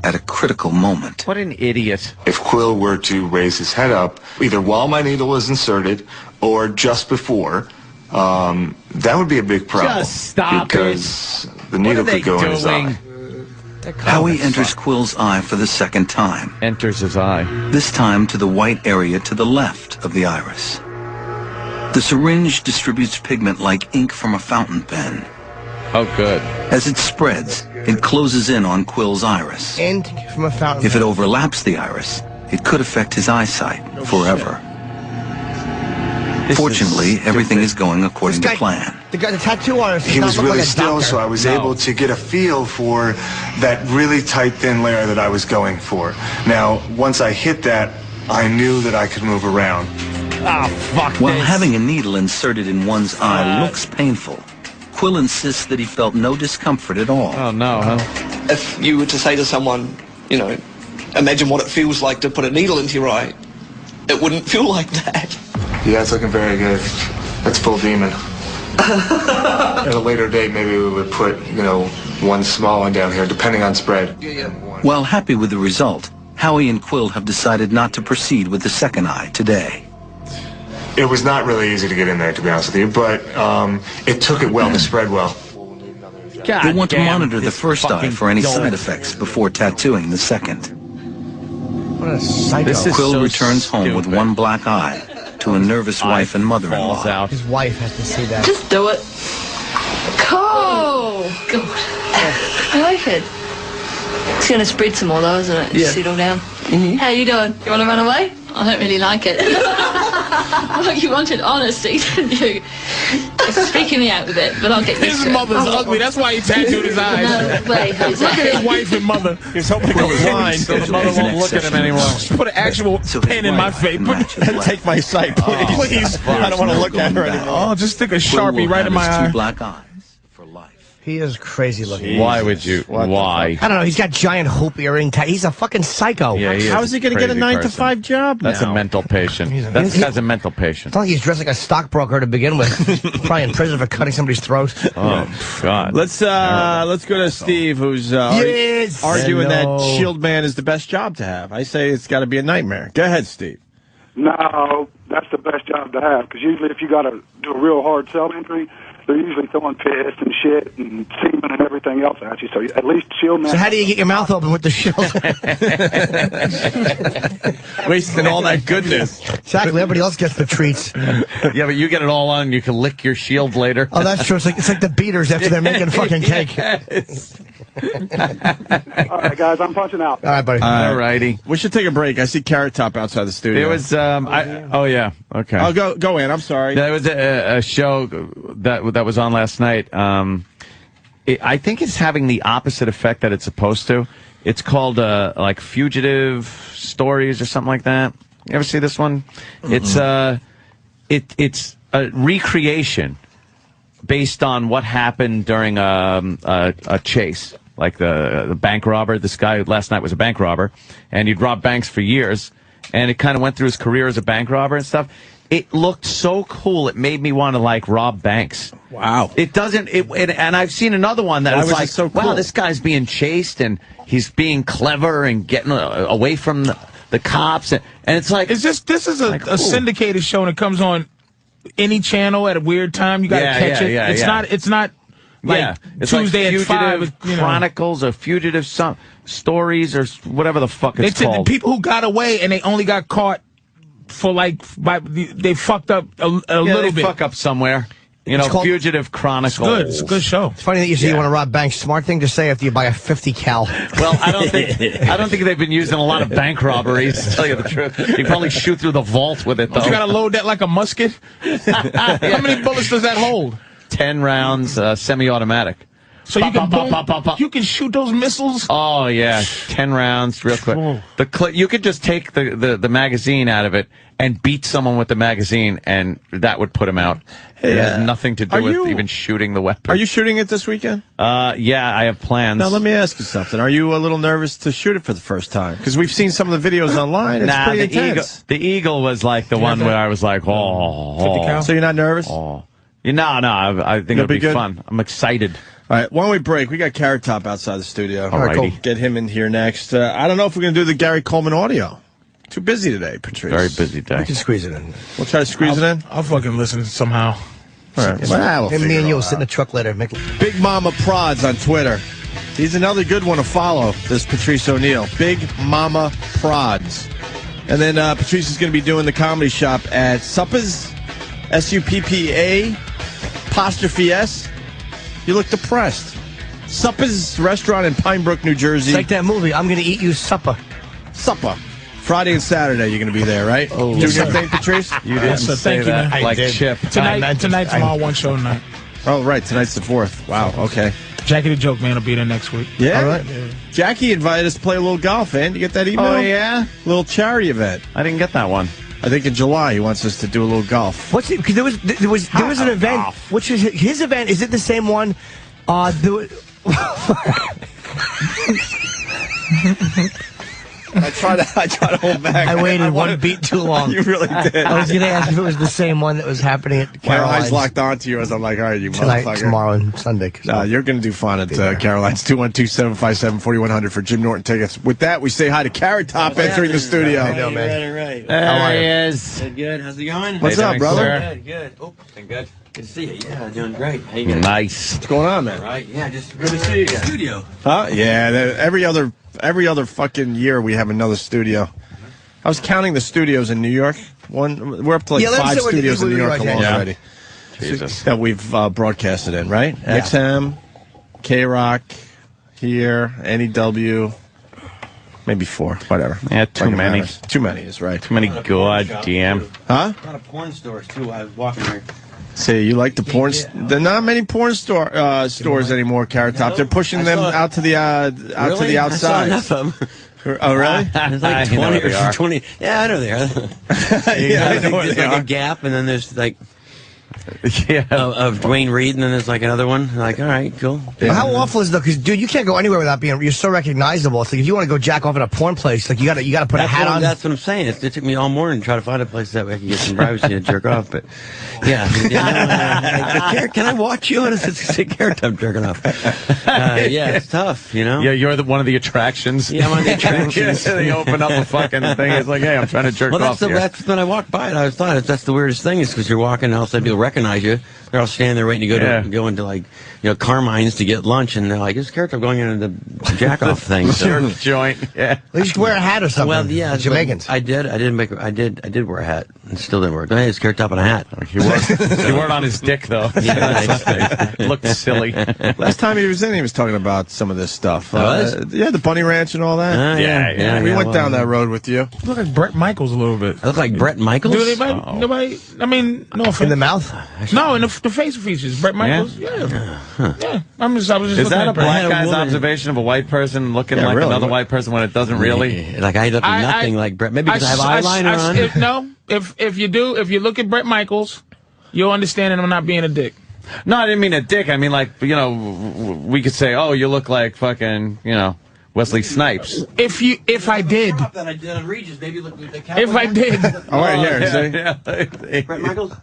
at a critical moment. What an idiot. If Quill were to raise his head up, either while my needle was inserted or just before, that would be a big problem. Just stop because the needle could go in his eye. Howie enters Quill's eye for the second time. Enters his eye. This time to the white area to the left of the iris. The syringe distributes pigment like ink from a fountain pen. Oh, good. As it spreads, it closes in on Quill's iris. Ink from a fountain If pen. it overlaps the iris, it could affect his eyesight forever. Fortunately, everything is going according to plan. The tattoo artist. He was really still, so I was able to get a feel for that really tight, thin layer that I was going for. Now, once I hit that, I knew that I could move around. While having a needle inserted in one's eye looks painful, Quill insists that he felt no discomfort at all. Oh, no, huh? If you were to say to someone, you know, imagine what it feels like to put a needle into your eye. It wouldn't feel like that. Yeah, it's looking very good. Let's pull Demon. At a later date, maybe we would put, you know, one small one down here, depending on spread. While happy with the result, Howie and Quill have decided not to proceed with the second eye today. It was not really easy to get in there, to be honest with you, but it took it well to spread well. They want to monitor the first eye for any side effects before tattooing the second. What a psycho. Quill returns home with one black eye to a nervous wife and mother-in-law. His wife has to see that. Just do it. Oh, God. I like it. It's going to spread some more, though, isn't it? Yeah. Settle down. How you doing? You want to run away? I don't really like it. Well, you wanted honesty, didn't you? It's freaking me out with it, but I'll get used to it. His mother's ugly. That's why he tattooed his eyes. No way, Jose. Look at his wife and mother. He's hoping to go blind so the mother won't look at him anymore. Just put an actual pen in my face. Take my sight, please. Please. I don't want to look at her anymore. Oh, just stick a Sharpie right in my eye. Black eyes for life. He is crazy looking. Why would you? Why? I don't know. He's got giant hoop earring. He's a fucking psycho. Yeah, How is he going to get a 9-to-5 job now? That's a mental patient. That guy's a mental patient. It's not like he's dressed like a stockbroker to begin with. Probably in prison for cutting somebody's throat. Oh, God. Let's go to Steve, who's arguing that Shield Man is the best job to have. I say it's got to be a nightmare. Go ahead, Steve. No, that's the best job to have, because usually if you got to do a real hard cell injury, they're usually throwing piss and shit and semen and everything else at you. So at least Shield Man. So how do you get your mouth open with the Shield? Wasting all that goodness. Exactly. Everybody else gets the treats. Yeah, but you get it all on. You can lick your shield later. Oh, that's true. It's like the beaters after they're making fucking cake. All right, guys, I'm punching out. All right, buddy. All righty. We should take a break. I see Carrot Top outside the studio. It was. Yeah. Okay. I'll go in. I'm sorry. There was a show that was on last night. I think it's having the opposite effect that it's supposed to. It's called like Fugitive Stories or something like that. You ever see this one? Mm-mm. It's a recreation based on what happened during a chase. Like the bank robber. This guy last night was a bank robber, and he'd robbed banks for years. And it kind of went through his career as a bank robber and stuff. It looked so cool. It made me want to like rob banks. Wow. It doesn't. And I've seen another one that was like, so cool? Wow, this guy's being chased and he's being clever and getting away from the cops. And it's like, this is a syndicated show, and it comes on any channel at a weird time. You got to catch it. It's not. Like it's Tuesday like at 5. Chronicles or Fugitive Stories or whatever the fuck it's called. The people who got away and they only got caught for they fucked up a little bit. They fuck up somewhere. You know, Fugitive Chronicles. It's a good show. It's funny that you say you want to rob banks. Smart thing to say after you buy a 50 cal. Well, I don't think they've been used in a lot of bank robberies, to tell you the truth. You can probably shoot through the vault with it, though. You got to load that like a musket? How many bullets does that hold? 10 rounds, semi-automatic. So you can you can shoot those missiles? Oh, yeah. 10 rounds, real quick. You could just take the magazine out of it and beat someone with the magazine, and that would put him out. It has nothing to do with even shooting the weapon. Are you shooting it this weekend? Yeah, I have plans. Now, let me ask you something. Are you a little nervous to shoot it for the first time? Because we've seen some of the videos online. It's pretty intense. The Eagle was like the one where I was like, 50 cal? So you're not nervous? No, I think it'll be fun. I'm excited. All right, why don't we break? We got Carrot Top outside the studio. All right, cool. Get him in here next. I don't know if we're going to do the Gary Coleman audio. Too busy today, Patrice. Very busy day. We can squeeze it in. We'll try to squeeze it in? I'll fucking listen somehow. All right. Me and you will sit in the truck later. Big Mama Prods on Twitter. He's another good one to follow, this Patrice O'Neal. Big Mama Prods. And then Patrice is going to be doing the comedy shop at Suppa's, SUPPA''S. You look depressed. Suppa's restaurant in Pine Brook, New Jersey. It's like that movie, I'm going to eat you supper. Supper. Friday and Saturday you're going to be there, right? Oh, doing your thing, Patrice? You didn't say that. Man. Like Chip. Tonight's my one show night. Oh, right. Tonight's the 4th. Wow, okay. Jackie the Joke Man will be there next week. Yeah? All right. Yeah. Jackie invited us to play a little golf, man. Did you get that email? Oh, yeah? Little charity event. I didn't get that one. I think in July he wants us to do a little golf. What's it? Because there was an event. Golf. Which is his event? Is it the same one? I try to hold back. I waited one beat too long. You really did. I was going to ask if it was the same one that was happening at Caroline's. My eyes locked onto you as I'm like, all right, you tonight, motherfucker. tomorrow, and Sunday. You're going to do fun at Caroline's. 212-757-4100 for Jim Norton tickets. With that, we say hi to Carrot Top entering the studio. I know, man. Right. How are you? There he is. Good. How's it going? What's up, brother? Good. Oh, been good. Good to see you. Yeah, doing great. How you guys? Nice. What's going on, man? Right. Yeah, just good to see you again. Studio. Huh? Yeah. Every other fucking year we have another studio. I was counting the studios in New York. We're up to like 5 studios in New York already. Jesus. That we've broadcasted in, right? Yeah. XM, K-Rock, here, NEW, maybe 4, whatever. Yeah, too many. Too many is right. Too many goddamn. Huh? A lot of porn stores, too. I was walking here. Say, you like the porn? There are not many porn stores anymore, Carrot Top. They're pushing them out to the outside. I saw enough of them. Oh, really? It's like 20 or 20. Yeah, I know they are. Yeah, I know where there's they like are. a gap, and then there's like of Dwayne Reed, and then there's like another one. Like, all right, cool. Well, how awful is it, though? Because, dude, you can't go anywhere without being. You're so recognizable. It's like if you want to go jack off at a porn place, like you got to put a hat on. That's what I'm saying. It took me all morning to try to find a place that way I can get some privacy and jerk off. But yeah, can I watch you? It's a Carrot Top jerking off. Yeah, it's tough. You know. Yeah, you're one of the attractions. Yeah, I'm one of the attractions. They open up a fucking thing. It's like, hey, I'm trying to jerk off here. That's when I walked by it. I thought that's the weirdest thing is because you're walking and all of a sudden people recognize you. They're all standing there waiting to go into like Carmine's to get lunch, and they're like, "Is Carrot Top going into the jack off thing?" Jerk joint. Yeah. Well, you should wear a hat or something. Well, yeah, Jamaicans. I did wear a hat. It still didn't work. Hey, it's Carrot Top and a hat. He wore it on his dick though. Yeah, looked silly. Last time he was in, he was talking about some of this stuff. Yeah, the Bunny Ranch and all that. Yeah. We went down that road with you. You look like Bret Michaels a little bit. I look like Bret Michaels? Dude, nobody, I mean, no offense. In the mouth? No, in the facial features. Bret Michaels? Yeah. Yeah. I was just Is that a Bret. black guy's observation of a white person looking like another white person when it doesn't really? Like I look nothing like Bret. Maybe because I have eyeliner on. If you look at Bret Michaels, you'll understand that I'm not being a dick. No, I didn't mean a dick. I mean, like, we could say, oh, you look like fucking, Wesley Snipes. If I did. That I did on Regis, maybe look like the cowboy. If I did. All right, here, see? Bret Michaels?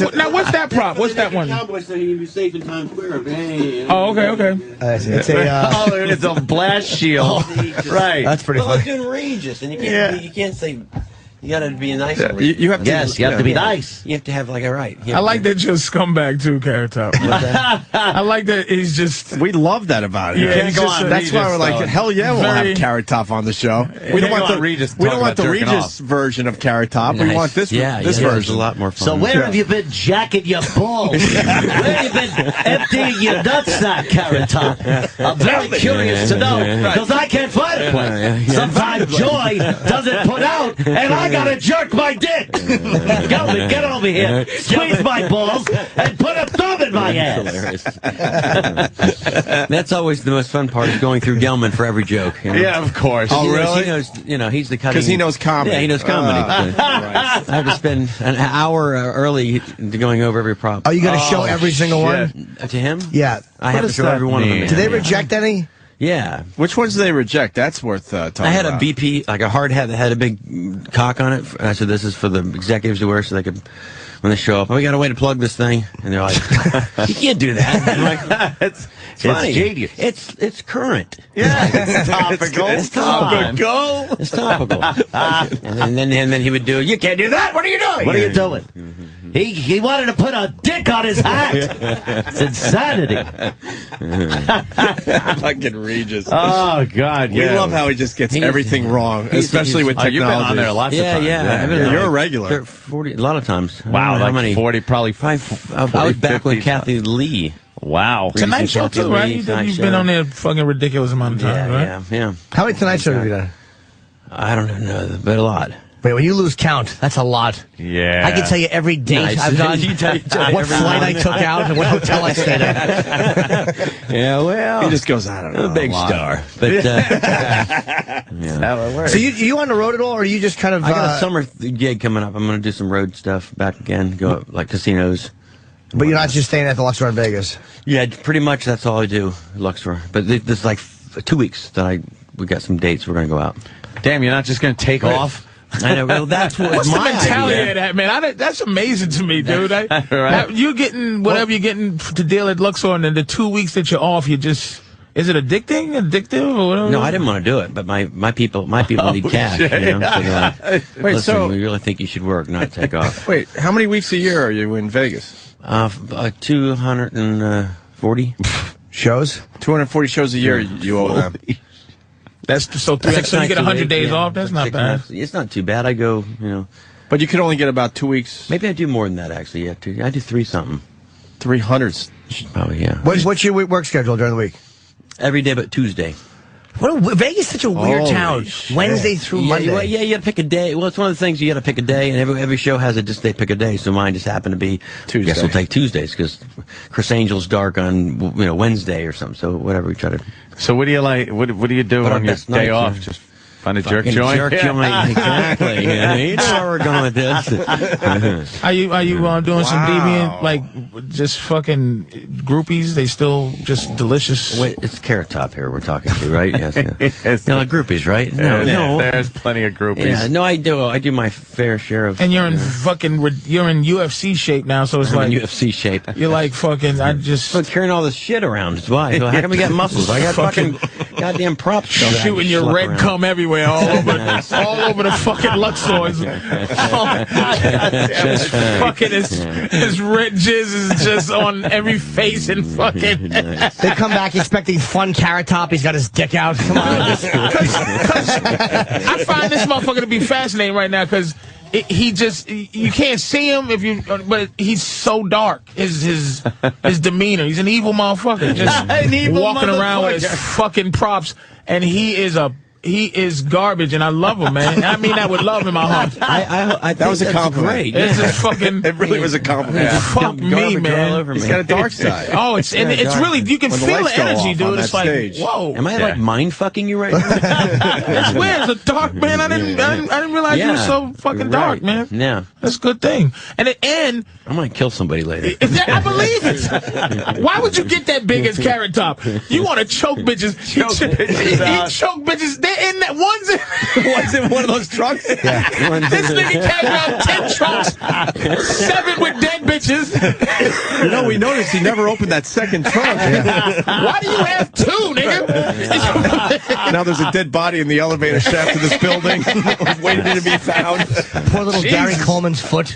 Now what's that prop? What's that one? Cowboy so he can be safe in Times Square. Oh, okay. It's a blast shield. Right. That's pretty funny. Well, doing Regis, and you can't say. You gotta be nice. You have to. Yes, you have to be nice. You have to have I like that you're a scumbag too, Carrot Top. I like that he's just. We love that about him. Yeah, that's why we're like, hell yeah, we'll have Carrot Top on the show. We don't want the Regis. We don't want the Regis version of Carrot Top. We want this. This version. A lot more fun. So where have you been jacking your balls? Where have you been emptying your nutsack, Carrot Top? I'm very curious to know because I can't find a place. Sometimes Joy doesn't put out, and I gotta jerk my dick. Gelman, get over here, squeeze my balls, and put a thumb in my ass. That's always the most fun part, is going through Gelman for every joke. Yeah, of course. Oh, really? He knows, he's the cutting. Because he knows comedy. Yeah, he knows comedy. I have to spend an hour early to going over every prop. Are you going to show every single one? To him? Yeah. I have to show every one of them. Do they reject any? Yeah. Which ones do they reject? That's worth talking about. I had a BP, like a hard hat that had a big cock on it. And I said, this is for the executives to wear so they could, when they show up, we got a way to plug this thing. And they're like, you can't do that. I'm like, it's funny. Genius. It's current. Yeah, it's topical. It's topical. It's topical. and then he would do, you can't do that. What are you doing? What are you doing? He wanted to put a dick on his hat. It's insanity. Fucking Regis. Oh, God, We love how he just gets everything wrong, especially with technology. You've been on there lots of times. Yeah. You're a regular. 40, a lot of times. Wow, how many? 40, probably 5. I was back with Kathy Lee. Wow. Tonight Show too, right? You've been on there a fucking ridiculous amount of time, right? Yeah. How many Tonight Shows have you done? I don't know, but a lot. Wait, when you lose count, that's a lot. Yeah. I can tell you every date I've done, what flight I took out, and what hotel I stayed at. Yeah, well. He just goes, I don't know. A big star. But, That's how it works. So you on the road at all, or are you just kind of... I got a summer gig coming up. I'm going to do some road stuff back again, go up, like casinos. But you're not just staying at the Luxor in Vegas. Yeah, pretty much that's all I do, Luxor. But there's like 2 weeks that we got some dates we're going to go out. Damn, you're not just going to take off? I know. Well, that's what's my the mentality idea. of that, man? That's amazing to me, dude. Right. You're getting whatever you're getting to deal at Luxor, and then the 2 weeks that you're off, you just... Is it addictive or whatever? No, I didn't want to do it, but my people need cash. Shit. You know? So they're like, Wait, listen, so we really think you should work, not take off. Wait, how many weeks a year are you in Vegas? 240 shows. 240 shows a year you owe them. That's so you get 100 days off. That's not bad. It's not too bad. I go, But you can only get about 2 weeks. Maybe I do more than that actually. Yeah, I do 3 something. 300. Probably, yeah. What's your work schedule during the week? Every day but Tuesday. Vegas is such a weird town. Shit. Wednesday through Monday. Well, you got to pick a day. Well, it's one of the things you got to pick a day, and every show has they pick a day. So mine just happened to be Tuesday. I guess we'll take Tuesdays because Chris Angel's dark on Wednesday or something. So whatever we try to. So what do you like? What do you do on your day off? Just find a jerk joint. Jerk joint, exactly. You know where we're going with this. Are you doing some deviant, like just fucking groupies? They still just delicious. Wait, it's Carrot Top here we're talking to, right? Yes. Like groupies, right? No, there's plenty of groupies. Yeah, no, I do my fair share of. And you're in you're in UFC shape now, so it's like in UFC shape. You're like fucking. I just carrying all this shit around. That's why. How can we get muscles? I got fucking goddamn props. Shooting your red around. Cum everywhere. All over the fucking Luxor. Fucking his red jizz is just on every face and fucking. They come back expecting fun Carrot Top. He's got his dick out. Come on. I find this motherfucker to be fascinating right now because he just you can't see him but he's so dark. His demeanor. He's an evil motherfucker. Just walking around with his fucking props, and he is garbage, and I love him, man. I mean that with love in my heart. That was a compliment. Great. It's just fucking. It really was a compliment. Fuck me, man. He's got a dark side. Oh, it's really you can feel the energy, dude. It's like stage. whoa. Am I like mind fucking you right now? It's weird. It's a dark man. I didn't realize you were so fucking dark, man. Yeah, that's a good thing. And at the end, I might kill somebody later. I believe it. Why would you get that big as Carrot Top? You want to choke bitches? He choke bitches. In that one's in one of those trucks. Yeah. This nigga carried around 10 trunks, 7 with dead bitches. We noticed he never opened that second trunk. Yeah. Why do you have 2, nigga? Now there's a dead body in the elevator shaft of this building, waiting to be found. Poor little Gary Coleman's foot.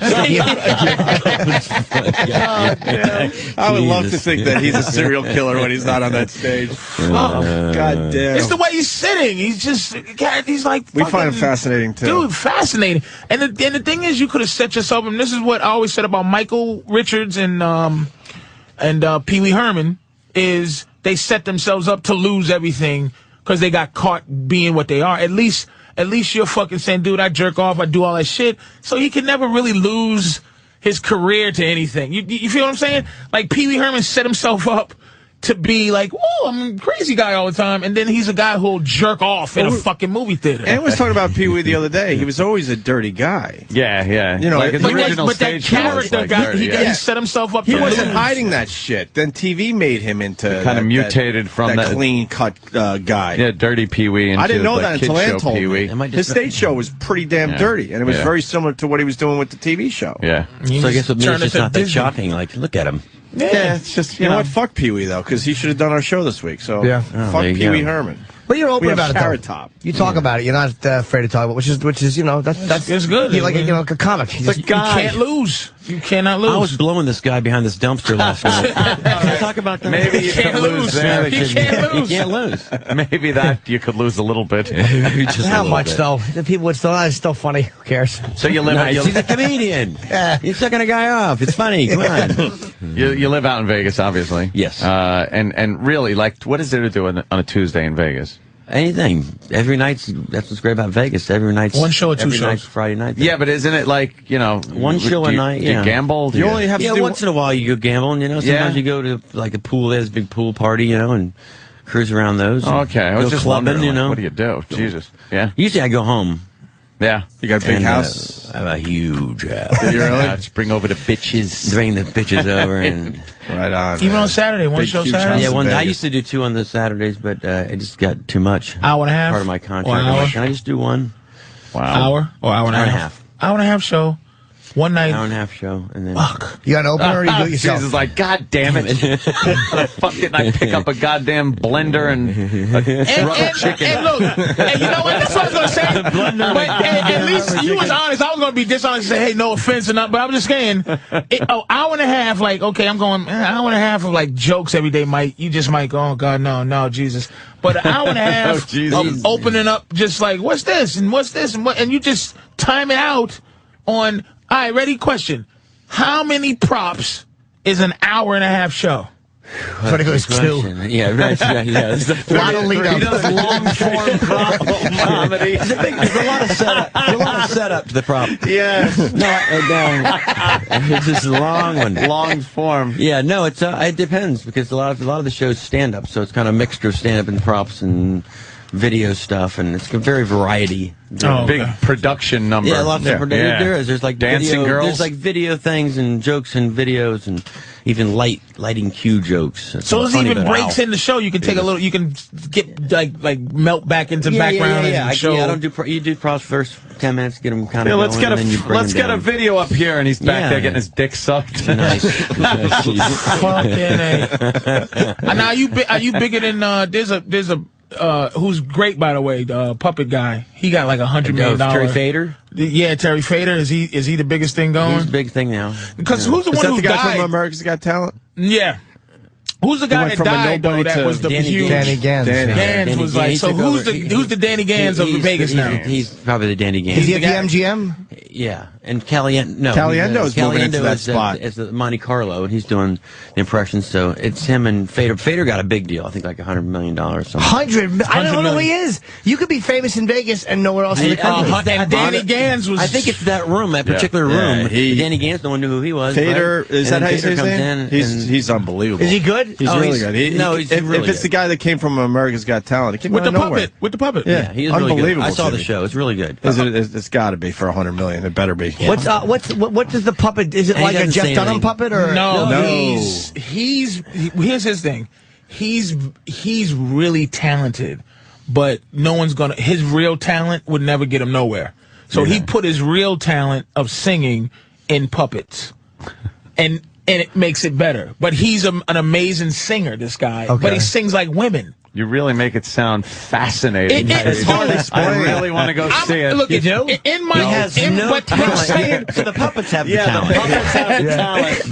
I would love to think that he's a serial killer when he's not on that stage. Oh, God damn. It's the way he's sitting. He's like we find him fascinating too, dude. Fascinating. And the thing is, you could have set yourself. And this is what I always said about Michael Richards and Pee Wee Herman is they set themselves up to lose everything because they got caught being what they are. At least you're fucking saying, dude, I jerk off, I do all that shit. So he can never really lose his career to anything. You feel what I'm saying? Like Pee Wee Herman set himself up to be like, oh, I'm a crazy guy all the time, and then he's a guy who'll jerk off in a fucking movie theater. And I was talking about Pee Wee the other day. He was always a dirty guy. Yeah. Like his original stage character he set himself up. He wasn't hiding that shit. Then TV made him into kind of mutated from that clean cut guy. Yeah, dirty Pee Wee. I didn't know that until Ann told me. His stage show was pretty damn dirty, and it was very similar to what he was doing with the TV show. Yeah. So I guess it means it's not that shocking. Like, look at him. Yeah, it's just, you know what? Fuck Pee Wee, though, because he should have done our show this week. So, fuck Pee Wee Herman. But you're open about it, though. Carrot Top. You talk about it. You're not afraid to talk about it, which is that's it's good. You're like a comic. You can't lose. You cannot lose. I was blowing this guy behind this dumpster last night. Can I talk about that? Maybe you can't lose there. You can't lose. You can't lose. Maybe that you could lose a little bit. How much, though? The people would still, it's still funny. Who cares? So you live out. He's a comedian. You're sucking a guy off. It's funny. Come on. You live out in Vegas, obviously. Yes. And really, like, what is there to do on a Tuesday in Vegas? Anything. Every night's, that's what's great about Vegas. Every night's one show or two every shows. Night's Friday night. Yeah, but isn't it like, one show a night? Do you gamble? You only have to do once in a while you go gambling, Sometimes you go to like a pool, there's a big pool party, and cruise around those. Okay. I was just clubbing, wondering, what do you do? Jesus. Yeah. Usually I go home. Yeah. You got a big house? I have a huge house. You really? Just bring over the bitches. Bring the bitches over and right on. Even on Saturday, one show Saturday. Yeah, I used to do 2 on the Saturdays, but it just got too much. Hour and a half. Part of my contract. Hour? Can I just do 1? Wow. Hour or hour and a half? Hour and a half show. One night. Hour and a half show, and then you got an opener or you do it yourself? Jesus, like, God damn it! Fuck it! I pick up a goddamn blender and a rubber chicken. And look, and you know what? That's what I was gonna say. But at least you was honest. I was gonna be dishonest and say, hey, no offense or not. But I'm just saying, hour and a half. Like, okay, I'm going an hour and a half of like jokes every day. You just might go, oh God, no, Jesus. But an hour and a half of opening up, just like, what's this and what's this and what, and you just time it out on. All right, ready? Question. How many props is an hour and a half show? I thought it was 2. Yeah, right. Yeah. There's a lot of lead up. Long-form prop comedy. There's a lot of setup. There's a lot of setup to the prop. Yes. It's just a long one. Long form. Yeah, no, it depends because a lot of the shows stand up, so it's kind of a mixture of stand up and props and video stuff, and it's a very variety. Big production number. Yeah, lots of production. Yeah. There is. There's like dancing video, girls. There's like video things and jokes and videos and even lighting cue jokes. It's So there's funny, even but breaks in the show. You can take a little. You can get like melt back into background and show. I don't do. You do props first 10 minutes, get them kind of. Let's going, get a video up here, and he's back there getting his dick sucked. Nice. Fucking A. Now are you bigger than there's a. Who's great, by the way, the puppet guy. He got like $100 million. Terry Fader? Yeah, Terry Fader. Is he the biggest thing going? He's the big thing now. Because who's the one who the guy died? from America's Got Talent? Yeah. Who's the guy that died, though, that was the huge... Danny Gans. Gans was like... So who's the Danny Gans of Vegas now? He's probably the Danny Gans. Is he at the MGM? Yeah. And Caliendo is moving into that spot. It's Monte Carlo, and he's doing the impressions, so it's him and Fader. Fader got a big deal. I think like $100 million or something. I don't know who he is. You could be famous in Vegas and nowhere else in the country. Danny Gans was... I think it's that room, that particular room. Danny Gans, no one knew who he was. Fader, right? is that how you say his name? He's unbelievable. Is he good? He's really good. He's if really it's the guy that came from America's Got Talent, it came with out of nowhere. With the puppet. Yeah, he is unbelievable. Really good. I saw the show. It's really good. It's got to be for $100 million. It better be. What does the puppet? Is it like a Jeff Dunham puppet or no? Here's his thing. He's really talented, but no one's gonna. His real talent would never get him nowhere. So he put his real talent of singing in puppets, and it makes it better. But he's an amazing singer. This guy, but he sings like women. You really make it sound fascinating. It's hard to explain. I really want to go see it. Look, you do? In my talent. So the puppets have the talent. The puppets have the talent.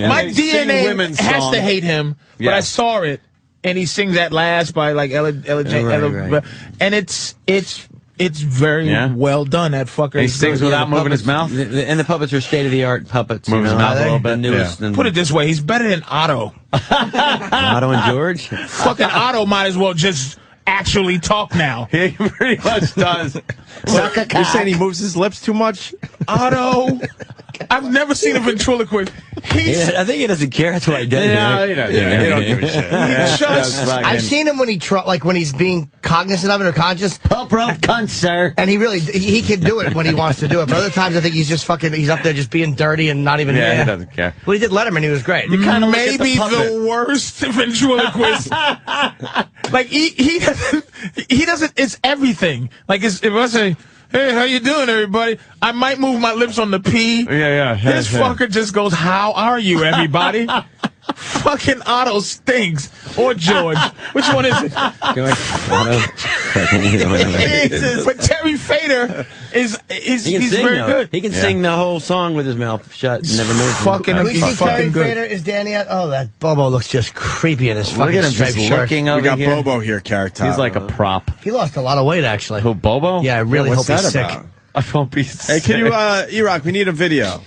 My DNA has to hate him, but I saw it, and he sings At Last by like Ella right. And it's very well done. That fucker. He sings without moving his mouth. And the puppets are state-of-the-art puppets. Moves his mouth a little bit. Newest. Put it this way, he's better than Otto. Otto and George? Fucking Otto might as well just actually talk now. He pretty much does. You're saying he moves his lips too much? Otto. I've never seen a ventriloquist. I think he doesn't care. That's why he does it. No, he doesn't. He don't give a shit. I've seen him when when he's being cognizant of it or conscious. Pump rope cunt, sir. And he can do it when he wants to do it. But other times I think he's just he's up there just being dirty and not even. Yeah, he doesn't care. Well, he did Letterman. He was great. Maybe the worst ventriloquist. Like he doesn't. It's everything. Like if I say, hey, how you doing, everybody? I might move my lips on the P. Yeah. This fucker just goes, how are you, everybody? Fucking Otto stinks. Or George. Which one is it? George. Otto. But Terry Fader he's very good. He can sing the whole song with his mouth shut and never moves. He's fucking good. Fader is Danny at? Oh, that Bobo looks just creepy in his fucking striped shirt. We got Bobo here, Carrot Top. He's like a prop. He lost a lot of weight, actually. Who, Bobo? Yeah, I really hope he's sick. I hope he's sick. Hey, can you, E-Rock, we need a video.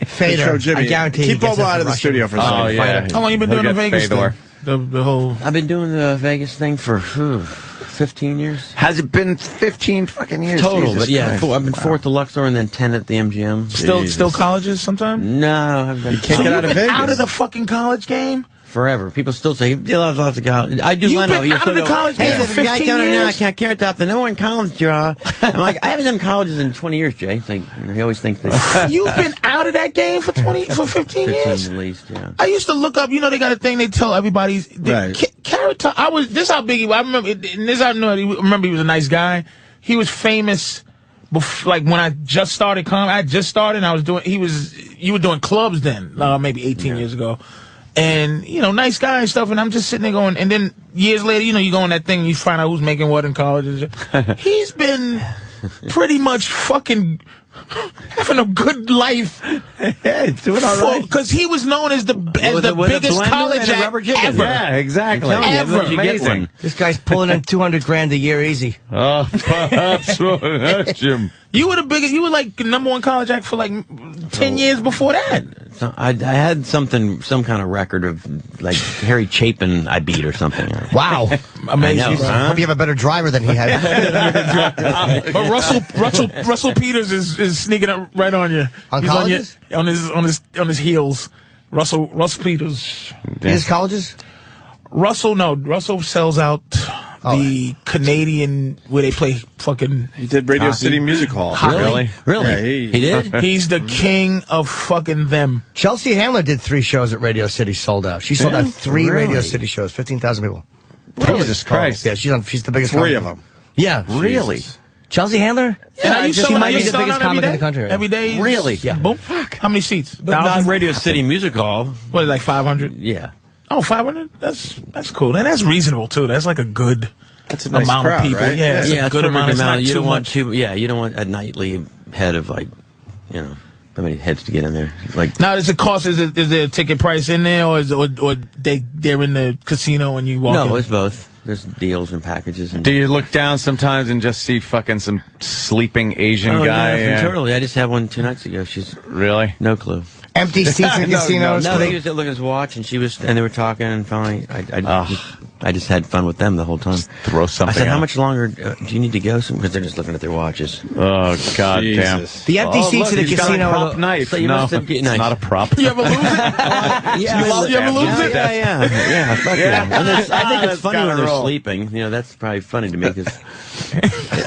Fader, show Jimmy. I guarantee keep Bobo out of the studio for a second. Oh, yeah. How long you been doing the Vegas thing? The whole... I've been doing the Vegas thing for 15 years. Has it been 15 fucking years? Total, Jesus but yeah, Christ. I've been 4 at the Luxor and then 10 at the MGM. Still colleges sometimes? No, I've been. You can't get out of Vegas. Out of the fucking college game? forever. People still say, he loves lots of college. I do You've Leno. been out of the college hey, game there's for a guy 15 down there now. I years? can't top the number one college draw. I'm like, I haven't done colleges in 20 years, Jay. It's like, he always thinks that. You've been out of that game for 15 years? At least, yeah. I used to look up, they got a thing they tell everybody. Right. Carrot Top, this is how big he was. I remember, and this I remember he was a nice guy. He was famous before, like when I just started comedy. I just started and I was doing, you were doing clubs then, maybe 18 years ago. And, nice guy and stuff, and I'm just sitting there going, and then years later, you go on that thing, you find out who's making what in college. He's been pretty much fucking having a good life. Hey, doing all right. Because he was known as the biggest college act ever. Yeah, exactly. Ever. Amazing. This guy's pulling in $200,000 a year easy. Oh, that's Jim. You were the biggest. You were like the #1 college act for like 10 years before that. So I had some kind of record of like Harry Chapin I beat or something. Wow. Amazing. Hope you have a better driver than he had. But Russell Peters is sneaking up right on you. On He's colleges? on his heels. Russell Peters. His colleges? Russell sells out the Canadian where they play fucking. He did Radio City Music Hall. Really? Yeah, he did? He's the king of fucking them. Chelsea Handler did 3 shows at Radio City, sold out. She sold out 3 Really? Radio City shows, 15,000 people. Jesus Christ. Yeah, she's the biggest. 3 of them. Yeah, Really? Chelsea Handler? Yeah, she might be the biggest comic in the country. Right? Every day. Really? Yeah. Boom. Fuck. How many seats? Not Radio City Music Hall. What, like 500? Yeah. Oh, 500? That's cool. And that's reasonable, too. That's like a good That's a nice amount crowd, of people. right? Yeah, it's a good amount. It's not you too don't want much. you don't want a nightly head of like, that many heads to get in there. Like, Now, does it cost? Is there a ticket price in there, or they're in the casino and you walk in? no, it's both. There's deals and packages. And Do you look down sometimes and just see fucking some sleeping Asian guy? Yeah, totally. I just had one 2 nights ago. She's really no clue. Empty seats in casinos. No, they used to look at his watch, and they were talking, and finally, I just had fun with them the whole time. Just throw something. I said, out. "How much longer do you need to go?" Because they're just looking at their watches. Oh God damn! The empty seats at the he's got casino. a prop knife. So you no, must have it's nice. not a prop. You ever lose it? Yeah, you ever lose it? Yeah. Fuck yeah. And I think That's it's funny when gotta they're roll. sleeping. That's probably funny to me because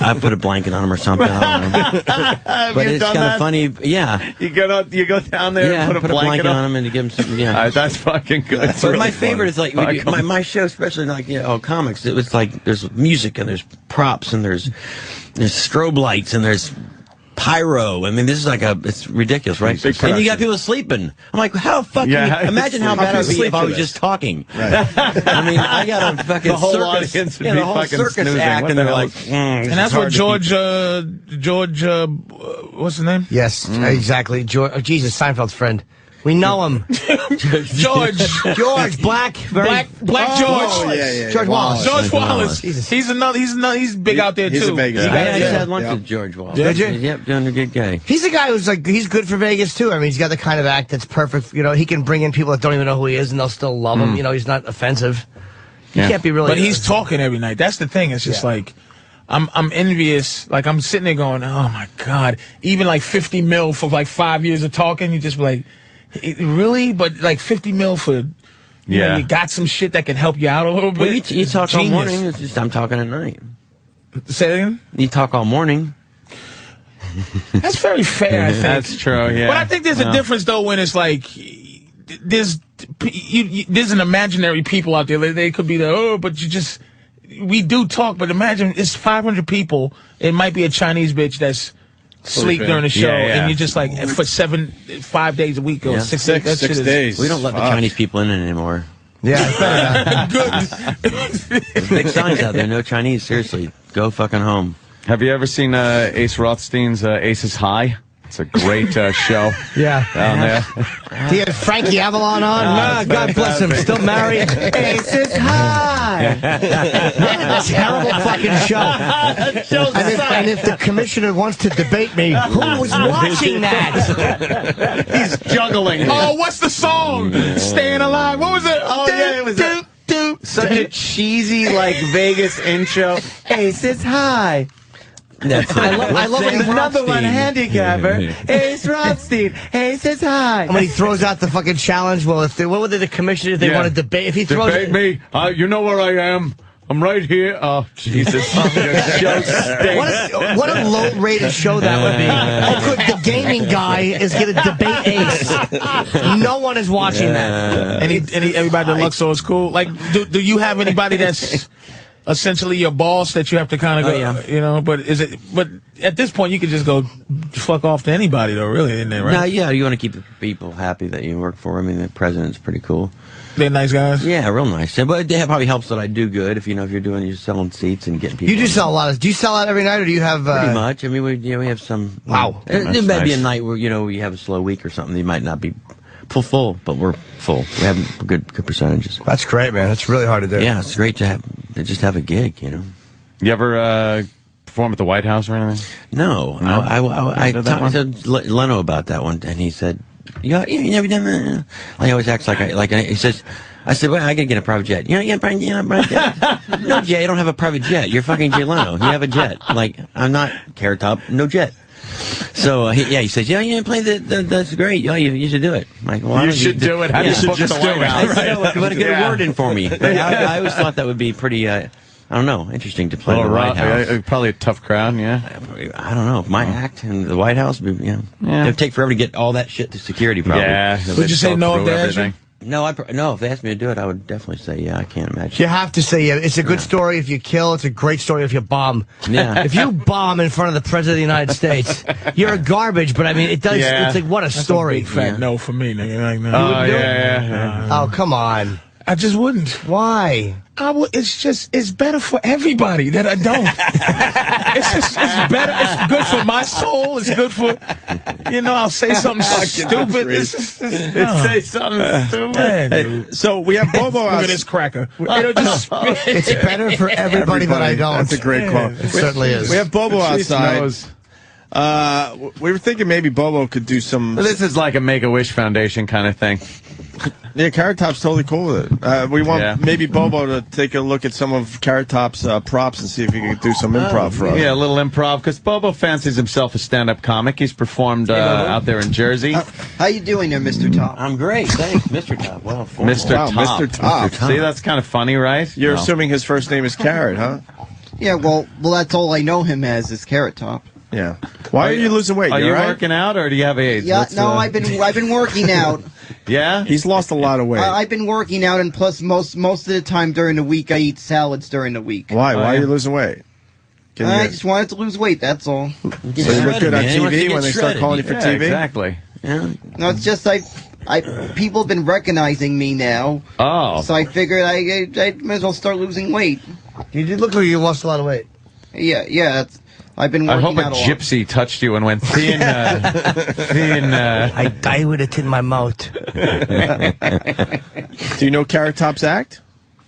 I put a blanket on them or something. I don't know. But it's kind of funny. Yeah. You go down there and put a blanket on them and to give them something. Yeah. That's fucking good. That's But really my favorite funny. is like my show, especially like comics. It was like there's music and there's props and there's strobe lights and there's pyro. I mean, this is like it's ridiculous, right? Big And you got production. people sleeping. I'm like, how fucking? Yeah, imagine how bad I'd be if I was just talking. I mean, I got a fucking The whole circus, audience would the be whole fucking circus snoozing. act, What and the they're hell like, is- And that's what George, what's his name? Yes, exactly. Jesus, Seinfeld's friend. We know him. George, Black George. George Wallace. George Wallace. He's big out there He's too. a Vegas I guy. actually Yeah. had lunch with George Wallace. Did you? Yep, doing a good guy. He's a guy who's he's good for Vegas too. I mean, he's got the kind of act that's perfect. He can bring in people that don't even know who he is and they'll still love him. He's not offensive. He can't be really. But he's talking every night. That's the thing. It's just like, I'm envious. Like, I'm sitting there going, oh my God. Even like 50 mil for like 5 years of talking, you just be like, really? But like 50 mil for, you got some shit that can help you out a little bit. Well, you talk all Genius. morning. It's just I'm talking at night. Say that again? You talk all morning. That's very fair, I think. That's true, yeah. But I think there's a difference, though, when it's like, there's an imaginary people out there. They could be but we do talk, but imagine it's 500 people. It might be a Chinese bitch that's sleep during the show, and you're just like, for 5 days a week or 6 days. That shit is- days. We don't let the Chinese people in anymore. Yeah, Good. Big signs out there. No Chinese. Seriously, go fucking home. Have you ever seen Ace Rothstein's Aces High? It's a great show. Yeah. Down there. He had Frankie Avalon on. God bless him. Still married. Aces high. Terrible fucking show. And if the commissioner wants to debate me, who was watching that? He's juggling. Oh, what's the song? Staying Alive. What was it? Oh, yeah, it was such a cheesy, like, Vegas intro. Aces High. I love when number one handicapper. Ace Rothstein. Ace says hi. And when he throws out the fucking challenge, well, what would the commissioners, they want to debate? If he throws debate me, you know where I am. I'm right here. Oh, Jesus. What a low-rated show that would be. Oh, good. The gaming guy is going to debate Ace. No one is watching that. Everybody that looks so is cool. Like, do you have anybody that's essentially your boss that you have to kind of go, you know? But at this point, you could just go fuck off to anybody, though, really, isn't it, right? No, yeah, you want to keep the people happy that you work for. I mean, the president's pretty cool. They're nice guys? Yeah, real nice. But it probably helps that I do good if you're selling seats and getting people. You do sell a lot. Do you sell out every night, or do you have... Pretty much. I mean, we have some... Wow. There might be a night where, we have a slow week or something. You might not be full, but we're full. We have good percentages. That's great, man. That's really hard to do. Yeah, it's great to just have a gig, You ever perform at the White House or anything? No. I talked to Leno about that one, and he said... You never done that? He always acts he says, I said, well, I gotta get a private jet. You know, private jet. No, Jay, you don't have a private jet. You're fucking Jay Leno. You have a jet. I'm not Carrot Top, no jet. So, he says, you play that's great. You should do it. I'm like, well, you should do it. You should just do it. Right. But get a word in for me. I always thought that would be pretty, I don't know, interesting to play the White House. Probably a tough crowd, yeah. I don't know. My act in the White House, it would take forever to get all that shit to security, probably. Yeah. Would you say no if they asked you? No, if they asked me to do it, I would definitely say, I can't imagine. You have to say, it's a good story if you kill. It's a great story if you bomb. Yeah. If you bomb in front of the President of the United States, you're garbage, but I mean, it does, it's like, what a story. That's a big fat no for me, nigga. Like, no. Oh, yeah. Oh, come on. I just wouldn't. Why? It's better for everybody that I don't. it's better. It's good for my soul. It's good for, I'll say something stupid. Say something stupid. Hey, so we have Bobo out. Look at this cracker. It's better for everybody that I don't. That's a great quote. It certainly is. We have Bobo outside. We were thinking maybe Bobo could do some... This is like a Make-A-Wish Foundation kind of thing. Yeah, Carrot Top's totally cool with it. We want maybe Bobo to take a look at some of Carrot Top's props and see if he can do some improv for us. Yeah, a little improv, because Bobo fancies himself a stand-up comic. He's performed out there in Jersey. How you doing there, Mr. Top? I'm great, thanks, Mr. Top. Wow, Mr. Top. See, that's kind of funny, right? You're assuming his first name is Carrot, huh? Yeah, well, that's all I know him as is Carrot Top. Yeah. Why are you losing weight? Are you working out, or do you have AIDS? Yeah, I've been working out. Yeah? He's lost a lot of weight. I've been working out, and plus most of the time during the week, I eat salads during the week. Why? Why are you losing weight? I just wanted to lose weight, that's all. So you look good on TV when they start calling you for TV? Exactly. Yeah. No, it's just people have been recognizing me now. Oh. So I figured I might as well start losing weight. You did look like you lost a lot of weight. Yeah. I've been I working hope a out a lot. gypsy touched you and went thin. I die with it in my mouth. Do you know Carrot Top's act?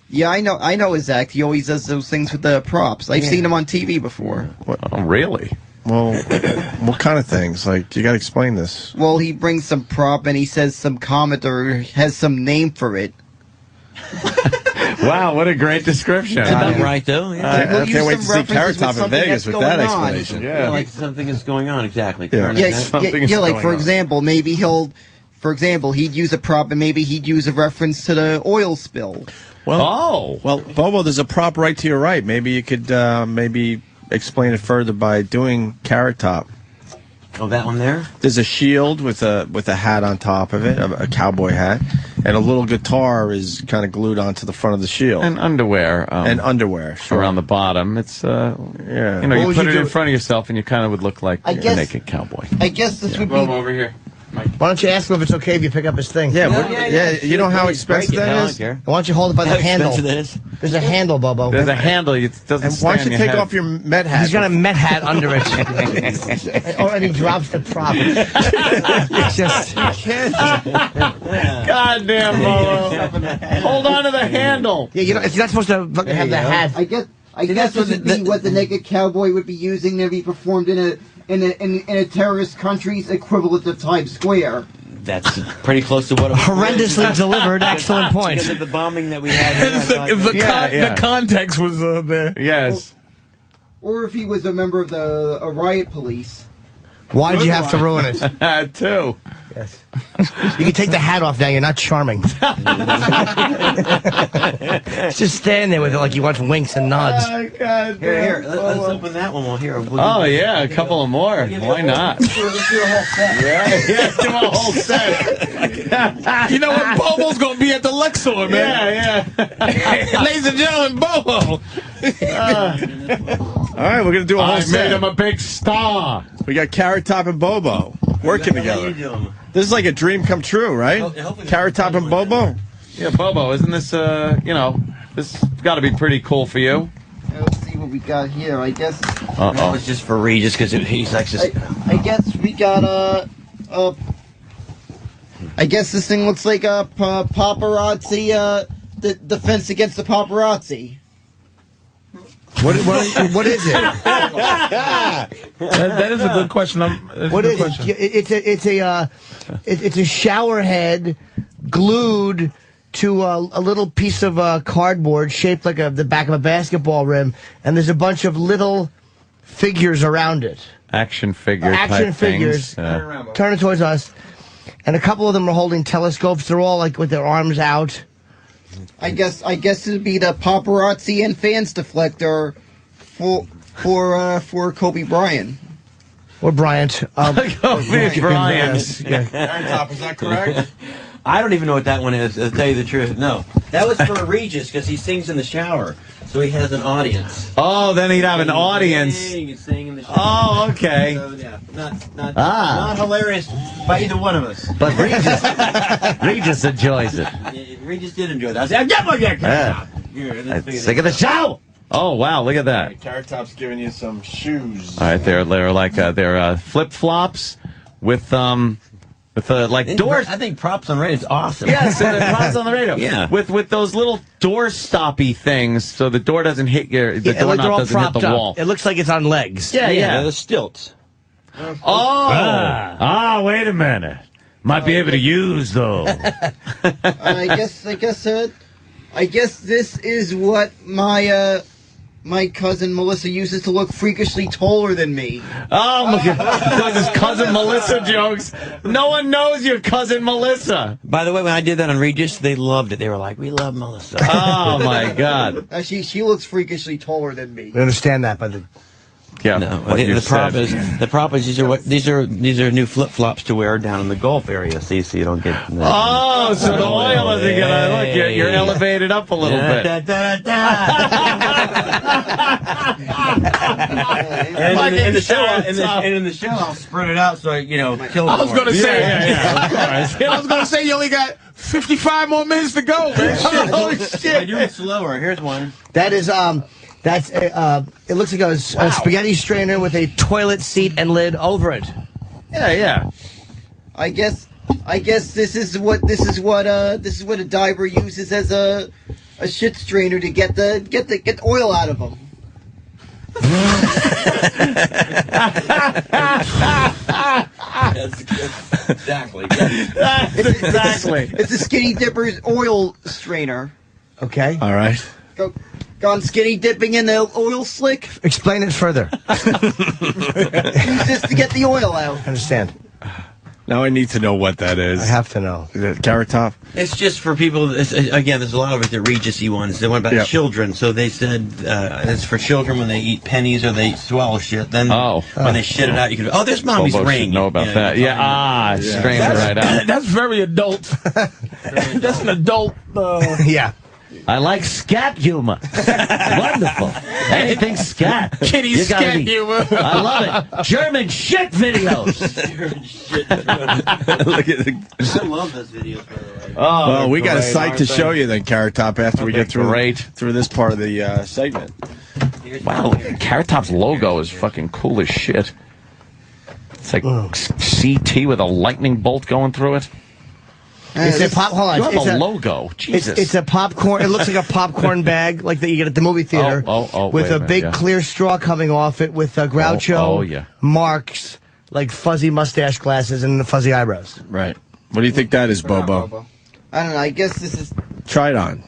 Yeah, I know his act. He always does those things with the props. I've seen him on TV before. Oh, really? Well, what kind of things? Like, you got to explain this. Well, he brings some prop and he says some comment or has some name for it. Wow, what a great description. About right, though. Yeah. I can't wait to see Carrot Top in Vegas with that explanation. Yeah, like something is going on, exactly. For example, he'd use a prop and maybe he'd use a reference to the oil spill. Well, Bobo, there's a prop right to your right. Maybe you could maybe explain it further by doing Carrot Top. Oh, that one there? There's a shield with a hat on top of it, a cowboy hat, and a little guitar is kind of glued onto the front of the shield. And underwear. Sure. Around the bottom. It's, yeah. You put it in front of yourself and you kind of would look like a naked cowboy. I guess this would be... over here. Why don't you ask him if it's okay if you pick up his thing? Yeah, you know how expensive that is? Why don't you hold it by the handle? There's a handle, Bobo. There's a handle. It doesn't and why don't you take off your Met hat? He's got a Met hat under it. And he drops the prop. It's just... God damn, Bobo. Hold on to the handle. Yeah, you're not supposed to have the hat. I guess this would be what the naked cowboy would be using if he performed in a terrorist country's equivalent of Times Square. That's pretty close to what it was. Horrendously delivered. Excellent point. Because of the bombing that we had. The context was there. Yes. if he was a member of the riot police. Why did you have to ruin it? Too. Yes. You can take the hat off now. You're not charming. Just stand there with it like you want winks and nods. Oh, God. Here, let's open that one. We'll hear. Oh, yeah, a couple of more. Why not? Let's do a whole set. Yeah, do a whole set. You know what? Bobo's going to be at the Luxor, man. Yeah. Ladies and gentlemen, Bobo. All right, we're going to do a whole set. I made him a big star. We got Carrot Top and Bobo working together. This is like a dream come true, right? Carrot Top and Bobo? Yeah, Bobo, isn't this, this got to be pretty cool for you? Let's see what we got here. I guess. That was just for Regis because he's like just. I guess we got I guess this thing looks like a paparazzi. The defense against the paparazzi. What is it? That is a good question. What is it? It's a shower head glued to a little piece of cardboard shaped like the back of a basketball rim, and there's a bunch of little figures around it. Action figure Action type figures. things. Turn it towards us. And a couple of them are holding telescopes. They're all like with their arms out. I guess it'd be the paparazzi and fans deflector for Kobe Bryant. Or Bryant. Kobe Bryant. Carrot Top, is that correct? I don't even know what that one is, to tell you the truth. No. That was for Regis because he sings in the shower. So he has an audience. Oh, then he'd have an audience. Sing in the shower. Oh, okay. So, yeah, not hilarious by either one of us. But Regis enjoys it. Regis did enjoy that. I said, get my Carrot Top. Sick of the show. Oh, wow, look at that. Carrot Top's giving you some shoes. All right, they're like they're flip-flops with like doors. I think props on radio is awesome. Yes, props on the radio. Yeah, with those little door stoppy things, so the door doesn't hit the doorknob doesn't hit the wall. It looks like it's on legs. Yeah. The stilts. Wait a minute. Might be able to use those. I guess this is what my cousin Melissa uses to look freakishly taller than me. Oh, my God. Those is cousin Melissa jokes. No one knows your cousin Melissa. By the way, when I did that on Regis, they loved it. They were like, we love Melissa. Oh, my God. She looks freakishly taller than me. We understand that by the... Yeah, no, the prop is these are new flip flops to wear down in the Gulf area. See, so you don't get. So the oil isn't gonna look. You're elevated up a little bit. And in the show, I'll spread it out so I kill it. I was gonna say, I was gonna say you only got 55 more minutes to go, man. Holy shit! I do it slower. Here's one. That is That's it looks like a spaghetti strainer with a toilet seat and lid over it. Yeah. I guess this is what a diver uses as a shit strainer to get the oil out of them. Exactly. It's a Skinny Dipper's oil strainer. Okay. All right. Gone skinny dipping in the oil slick. Explain it further. Use this to get the oil out. I understand. Now I need to know what that is. I have to know. Is it Carrot Top? It's just for people. Again, there's a lot of it. The Regis-y ones. The one about children. So they said it's for children when they eat pennies or they swallow shit. Then when they shit it out, you can. Oh, there's mommy's ring. Know about that? Yeah. Strain it right out. That's very adult. That's an adult. Yeah. I like scat humor. Wonderful. Anything scat. Kitty scat humor. I love it. German shit videos. German shit. Look at the... I love those videos, by the way. Oh, well, we got a site to show you then, Carrot Top, after we get through this part of the segment. Wow, Carrot Top's logo is fucking cool as shit. It's like CT with a lightning bolt going through it. It's a pop. Hold on. You have a logo. Jesus. It's a popcorn. It looks like a popcorn bag, like that you get at the movie theater. With a big clear straw coming off it, with Groucho Marx, like fuzzy mustache glasses and the fuzzy eyebrows. Right. What do you think that is, Bobo? I don't know. I guess this is. Try it on.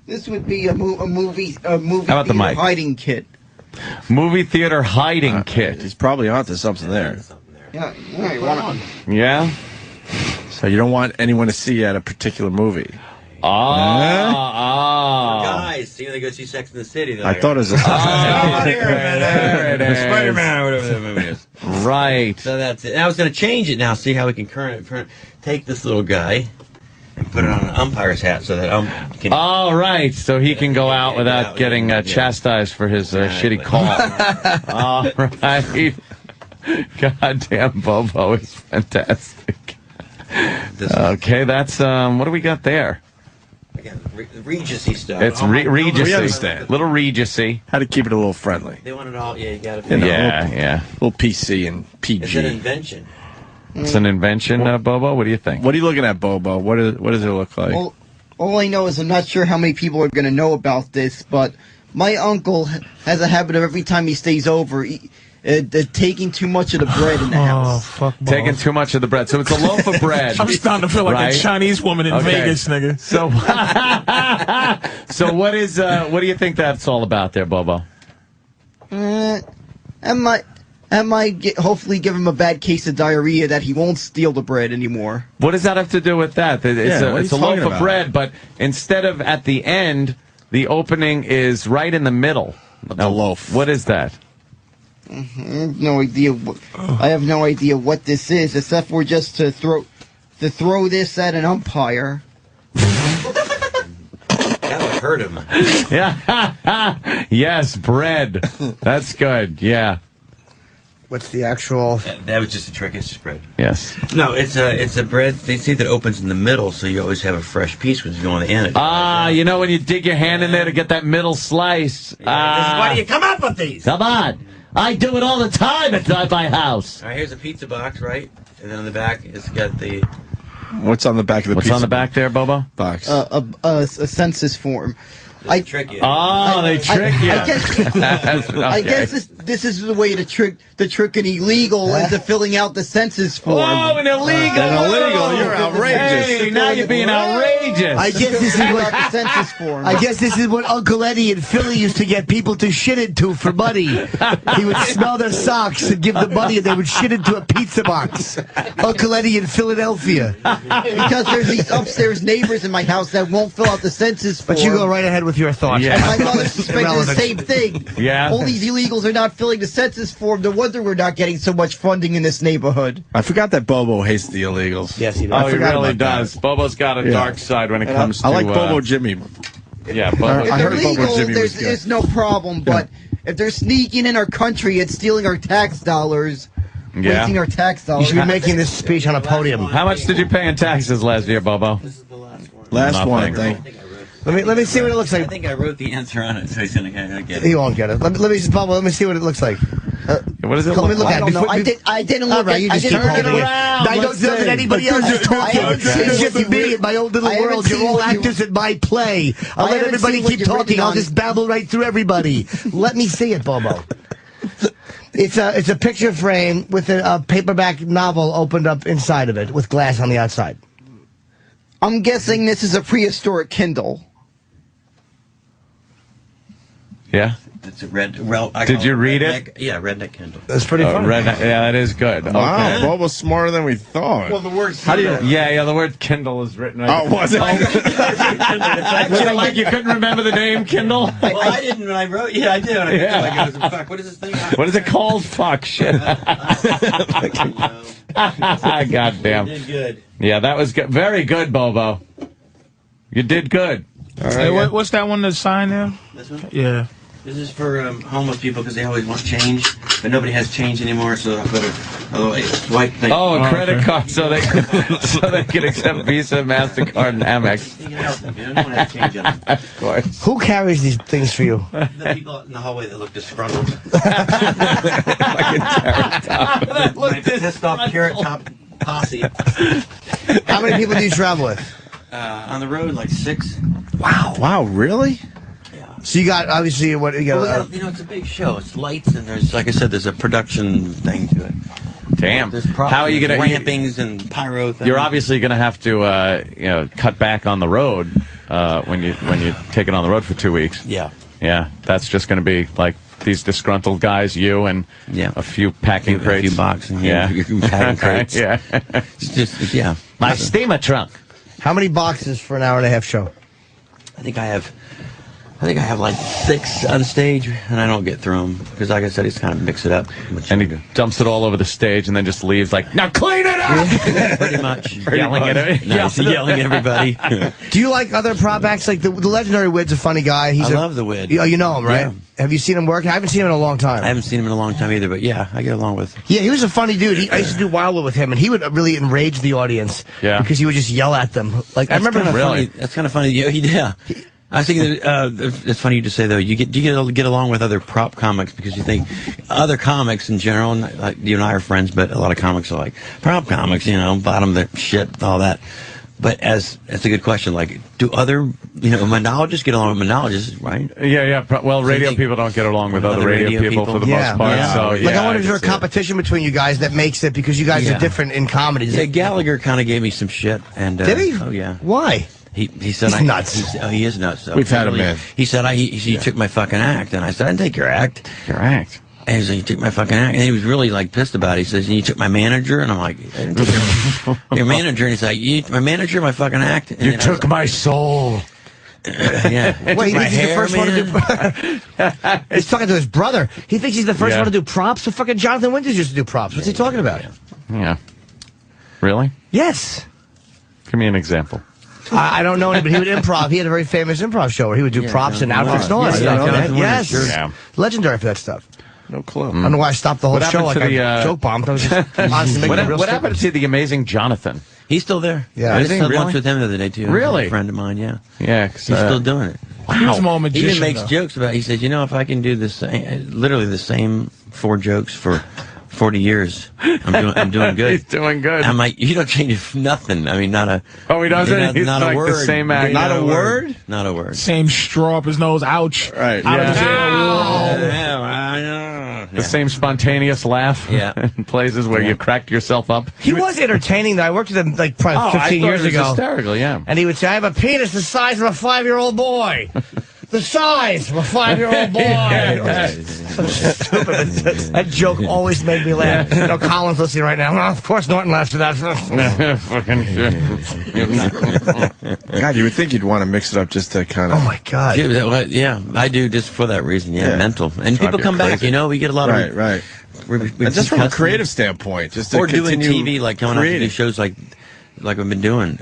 This would be a movie How about the mic? hiding kit. Movie theater hiding kit. He's probably onto something there. Yeah, you want Yeah? So you don't want anyone to see you at a particular movie. Guys, see when they go see Sex in the City. I thought it was a... there it is. Spider-Man, whatever that movie is. Right. So that's it. And I was going to change it now, see how we can take this little guy and put it on an umpire's hat so that can... All right, so he can go out without getting chastised for his shitty call. All right. Goddamn, Bobo is fantastic. Okay, that's, what do we got there? Again, Regency stuff. It's Regency. We understand. Little Regency. How to keep it a little friendly. They want it all, you got to... Yeah. Little PC and PG. It's an invention. It's an invention, Bobo? What do you think? What are you looking at, Bobo? What does it look like? Well, all I know is I'm not sure how many people are going to know about this, but my uncle has a habit of every time he stays over, taking too much of the bread in the house. Fuck balls. Taking too much of the bread. So it's a loaf of bread. I'm starting to feel like a Chinese woman in Vegas, nigga. So, so what do you think that's all about there, Bobo? I might hopefully give him a bad case of diarrhea that he won't steal the bread anymore. What does that have to do with that? It's a loaf of bread, but instead of at the end, the opening is right in the middle. The loaf. What is that? I have no idea. I have no idea what this is, except for just to throw this at an umpire. That would hurt him. Yeah. Yes, bread. That's good. Yeah. What's the actual... That was just a trick. It's just bread. Yes. No, it's a bread. They say that opens in the middle, so you always have a fresh piece when you go on the end. You know when you dig your hand in there to get that middle slice. This is why do you come up with these? Come on. I do it all the time at my house. All right, here's a pizza box, right? And then on the back, it's got the... What's on the back of the What's on the back there, Bobo? Box. A census form. They trick you. They trick you. I guess this is the way to trick an illegal into filling out the census form. Oh, an illegal! You're outrageous. Hey, now you're being outrageous. I guess this is what the census form. I guess this is what Uncle Eddie in Philly used to get people to shit into for money. He would smell their socks and give them money, and they would shit into a pizza box. Uncle Eddie in Philadelphia. Because there's these upstairs neighbors in my house that won't fill out the census form. But you go right ahead with your thoughts. Yeah. And my mother suspected the same thing. Yeah. All these illegals are not filling the census form. No wonder we're not getting so much funding in this neighborhood. I forgot that Bobo hates the illegals. Yes, he does. Oh, he really does. Bobo's got a dark side when it comes to... I like Bobo Jimmy. Yeah, Bobo. I heard Bobo Jimmy was good. There's no problem, but if they're sneaking in our country and stealing our tax dollars... wasting our tax dollars. You should be making this speech on a podium. How much did you pay in taxes last year, Bobo? This is the last one. Last one, I think. Let me see what it looks like. I think I wrote the answer on it, so he's going to get it. He won't get it. Let me see what it looks like. What does it Let me look I at don't it. know. I didn't look at it. You just keep holding it. I don't know that anybody else is talking. It's just me in my own little world. You're all actors in my play. I'll let everybody keep talking. I'll just babble right through everybody. Let me see it, Bobo. It's a picture frame with a paperback novel opened up inside of it with glass on the outside. I'm guessing this is a prehistoric Kindle. Yeah? It's a red... Well, Did you read it? Yeah, Redneck Kindle. That's pretty funny. Yeah, that is good. Wow, Okay. Bobo's smarter than we thought. Well, the word... How do you... Yeah, the word Kindle is written right. Oh, was it? Like you couldn't remember the name Kindle? Well, I didn't when I wrote... Yeah, I did. I was like, fuck, what is this thing? What is it called? Fuck, shit. God damn. You did good. Yeah, that was good. Very good, Bobo. You did good. All right, hey, what's that one that's signed there? This one? Yeah. This is for homeless people because they always want change, but nobody has change anymore, so I put a swipe thing. Oh, a credit card so they can accept Visa, MasterCard, and Amex. You can help them. You don't have change on them. Of course. Who carries these things for you? The people in the hallway that look disgruntled. Like My pissed off carrot top posse. How many people do you travel with? On the road, like 6. Wow, really? So you got, obviously, what you got? Well, it's a big show. It's lights, and there's, like I said, there's a production thing to it. Damn. How are you going to... Rampings and pyro things. You're obviously going to have to, cut back on the road when you take it on the road for 2 weeks. Yeah. Yeah, that's just going to be like these disgruntled guys, you and a few packing crates. A few boxes. Yeah. Packing crates. Yeah. It's just, My steamer trunk. How many boxes for an hour-and-a-half show? I think I have like 6 on stage, and I don't get through them because, like I said, he's kind of mix it up. And he dumps it all over the stage, and then just leaves like, now clean it up. Pretty much. Yelling at it. Yelling at everybody. Do you like other prop acts? Like the legendary Wid's a funny guy. I love the Wid. You know him, right? Yeah. Have you seen him work? I haven't seen him in a long time. I haven't seen him in a long time either, but yeah, I get along with him. Yeah, he was a funny dude. I used to do Wildwood with him, and he would really enrage the audience. Yeah. Because he would just yell at them. Like I remember. That's kind of funny. Yeah. I think that, it's funny to say though. You get along with other prop comics because you think other comics in general. Like you and I are friends, but a lot of comics are like prop comics. Bottom their shit, all that. But that's a good question. Like, do other monologists get along with monologists, right? Yeah. Well, radio people don't get along with other radio people for the most part. Yeah. So like, I wonder if there's a competition between you guys that makes it because you guys are different in comedy. Yeah, Gallagher kind of gave me some shit, and did he? Oh yeah. Why? He said he's nuts. He is nuts. So we've had him in. He said you took my fucking act, and I said I didn't take your act. Your act. And he said you took my fucking act, and he was really like pissed about it. He says you took my manager, and I'm like, I didn't take your manager, and he's like, you my manager, my fucking act. And you took my soul. Yeah. Wait, he thinks he's the first one to do. He's talking to his brother. He thinks he's the first one to do props. So fucking Jonathan Winters used to do props. What's he talking about? Yeah. Really? Yes. Give me an example. I don't know him, but he would improv. He had a very famous improv show where he would do props and outfits and all that stuff. Yes. Yeah. Legendary for that stuff. No clue. I don't know why I stopped the whole show like I joke bombed. I was just honestly making it real What happened to the amazing Jonathan? He's still there. Yeah. I just had lunch with him the other day, too. Really? A friend of mine, yeah. Yeah. He's still doing it. Wow. He even makes jokes about it. He says, if I can do literally the same 4 jokes for 40 years, I'm doing good. He's doing good. I'm like, you don't change nothing. I mean, not a... Oh, he doesn't? He's not like a word. the same act. Not a word? Not a word. Same straw up his nose. Ouch. Right. Out of his The same spontaneous laugh in places where you cracked yourself up. He was entertaining, though. I worked with him like probably 15 years ago. Hysterical, yeah. And he would say, I have a penis the size of a 5-year-old boy. The size of a 5-year-old boy. So stupid. That joke always made me laugh. Colin's listening right now. Well, of course Norton laughs at that. God, you would think you'd want to mix it up just to kind of... Oh, my God. Yeah, I do just for that reason. Yeah, mental. And people come back, we get a lot of... Right. And just from a creative standpoint, just to doing TV, like coming out to do shows like we've been doing.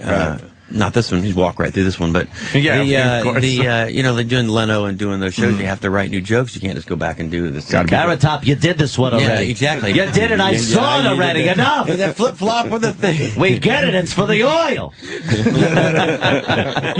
Not this one. He's walked right through this one, but of course. They're doing Leno and doing those shows. You have to write new jokes. You can't just go back and do this. Carrot Top, you did this one already. Yeah, exactly. You did it. I saw it already. Enough. That flip flop with the thing. We get it. It's for the oil. You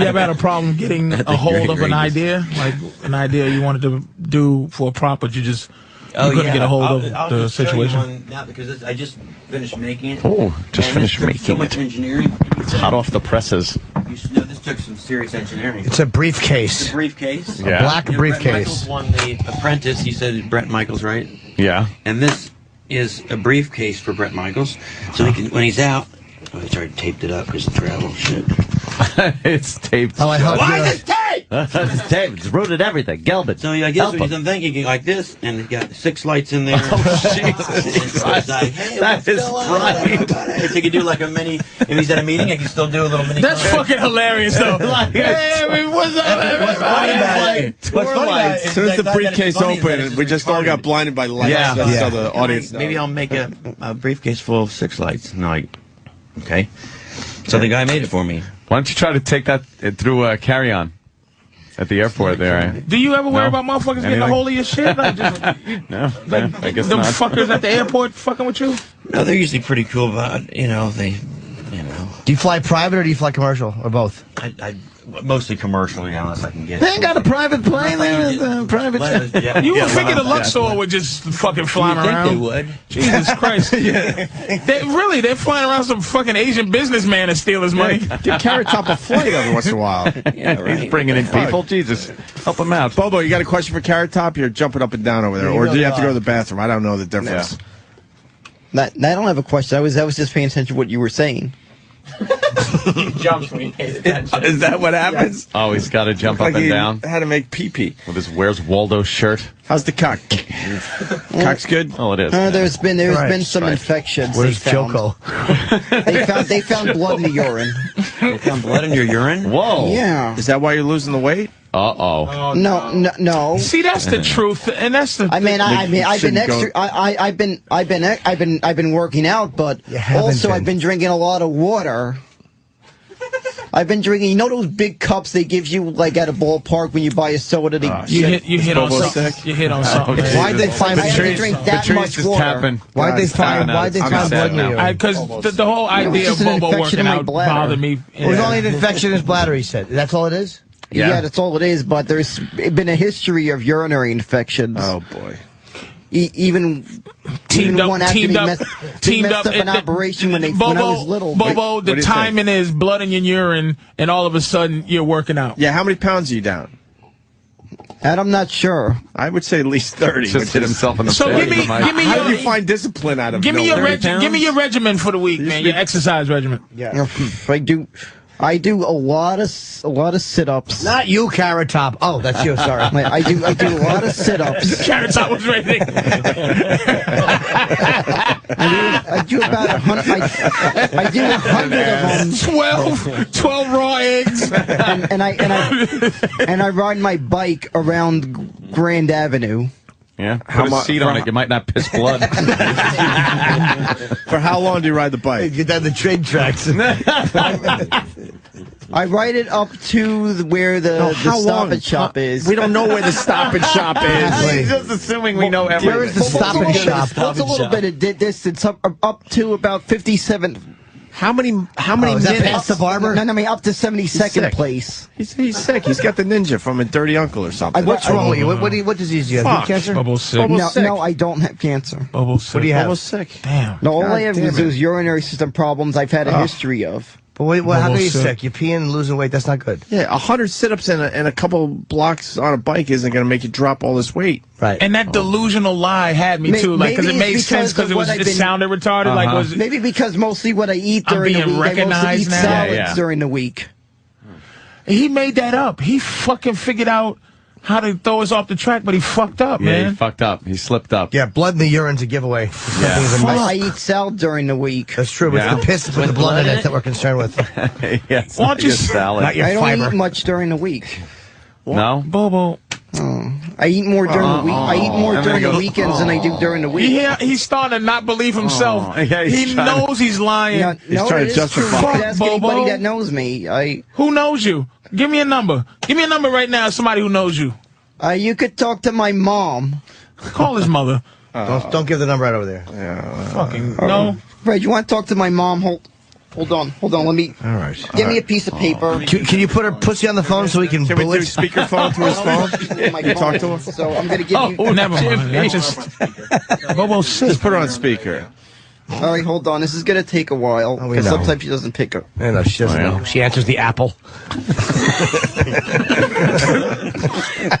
ever had a problem getting a hold of an idea, like an idea you wanted to do for a prop, but you just couldn't get a hold of the situation? I'll show you one now because I just finished making it. Oh, just finished making so much engineering. It's hot off the presses. This took some serious engineering. It's a briefcase. It's a briefcase. Yeah. A black briefcase. Brett Michaels won The Apprentice. He said Brett Michaels, right? Yeah. And this is a briefcase for Brett Michaels, so he can when he's out. Oh, he's already taped it up because of travel shit. It's taped. Oh, I hope Why is it taped? It's taped. It's rooted everything. Gelbert. So I guess I'm thinking like this, and it got 6 lights in there. Oh, Jesus Christ. Like, hey, that is right. If you could do like a mini, if he's at a meeting, I can still do a little mini. That's fucking hilarious, though. Like, hey, what's up, everybody? As soon as the briefcase opened, we just all got blinded by lights. Yeah. So the audience knows. Maybe I'll make a briefcase full of 6 lights. And I'm like, okay. So the guy made it for me. Why don't you try to take that through carry-on at the airport there? Do you ever worry about motherfuckers getting a hold of your shit? Like, No, I guess them not. fuckers at the airport fucking with you? No, they're usually pretty cool about, Do you fly private or do you fly commercial, or both? I mostly commercially, unless I can get They ain't got a private plane there. Private jet. You would figure the Luxor would just fucking flying around. They would. Jesus Christ. They're flying around some fucking Asian businessman to steal his money. Give Carrot Top a flight every once in a while. Yeah, right. He's bringing in people. Jesus, help him out. Bobo, you got a question for Carrot Top? You're jumping up and down over there. Or do you have to go to the bathroom? I don't know the difference. I don't have a question. I was just paying attention to what you were saying. He jumps when he pays attention. Is that what happens? Oh, he's got to jump up and down. How to make pee-pee. With his Where's Waldo shirt. How's the cock? Cock's good? Oh, it is. There's been some infections. Where's Choco? They found blood in the urine. They found blood in your urine? Whoa. Yeah. Is that why you're losing the weight? Uh-oh. No. See, that's the truth, and that's the. I've been working out, but also I've been drinking a lot of water. I've been drinking. You know those big cups they give you like at a ballpark when you buy a soda? You hit on something. You hit on something. Why'd they find? I had to drink that much water. Why'd they find blood in you? Because the whole idea of Bobo working out bothered me. It was only an infection in his bladder. He said. That's all it is. Yeah, that's all it is. But there's been a history of urinary infections. Oh boy. Even one after they messed up an operation when I was little. Bobo, the timing is blood in your urine, and all of a sudden you're working out. Yeah, how many pounds are you down? And I'm not sure. I would say at least 30. Just hit himself in the So face. give me How do you find discipline out of give me your regimen for the week, man. Your exercise regimen. Yeah, I do a lot of sit-ups. Not you, Carrot Top. Oh, that's you. Sorry. I do a lot of sit-ups. Carrot Top was ready. I do about 100. I do 100 of them. 12 raw eggs. And I ride my bike around Grand Avenue. Yeah, put a seat on it. You might not piss blood. For how long do you ride the bike? Get down the train tracks. I ride it up to where the Stop and Shop is. We don't know where the Stop and Shop is. He's just assuming we know everything. Where is the Stop and Shop? It's a little bit of distance up to about 57. How many is minutes? that past the barber? No, I mean up to 72nd place. He's sick. He's got the ninja from a Dirty Uncle or something. What's wrong with you? What disease do you have? Cancer? Bobo's sick. No, I don't have cancer. Bobo's sick. What do you have? Bobo's sick. Damn. No, all I have is those urinary system problems I've had a history of. But how are you sick? You're peeing and losing weight. That's not good. Yeah, 100 sit-ups and a couple blocks on a bike isn't going to make you drop all this weight. Right. And that delusional lie had me too, like because it made sense because it sounded retarded. Like was maybe because mostly what I eat during the week, I mostly eat salads during the week. He made that up. He fucking figured out how to throw us off the track, but he fucked up, man. Yeah, he fucked up. He slipped up. Yeah, blood in the urine's a giveaway. I eat salad during the week. That's true, but it's the piss with the blood in it that we're concerned with. Yes, why don't you salad? Not your I fiber. don't eat much during the week. No? Bobo. I eat more during the week. I eat more during the weekends than I do during the week. He's starting to not believe himself. He knows he's lying. He's trying to justify. Ask anybody that knows me. Who knows you? Give me a number. Give me a number right now. Somebody who knows you. You could talk to my mom. Call his mother. Don't give the number out over there. Fucking no. Fred, you want to talk to my mom? Hold on. Let me. All right. Give me a piece of paper. Can you put her pussy on the phone so we can Can we do speakerphone to his phone? You talk to him? So I'm going to give you. Oh, never mind. That's just Bobo sick. Just put her on speaker. All right, hold on. This is going to take a while because sometimes she doesn't pick up. No, she doesn't know. She answers the Apple.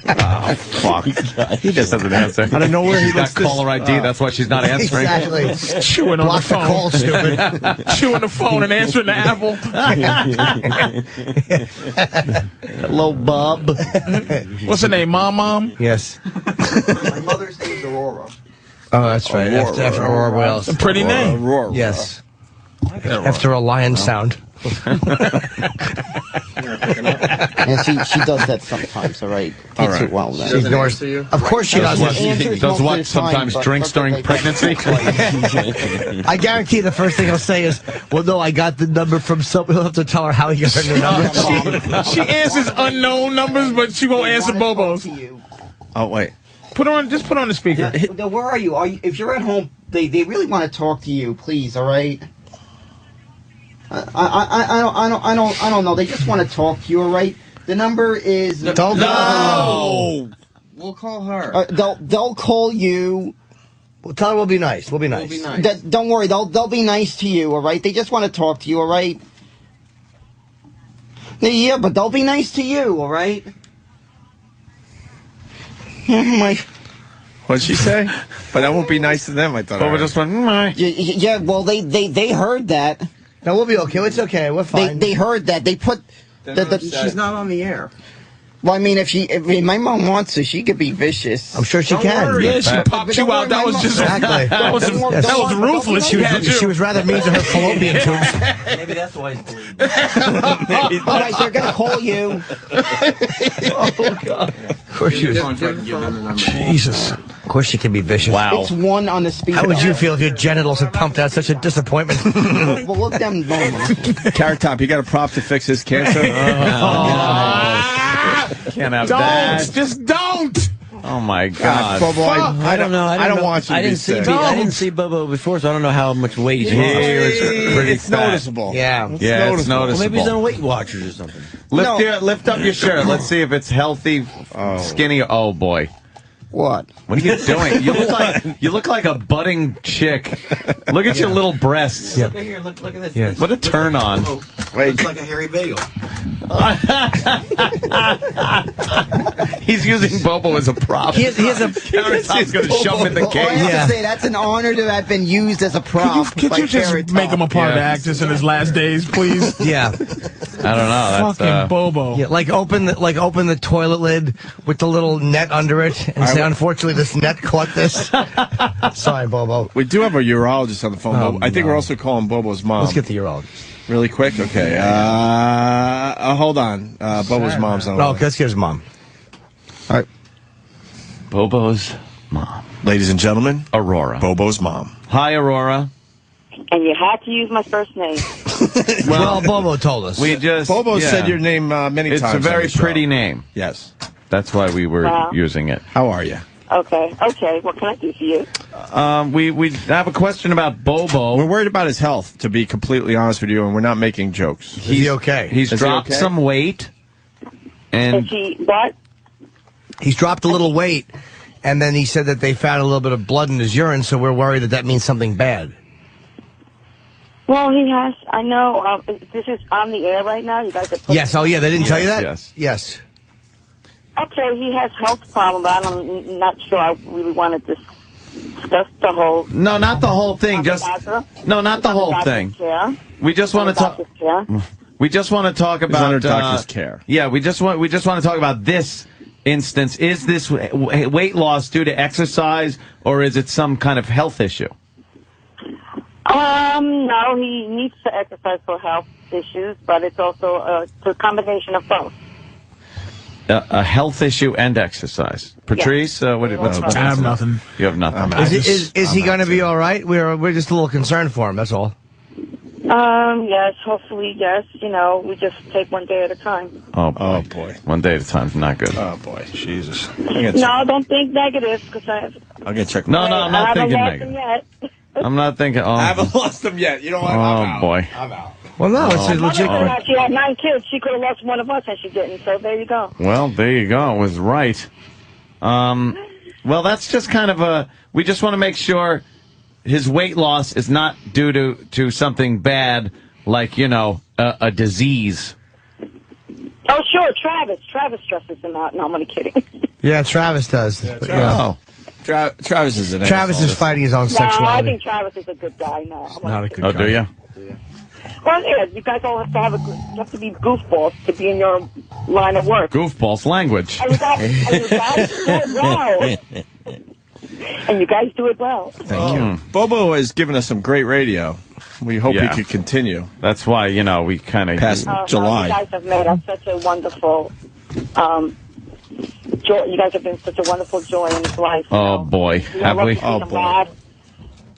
Oh, fuck. He just doesn't answer. I don't know where he got caller ID. That's why she's not answering. Exactly. Chewing on the phone. Call, stupid. Chewing the phone and answering the Apple. Hello, Bob. What's her name? Mom? Yes. My mother's name is Aurora. Oh, that's right. After Aurora Wells. A pretty name. Aurora. Yes. After a lion sound. And she does that sometimes, all right? Takes it well. She ignores you. Of course she does. Does what? Sometimes drinks during pregnancy? I guarantee the first thing he'll say is, well, no, I got the number from someone. He'll have to tell her how he got her number. She answers unknown numbers, but she won't answer Bobo's. Oh, wait. Just put on the speaker. Where are you? If you're at home, they really want to talk to you. Please, all right? I don't know. They just want to talk to you, all right? The number is No. We'll call her. They'll call you. Well, tell her we'll be nice. We'll be nice. Don't worry. They'll be nice to you, all right? They just want to talk to you, all right? Yeah, but they'll be nice to you, all right? What'd she say? But that won't be nice to them, I thought. But we just went, Yeah, well, they heard that. No, we'll be okay. It's okay. We're fine. They heard that. They put... She's not on the air. Well, I mean, if my mom wants to, she could be vicious. I'm sure she can. Yeah, she popped you out. That was just exactly. that was ruthless. She was rather mean to her fallopian tubes. Maybe that's why he's bleeding. All right, they're gonna call you. Oh God! Of course she was. Jesus. Of course she can be vicious. Wow. It's 1 on the speaker. How would you feel if your genitals had pumped out such a disappointment? Well, look them normal. Carrot Top, you got a prop to fix his cancer? Can't have don't. that. Just don't. Oh my God! Bobo, I don't know. I don't want you to be sick. I didn't see Bobo before, so I don't know how much weight he's lost. It's noticeable. Yeah. It's noticeable. Well, maybe he's on Weight Watchers or something. Lift up your shirt. Let's see if it's healthy, skinny. Oh boy. What? What are you doing? You look like a budding chick. Look at your little breasts. Look here. Look at this. Yeah. What a turn on. Looks like a hairy bagel. He's using Bobo as a prop. He has a. He's going to shove him in the Well, I cage. have to say, that's an honor to have been used as a prop. Could you just make him a part of the actress in his last days, please? Yeah. I don't know. That's, Fucking Bobo. Yeah, like open the toilet lid with the little net under it and say, unfortunately, this net caught this. Sorry, Bobo. We do have a urologist on the phone. Bobo. I think we're also calling Bobo's mom. Let's get the urologist. Really quick? Okay. Hold on. Bobo's mom's on. No, let's get his mom. All right. Bobo's mom. Ladies and gentlemen, Aurora. Bobo's mom. Hi, Aurora. And you had to use my first name. Well, Bobo told us. Bobo said your name many times. It's a very pretty name. Yes. That's why we were using it. How are you? Okay. What can I do for you? We have a question about Bobo. We're worried about his health, to be completely honest with you, and we're not making jokes. Is he okay? He's dropped some weight. And what? He's dropped a little weight, and then he said that they found a little bit of blood in his urine, so we're worried that means something bad. Well, he has. I know. This is on the air right now. You guys are. Yes. Oh, yeah. They didn't tell you that. Yes. Okay, he has health problems. I'm not sure I really wanted to discuss the whole. No, not the whole thing. Not the whole thing. We just want to talk. We just want to talk about under doctor's care. Yeah, we just want to talk about this instance. Is this weight loss due to exercise, or is it some kind of health issue? No, he needs to exercise for health issues, but it's also a combination of both. A health issue and exercise. Patrice, what's I have nothing. You have nothing. Is he going to be all right? We're just a little concerned for him. That's all. Yes, hopefully, yes. You know, we just take one day at a time. Oh boy. One day at a time is not good. Oh boy, Jesus. No, don't think negative, because I'll get checked. No, I'm not thinking negative. negative. I'm not thinking. Oh, I haven't lost them yet. You know what? I'm out. Boy. I'm out. Well, no, it's legit. She had 9 kids. She could have lost one of us, and she didn't. So there you go. Well, there you go. It was right. Well, that's just kind of we just want to make sure his weight loss is not due to something bad, like, a disease. Oh, sure, Travis. Travis stresses him out. No, I'm only kidding. Yeah, Travis does. Travis is an Travis is fighting his own sexuality. No, I think Travis is a good guy. No, not a good guy. Oh, do you? Well, yeah, you guys all have to be goofballs to be in your line of work. Goofballs language. And you guys do it well. And you guys do it well. Thank you. Bobo has given us some great radio. We hope he could continue. That's why, we kind of past July. You guys have made us such a wonderful joy. You guys have been such a wonderful joy in his life. Oh boy, have we? Oh boy.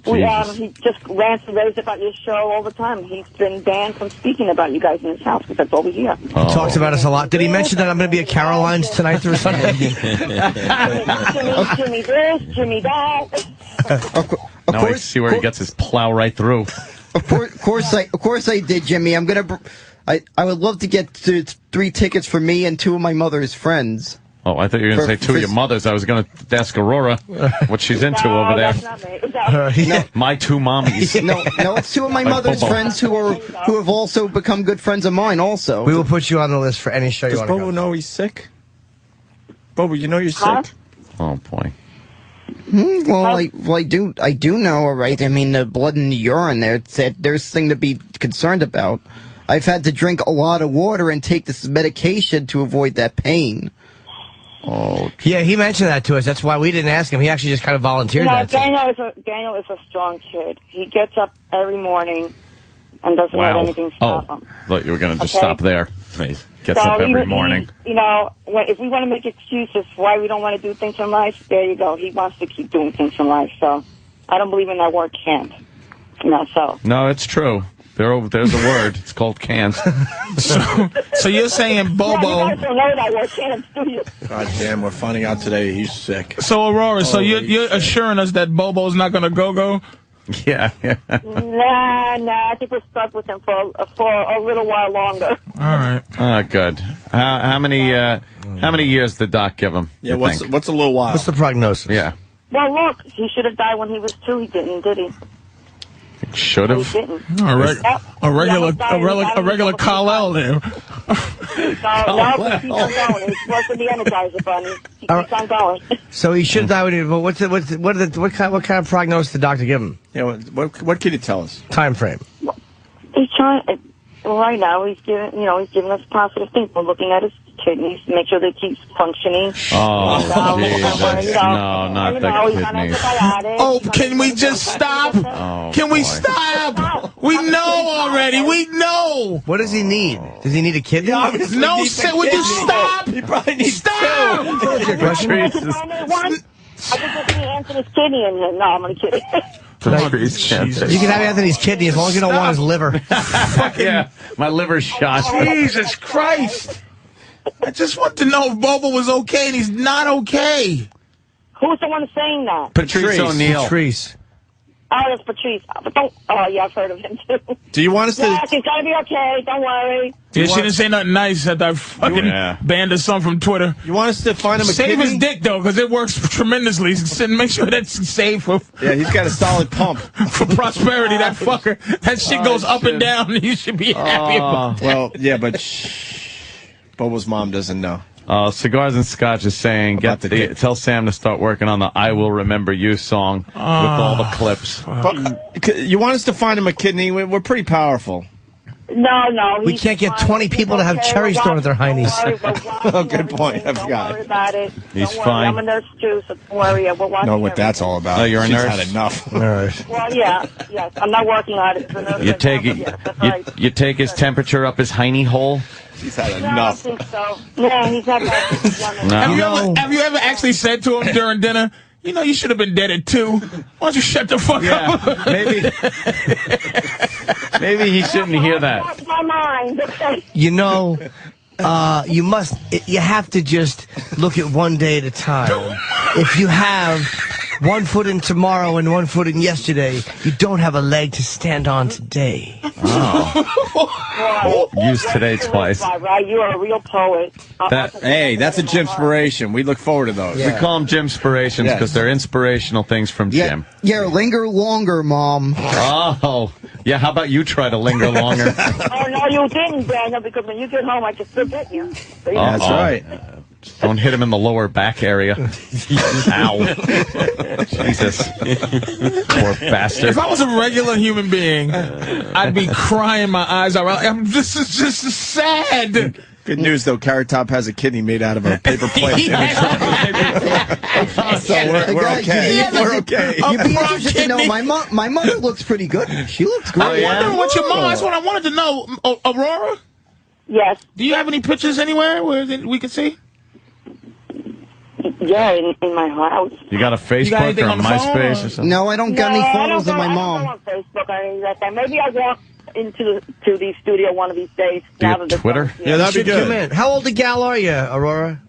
He just rants and raves about your show all the time. He's been banned from speaking about you guys in his house because that's all we hear. He talks about us a lot. Did he mention that I'm going to be at Caroline's tonight or something? Jimmy this, Jimmy that. Now I see where he gets his plow right through. Of course I did, Jimmy. I would love to get 3 tickets for me and 2 of my mother's friends. Oh, I thought you were going to say 2 of your mothers. I was going to ask Aurora what she's into over there. No. My 2 mommies. No, it's 2 of my mother's friends who have also become good friends of mine. Also, we will put you on the list for any show you want to go. Does Bobo know he's sick? Bobo, you know you're sick? Oh boy. Well, I do know, all right. I mean, the blood in the urine there's thing to be concerned about. I've had to drink a lot of water and take this medication to avoid that pain. Oh, yeah, he mentioned that to us. That's why we didn't ask him. He actually just kind of volunteered that. Daniel is a strong kid. He gets up every morning and doesn't let anything stop him. Thought you were going to just stop there. He gets up every morning. If we want to make excuses why we don't want to do things in life, there you go. He wants to keep doing things in life. So I don't believe in that word can't. No, it's true. There's a word. It's called can't. So you're saying Bobo... Yeah, you guys don't know that word can't, do you? God damn, we're finding out today he's sick. So, Aurora, you're assuring us that Bobo's not going to go-go? Yeah. Nah, I think we're stuck with him for a little while longer. All right. Good. How many years did Doc give him? Yeah, what's a little while? What's the prognosis? Yeah. Well, look, he should have died when he was 2. He didn't, did he? Should have. He didn't. A regular Kal-El there. No, keep on going. He's supposed to be Energizer Bunny. He keeps on going. So he should die. But what kind of prognosis did the doctor give him? Yeah, what can you tell us? Time frame. He's trying. Right now, he's giving us positive things. We're looking at his kidneys to make sure they keep functioning. Oh, Jesus. No, not the kidneys. Oh, can we just stop? Can we stop? We know already. We know. What does he need? Does he need a kidney? No, would you stop? He probably needs stop. I can just see Anthony's kidney in here. No, I'm only kidding. You can have Anthony's kidney as long as you don't want his liver. Yeah, my liver's shot. Jesus Christ. I just want to know if Bobo was okay, and he's not okay. Who's the one saying that? Patrice O'Neal. Patrice. Oh, that's Patrice. Yeah, I've heard of him, too. Do you want us to... Yes, he's going to be okay. Don't worry. Yeah, she didn't say nothing nice at that fucking banned her son from Twitter. You want us to find him a Save kidney? his dick, though, because it works tremendously. Make sure that's safe. Yeah, he's got a solid pump. For prosperity, that fucker. That shit goes up and down, and you should be happy about that. Well, yeah, but Bobo's mom doesn't know. Cigars and Scotch is saying, tell Sam to start working on the I Will Remember You song with all the clips. You want us to find him a kidney? We're pretty powerful. No. We can't get 20 people to have cherry store with their heinies. Oh, good point. I forgot. Don't worry about it. He's don't fine. Worry. I'm a nurse, too, so don't worry. We're watching know what that's all about. Oh, you're a nurse? She's had enough. All right. Well, yes. I'm not working on it. You take his temperature up his hiney hole? He's had enough. I don't think so. No, he's not that. Have you ever actually said to him during dinner, you should have been dead at 2. Why don't you shut the fuck up? Maybe he shouldn't hear that. That's my mind. You have to just look at one day at a time. If you have 1 foot in tomorrow and 1 foot in yesterday, you don't have a leg to stand on today. Oh. Use today twice. Right? You are a real poet. Hey, that's a Jimspirations. We look forward to those. Yeah. We call them Jimspirations because they're inspirational things from Jim. Yeah, linger longer, Mom. Oh, yeah, how about you try to linger longer? Oh, no, you didn't, Daniel, because when you get home, I can still get you. So that's right. Don't hit him in the lower back area. Ow. Jesus. Poor bastard. If I was a regular human being, I'd be crying my eyes out. This is just sad. Good news, though. Carrot Top has a kidney made out of a paper plate. So we're okay. We're okay. You'd be interested to know, my mother looks pretty good. She looks great. I'm wondering what your mom... That's what I wanted to know. Aurora? Yes. Do you have any pictures anywhere where we can see? Yeah, in my house. You got a Facebook or a MySpace or something? No, I don't got any photos of my mom. I don't go on Facebook or anything like that. Maybe I'll walk into the studio one of these days. Do you Twitter? Yeah, that'd be good. How old a gal are you, Aurora?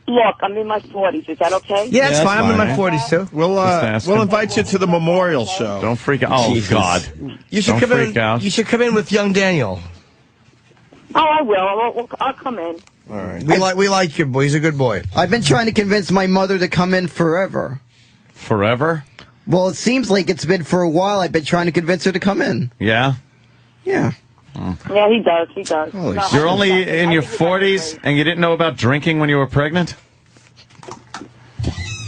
Look, I'm in my 40s. Is that okay? Yeah, that's fine. I'm in my 40s, too. We'll invite you to the memorial show. Don't freak out. Oh, Jesus. God. Don't freak out. You should come in with young Daniel. Oh, I will. I'll come in. All right. We like your boy. He's a good boy. I've been trying to convince my mother to come in forever. Forever? Well, it seems like it's been for a while. I've been trying to convince her to come in. Yeah? Yeah. Yeah, he does. He does. You're only in your 40s and you didn't know about drinking when you were pregnant?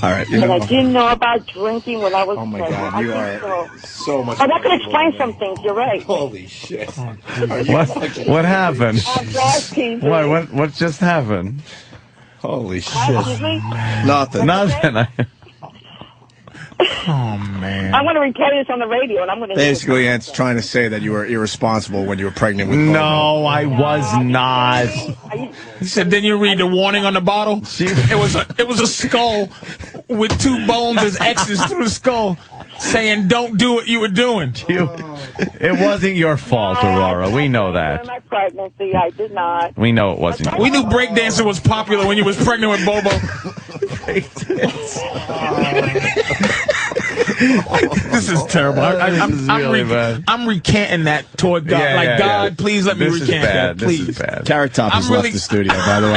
All right. And I didn't know about drinking when I was my pregnant. God, you are so much. Oh, that could explain some things. You're right. Holy shit. What happened? What just happened? Holy shit. Excuse me? Nothing. Oh, man. I'm going to replay this on the radio, and I'm going to... Basically, Ant's trying to say that you were irresponsible when you were pregnant with Bobo. No, I was not. He said, then you read the warning on the bottle. It was a skull with 2 bones as X's through the skull saying, don't do what you were doing. It wasn't your fault, Aurora. We know that. My pregnancy, I did not. We know it wasn't. We knew breakdancing was popular when you was pregnant with Bobo. This is terrible. I'm recanting that toward God. God, please let me recant that. Please. This is bad. Carrot Top has left the studio, by the way.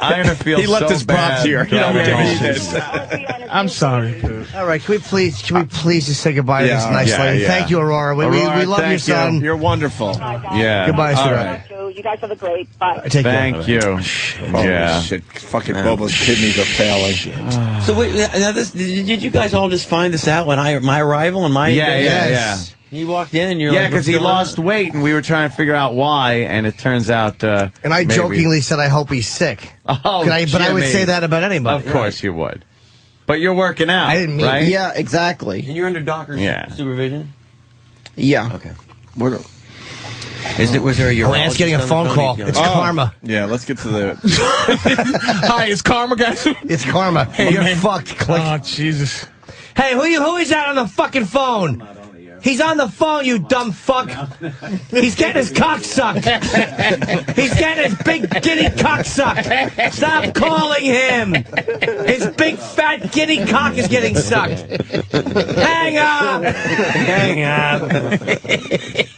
I'm gonna feel he left his props here. You don't give me this. I'm sorry. All right, can we please just say goodbye to this nice lady? Thank you, Aurora. We love your son. You're wonderful. Yeah. Goodbye, sweetheart. Right. You guys have a great. Bye. Thank you. Holy shit. Fucking Bobo's kidneys are failing. So wait, now did you guys all just find this out when my arrival and my Yeah. You walked in and you're like, because he lost weight and we were trying to figure out why, and it turns out. And I jokingly said, I hope he's sick. Oh, but I would say that about anybody. Of course you would. But you're working out. I didn't mean right? Yeah, exactly. And you're under doctor's supervision? Yeah. Okay. Was there a urologist? Ant's getting a phone call. It's Karma. Yeah, let's get to the... Hi, it's Karma, guys. It's Karma. Hey, you're fucked. Click. Oh, Jesus. Hey, who is that on the fucking phone? He's on the phone, you dumb fuck. He's getting his cock sucked. He's getting his big guinea cock sucked. Stop calling him. His big fat guinea cock is getting sucked. Hang up. Hang up.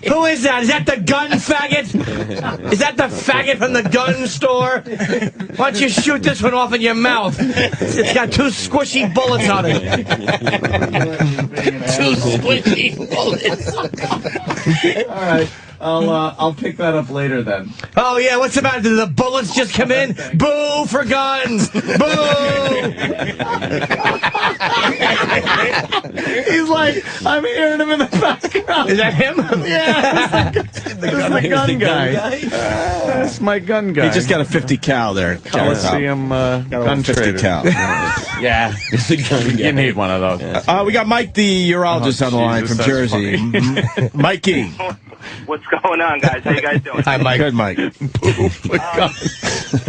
Who is that? Is that the gun faggot? Is that the faggot from the gun store? Why don't you shoot this one off in your mouth? It's got 2 squishy bullets on it. 2 squishy bullets. All right. I'll pick that up later then. Oh yeah, what's the matter? Did the bullets just come in? Boo for guns! Boo! He's like, I'm hearing him in the background. Is that him? Yeah. This is the gun guy. That's my gun guy. He just got a 50 cal there. Let's see him gun 50 trader. cal. Yeah, it's a gun guy. You need one of those. We got Mike, the urologist, on the line from Jersey. Mikey. What's going on, guys? How you guys doing? Hi, Mike. Good, Mike. So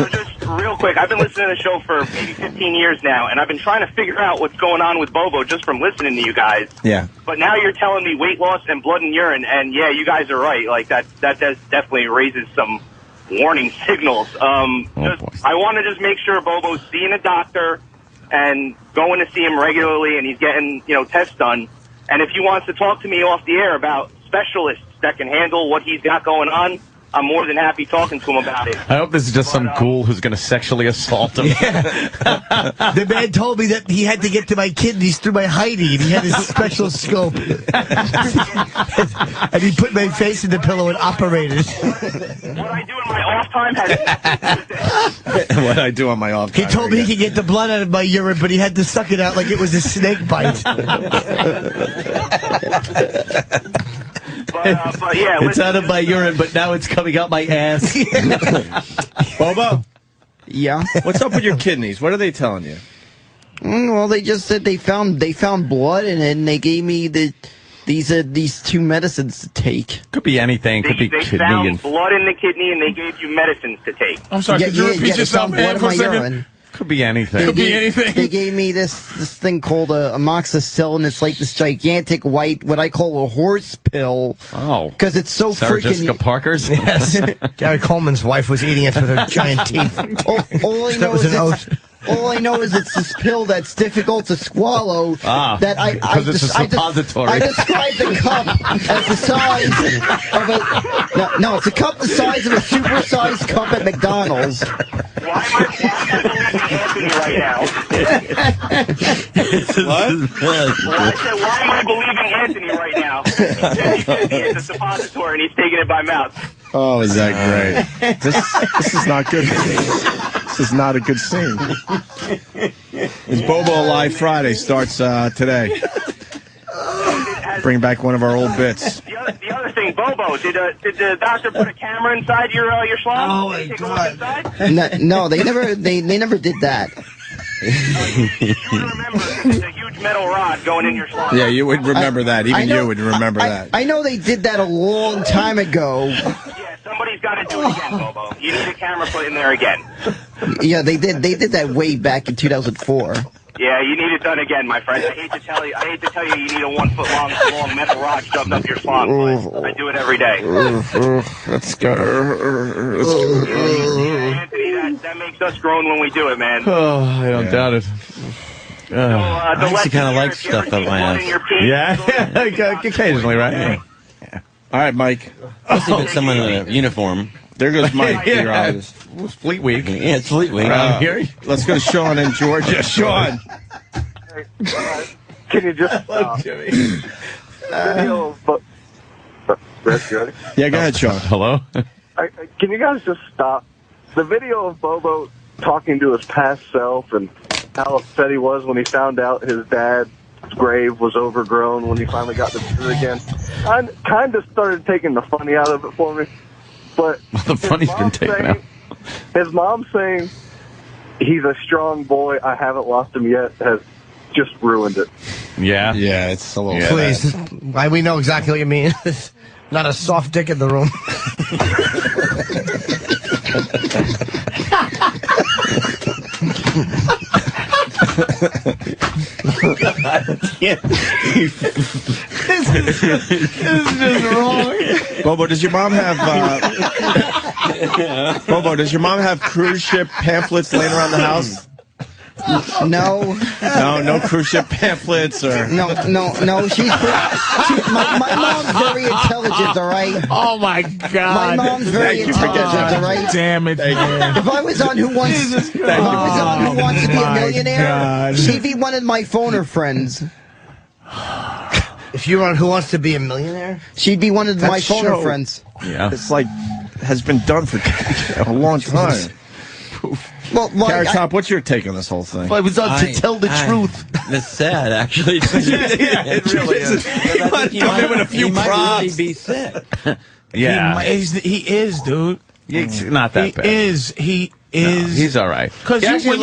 just real quick, I've been listening to the show for maybe 15 years now, and I've been trying to figure out what's going on with Bobo just from listening to you guys. Yeah. But now you're telling me weight loss and blood and urine, and yeah, you guys are right. Like that definitely raises some warning signals. I want to just make sure Bobo's seeing a doctor and going to see him regularly, and he's getting tests done. And if he wants to talk to me off the air about specialists that can handle what he's got going on, I'm more than happy talking to him about it. I hope this is just some ghoul who's going to sexually assault him. The man told me that he had to get to my kidneys through my hidey, and he had his special scope. And he put my face in the pillow and operated. What I do in my off time What I do on my off time. He told me he could get the blood out of my urine, but he had to suck it out like it was a snake bite. But yeah, it's out of my urine, but now it's coming out my ass. Bobo? Yeah? What's up with your kidneys? What are they telling you? Well, they just said they found blood, and then they gave me these 2 medicines to take. Could be anything. Could be they kidney found and blood in the kidney, and they gave you medicines to take. I'm sorry, could you repeat yourself, man, for a second? Could be anything. Could be anything. They gave me this thing called amoxicillin. It's like this gigantic white, what I call a horse pill. Oh. Because it's so Sarah freaking... Jessica Parker's? Yes. Gary Coleman's wife was eating it with her giant teeth. All I know is it's this pill that's difficult to swallow. That because it's a suppository. I describe the cup as the size of a... No, it's a cup the size of a supersized cup at McDonald's. Why am I believing Anthony right now? What? Well, I said, why am I believing Anthony right now? It's a suppository, and he's taking it by mouth. Oh, is that great? This is not good for me. This is not a good scene. It's Bobo Live Friday starts today. Bring back one of our old bits. The other thing, Bobo, did the doctor put a camera inside your schlong? Oh my God! No, they never did that. You remember there's a huge metal rod going in your schlong. Yeah, you would remember that. Even you would remember that. I know they did that a long time ago. Yeah, somebody's got to do it again, Bobo. You need a camera put in there again. Yeah, they did. They did that way back in 2004. Yeah, you need it done again, my friend. I hate to tell you you need a 1 foot long metal rod shoved up your schlong, but I do it every day. Let's go. Anthony, that makes us groan when we do it, man. Oh, I don't doubt it. I actually kind of like stuff up my ass. Yeah, occasionally, right? Yeah. All right, Mike. Especially if it's someone in a uniform. There goes Mike. Yeah, it's Fleet Week. Yeah, it's Fleet Week. Let's go to Sean in Georgia. Sean. Can you just Jimmy. video of Yeah, go ahead, Sean. Hello? Can you guys just stop? The video of Bobo talking to his past self and how upset he was when he found out his dad's grave was overgrown when he finally got to do it again. I kind of started taking the funny out of it for me. But the funny's been taken out. His mom saying he's a strong boy, I haven't lost him yet, has just ruined it. Yeah. Yeah, it's a little... Yeah, please. We know exactly what you mean. Not a soft dick in the room. This is just wrong. Bobo, does your mom have cruise ship pamphlets laying around the house? No. No cruise ship pamphlets or... No. My mom's very intelligent, all right? Oh, my God. My mom's very intelligent, all right? Damn it. If I was on Who Wants to Be a Millionaire, she'd be one of my phoner friends. If you were on Who Wants to Be a Millionaire? She'd be one of my phoner friends. Yeah. It's like, has been done for a long time. Well, Carrot Top, what's your take on this whole thing? Well, it was on to tell the truth. That's sad, actually. Yeah, it really is. You might come in with a few props. Really be sick. Yeah. He is, dude. It's not that bad. He is. He's all right. Because when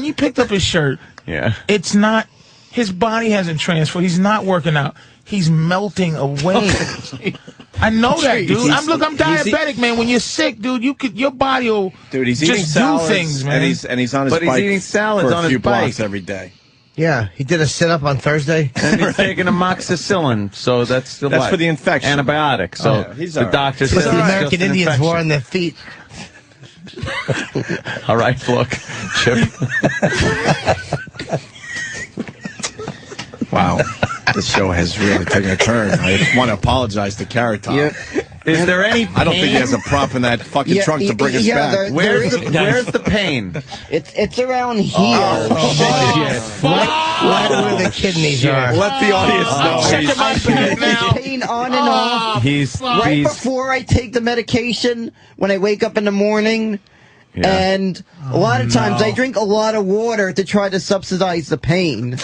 you picked up his shirt, yeah, it's not. His body hasn't transformed. He's not working out. He's melting away. I know that, dude. I'm diabetic, man. When you're sick, dude, your body will he's just eating salads, do things, man. And he's on his bike. But he's eating salads for on a few his bike blocks every day. Yeah, he did a sit-up on Thursday. And he's taking amoxicillin, so that's for the infection. Antibiotic. So the doctor says the American Indians wore on their feet. All right, look, Chip. Wow. This show has really taken a turn. I want to apologize to Carrot Top. Yeah. Is there any pain? I don't think he has a prop in that fucking trunk to bring us back. Where's the pain? It's around here. Right where the kidneys are. Let the audience know. I feel pain on and off. Right before I take the medication, when I wake up in the morning. Yeah. And a lot of times I drink a lot of water to try to subsidize the pain.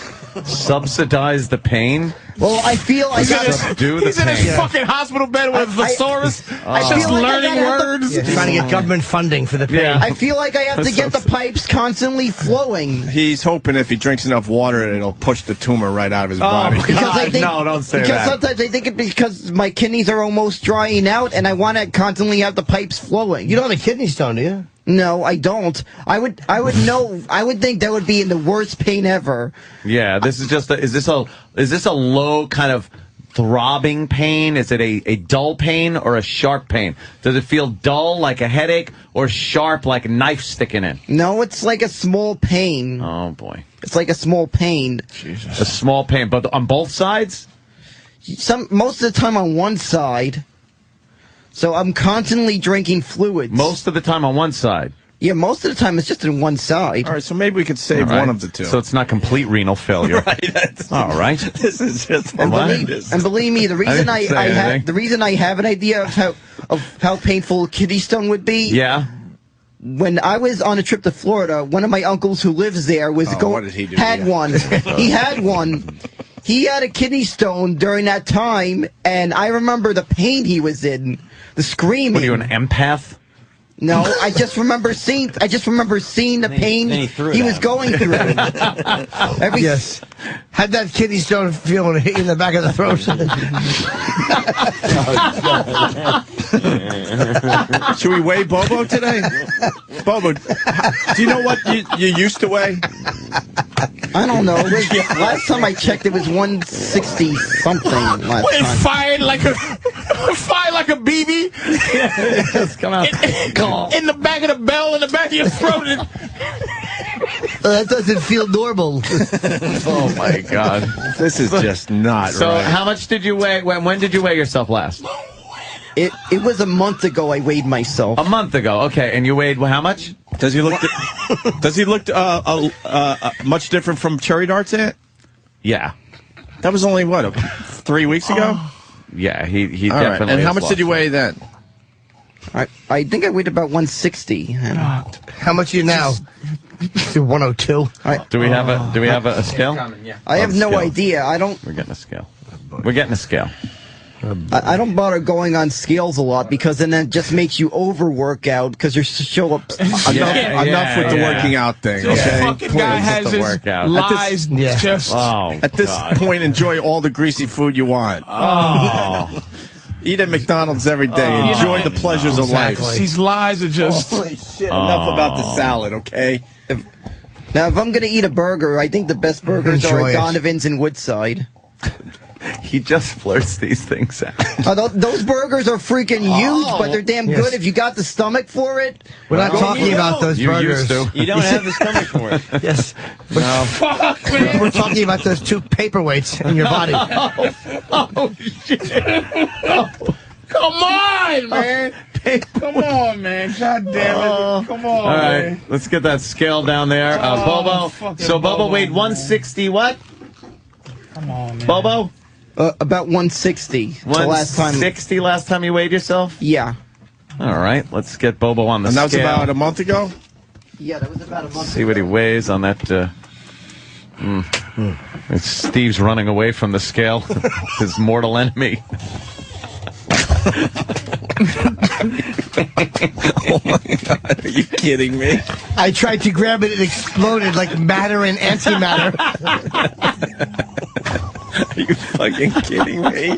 Subsidize the pain? Well, I feel like he's in his fucking hospital bed with a thesaurus, just learning words. Trying to get government funding for the pain. I feel like I have to get the pipes constantly flowing. He's hoping if he drinks enough water, it'll push the tumor right out of his body. No, don't say that. Because sometimes I think it's because my kidneys are almost drying out, and I want to constantly have the pipes flowing. You don't have a kidney stone, do you? No, I don't. I would think that would be in the worst pain ever. Yeah, this is just is this a low kind of throbbing pain? Is it a dull pain or a sharp pain? Does it feel dull like a headache or sharp like a knife sticking in? No, it's like a small pain. Oh boy. It's like a small pain. Jesus. A small pain, but on both sides? Most of the time on one side. So I'm constantly drinking fluids. Most of the time on one side? Yeah, most of the time it's just on one side. All right, so maybe we could save one of the two. So it's not complete renal failure. Right. All right. This is just horrendous. And believe me, the reason I have an idea of how painful a kidney stone would be. Yeah. when I was on a trip to Florida, one of my uncles who lives there was what did he do? had one. He had one. He had a kidney stone during that time, and I remember the pain he was in, the screaming. What are you, an empath? No, I just remember seeing the pain he was going through. Yes. Had that kidney stone feel when it hit you in the back of the throat. Should we weigh Bobo today? Bobo, do you know what you used to weigh? I don't know. Last time I checked, it was 160 something. Fired like a BB. Just come out. In the back of the bell, in the back of your throat. That doesn't feel normal. Oh my God, this is just not so right. So, how much did you weigh? When did you weigh yourself last? It was a month ago. I weighed myself. A month ago, okay. And you weighed how much? Does he look? Does he look much different from Cherry Dart's aunt? Yeah, that was only what 3 weeks ago. Yeah, he all definitely. Right. And how much did you weigh then? I think I weighed about 160. How much are you now? 102. Do we have a scale? I have no idea. I don't. We're getting a scale. We're getting a scale. I don't bother going on scales a lot because then that just makes you overwork out because you're show up enough with the working out thing. This Okay, fucking guy has his lies. At this point, enjoy all the greasy food you want. Oh. Eat at McDonald's every day. Enjoy the pleasures of life. These lies are just. Holy shit! Enough about the salad, okay? Now, if I'm going to eat a burger, I think the best burgers are at Donovan's in Woodside. He just flirts these things out. Those burgers are freaking huge, but they're damn good if you got the stomach for it. We're not talking about those burgers. You don't have the stomach for it. Yes. No. Fuck, man. We're talking about those 2 paperweights in your body. Oh shit. Come on, man. Come on, man. God damn it. Come on. All right, man. let's get that scale down there. Bobo. So Bobo weighed 160 what? Come on, man. Bobo? About 160. 160 last time you weighed yourself? Yeah. All right, let's get Bobo on the scale. And that was about a month ago? Yeah, that was about a month See what he weighs on that. It's Steve's running away from the scale, his mortal enemy. Oh my God, are you kidding me? I tried to grab it, it exploded like matter and antimatter. Are you fucking kidding me?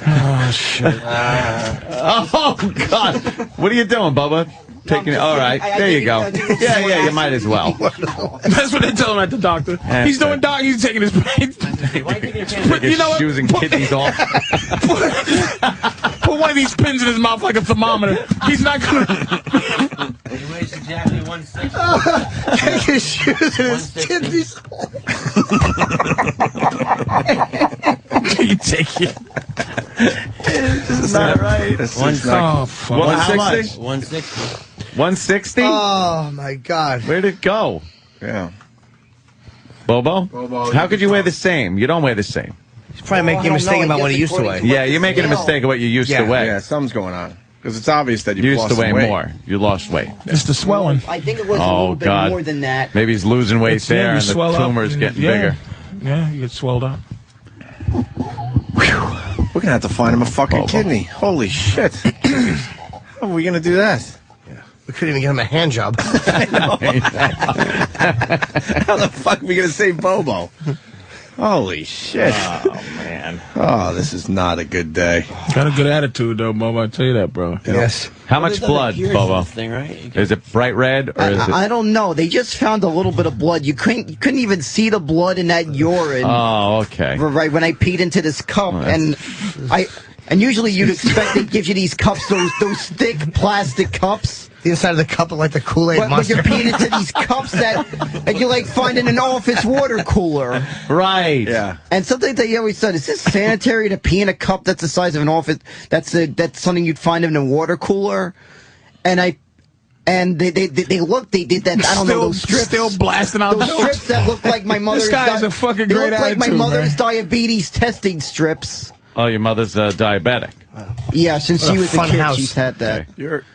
Oh shit. Oh God. What are you doing, Bubba? Taking it. All right. There you go. Yeah, you might as well. That's what they tell him at the doctor. He's doing doc. He's taking his brains. You know what? Shoes and kidneys off. Put one of these pins in his mouth like a thermometer. He's not gonna. He weighs exactly 160. Take his shoes and his kidneys. You take it. This is not right. 160. Oh, fuck. 160? 160. 160? Oh my God. Where'd it go? Yeah. Bobo? How could you weigh the same? You don't weigh the same. He's probably making a mistake about what he used to weigh. Yeah, you're making a mistake of what you used to weigh. Yeah, something's going on. Because it's obvious that You you've used lost to weigh weight. more. You lost weight. It's the swelling. I think it was a little bit more than that. Maybe he's losing weight It's- there you and the swell up tumor's and- getting yeah. bigger. Yeah, you get swelled up. We're going to have to find him a fucking kidney. Holy shit. How are we going to do that? We couldn't even get him a hand job. How the fuck are we going to save Bobo? Holy shit. Oh, man. Oh, this is not a good day. Got a good attitude, though, Bobo. I tell you that, bro. Yes. How much blood, Bobo? Thing, right? Is it bright red or is it? I don't know. They just found a little bit of blood. You couldn't even see the blood in that urine. Oh, okay. Right when I peed into this cup, and usually you'd expect they give you these cups, those thick plastic cups. The inside of the cup looked like the Kool-Aid But monster. you're peeing into these cups that you like find in an office water cooler. Right. Yeah. And something they always said, is this sanitary to pee in a cup that's the size of an office? That's something you'd find in a water cooler. And they did that. I don't know, those strips. Still blasting out those strips that look like my mother's. This guy has a fucking they great look like my attitude, mother's man. diabetes testing strips. Oh, your mother's diabetic. Yeah, since she was a kid, she's had that. Okay.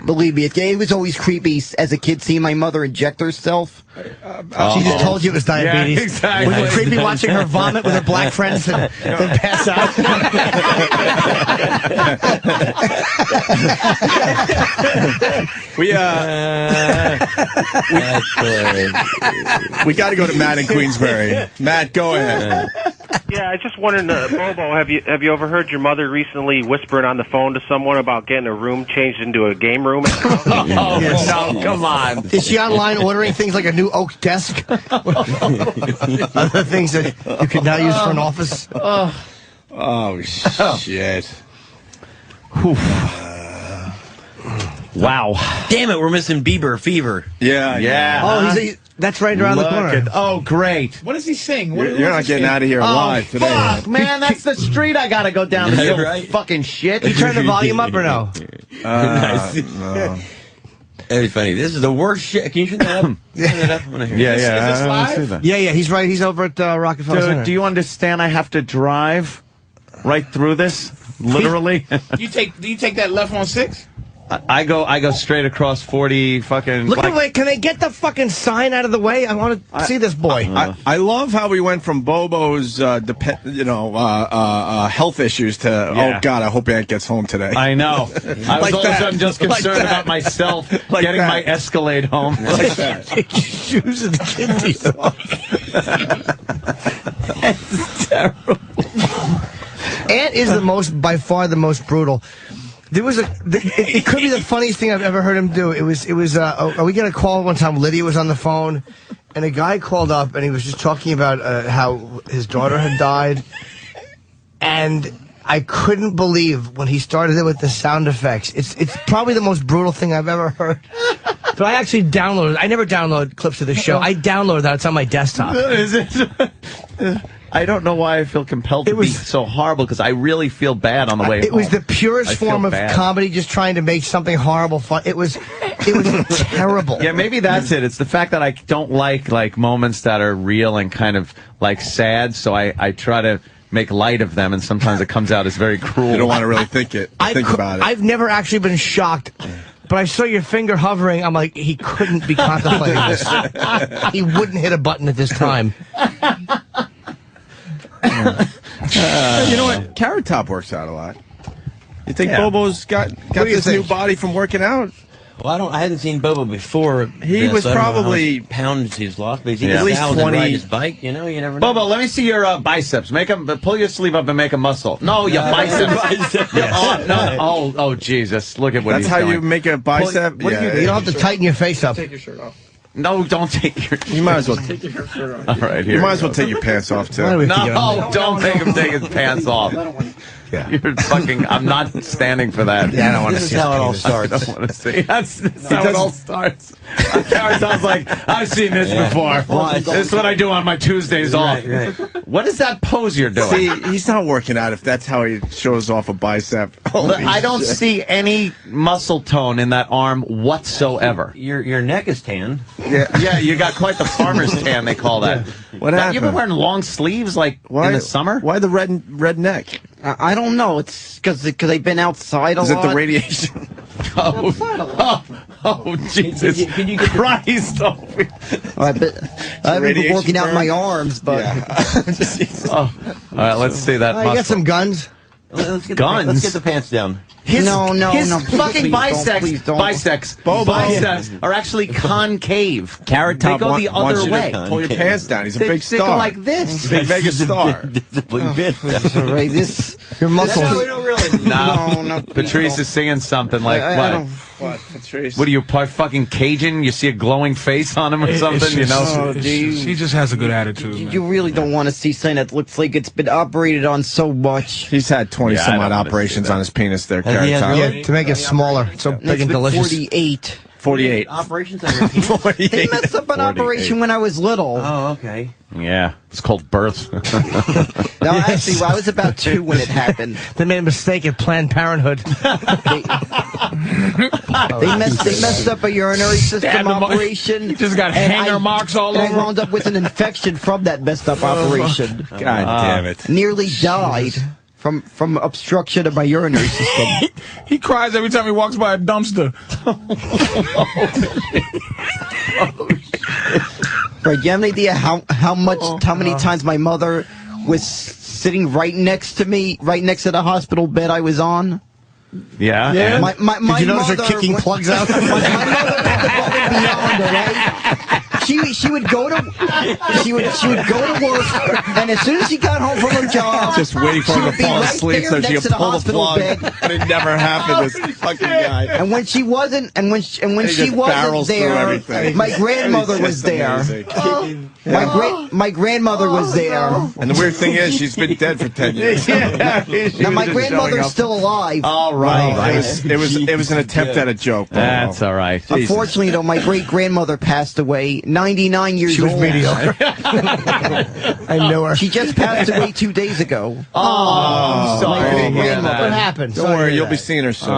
Believe me, it was always creepy as a kid seeing my mother inject herself. She just told you it was diabetes. Yeah, exactly. Was it creepy watching her vomit with her black friends and then pass out? We got to go to Matt in Queensbury. Matt, go ahead. Yeah, I just wanted to, Bobo, have you overheard your mother recently whispering on the phone to someone about getting a room changed into a game room? No, come on. Is she online ordering things like a new oak desk? Other things that you can now use for an office? Oh, shit. Wow. Damn it, we're missing Bieber Fever. Yeah. Oh, that's right around the corner. Oh, great. What does he sing? You're not getting out of here alive today. Fuck, man, that's the street I gotta go down to Yeah, see right. fucking shit. You turn the volume up or no? No. That'd be funny. This is the worst shit. Can you turn that up? Turn that up. I wanna hear Yeah, this. yeah. Is this I wanna live? see that. Yeah, he's right. He's over at Rockefeller Center. Dude, do you understand I have to drive right through this? Literally? Do you take that left on 6? I go straight across 40 fucking... Look at can they get the fucking sign out of the way? I want to see this boy. I love how we went from Bobo's, health issues to, oh, God, I hope Aunt gets home today. I know. I was all of a sudden just concerned about myself getting my Escalade home. Like that. Shoes and kidneys off. That's terrible. Aunt is by far the most brutal. There was it could be the funniest thing I've ever heard him do. We got a call one time. Lydia was on the phone, and a guy called up, and he was just talking about how his daughter had died, and I couldn't believe when he started it with the sound effects. It's probably the most brutal thing I've ever heard. But I actually downloaded. I never download clips of the show. I downloaded that. It's on my desktop. Is it? I don't know why I feel compelled to be so horrible, because I really feel bad on the way home. It was the purest form of comedy, just trying to make something horrible fun. It was terrible. Yeah, maybe that's it. It's the fact that I don't like moments that are real and kind of like sad, so I try to make light of them, and sometimes it comes out as very cruel. You don't want to really think about it. I've never actually been shocked. But I saw your finger hovering. I'm like, he couldn't be contemplating this. He wouldn't hit a button at this time. You know what? Carrot Top works out a lot. You think Bobo's got this new body from working out? Well, I hadn't seen Bobo before. He was probably pounds he's lost, but he's at least 20. Ride his bike. You know, you never know. Bobo, let me see your biceps. Pull your sleeve up and make a muscle. No, your biceps. Oh, Jesus! Look at what That's he's how doing. You make a bicep. You don't have to tighten your face up. Take your shirt off. No, don't take your... You might as well take your shirt off. All right, here. You might as well take your pants off, too. No, don't make him take his pants off. Yeah. You're fucking... I'm not standing for that. Yeah, I don't want to see This is how it all starts. I don't want to see. That's how it all starts. Carrot sounds like, I've seen this before. This is what I do on my Tuesdays off. Right. What is that pose you're doing? See, he's not working out if that's how he shows off a bicep. I don't see any muscle tone in that arm whatsoever. Your neck is tan. Yeah, you got quite the farmer's tan, they call that. What happened? You been wearing long sleeves like in the summer? Why the red neck? I don't know. It's because they've been outside a lot. Is it the radiation? Oh, Jesus Christ! I haven't been working out my arms, but all right, let's see that. You got some guns? Let's get Guns? Let's get the pants down. His please, fucking please don't. biceps are actually concave. Carrot Top they go the other way. Pull your pants down. He's a big They go star. like this. Big Vegas star. right, Your muscles. No. Patrice is singing something like what? What, Patrice? What are you, part fucking Cajun? You see a glowing face on him or something? You know? He just has a good attitude. You really don't want to see something that looks like it's been operated on so much. He's had 20 some odd operations on his penis there, Carrot he? Top. Yeah, to make it smaller. So big and delicious. 48. 48. Operations on your penis? 48. They messed up an operation when I was little. Oh, okay. Yeah, it's called birth. No, actually, I was about 2 when it happened. They made a mistake at Planned Parenthood. They messed up a urinary system operation. You just got hanger marks all over. I wound up with an infection from that messed up operation. God damn it. Nearly died. from obstruction of my urinary system. He cries every time he walks by a dumpster. Right, do you have any idea how many times my mother was sitting right next to me, right next to the hospital bed I was on? Yeah. My Did you notice her kicking plugs out? My mother went above and beyond, all right? She would go to work, and as soon as she got home from her job, just waiting for him to fall asleep so she could pull the plug. But it never happened. This fucking guy. And when she wasn't, when she wasn't there, my grandmother was there. My grandmother was there. And the weird thing is, she's been dead for 10 years. Now my grandmother's still alive. All right. It was an attempt at a joke. That's all right. Unfortunately, though, my great grandmother passed away. 99 years old. She was mediocre. I know her. She just passed away 2 days ago. Oh, sorry. What happened? Don't worry, you'll be seeing her soon.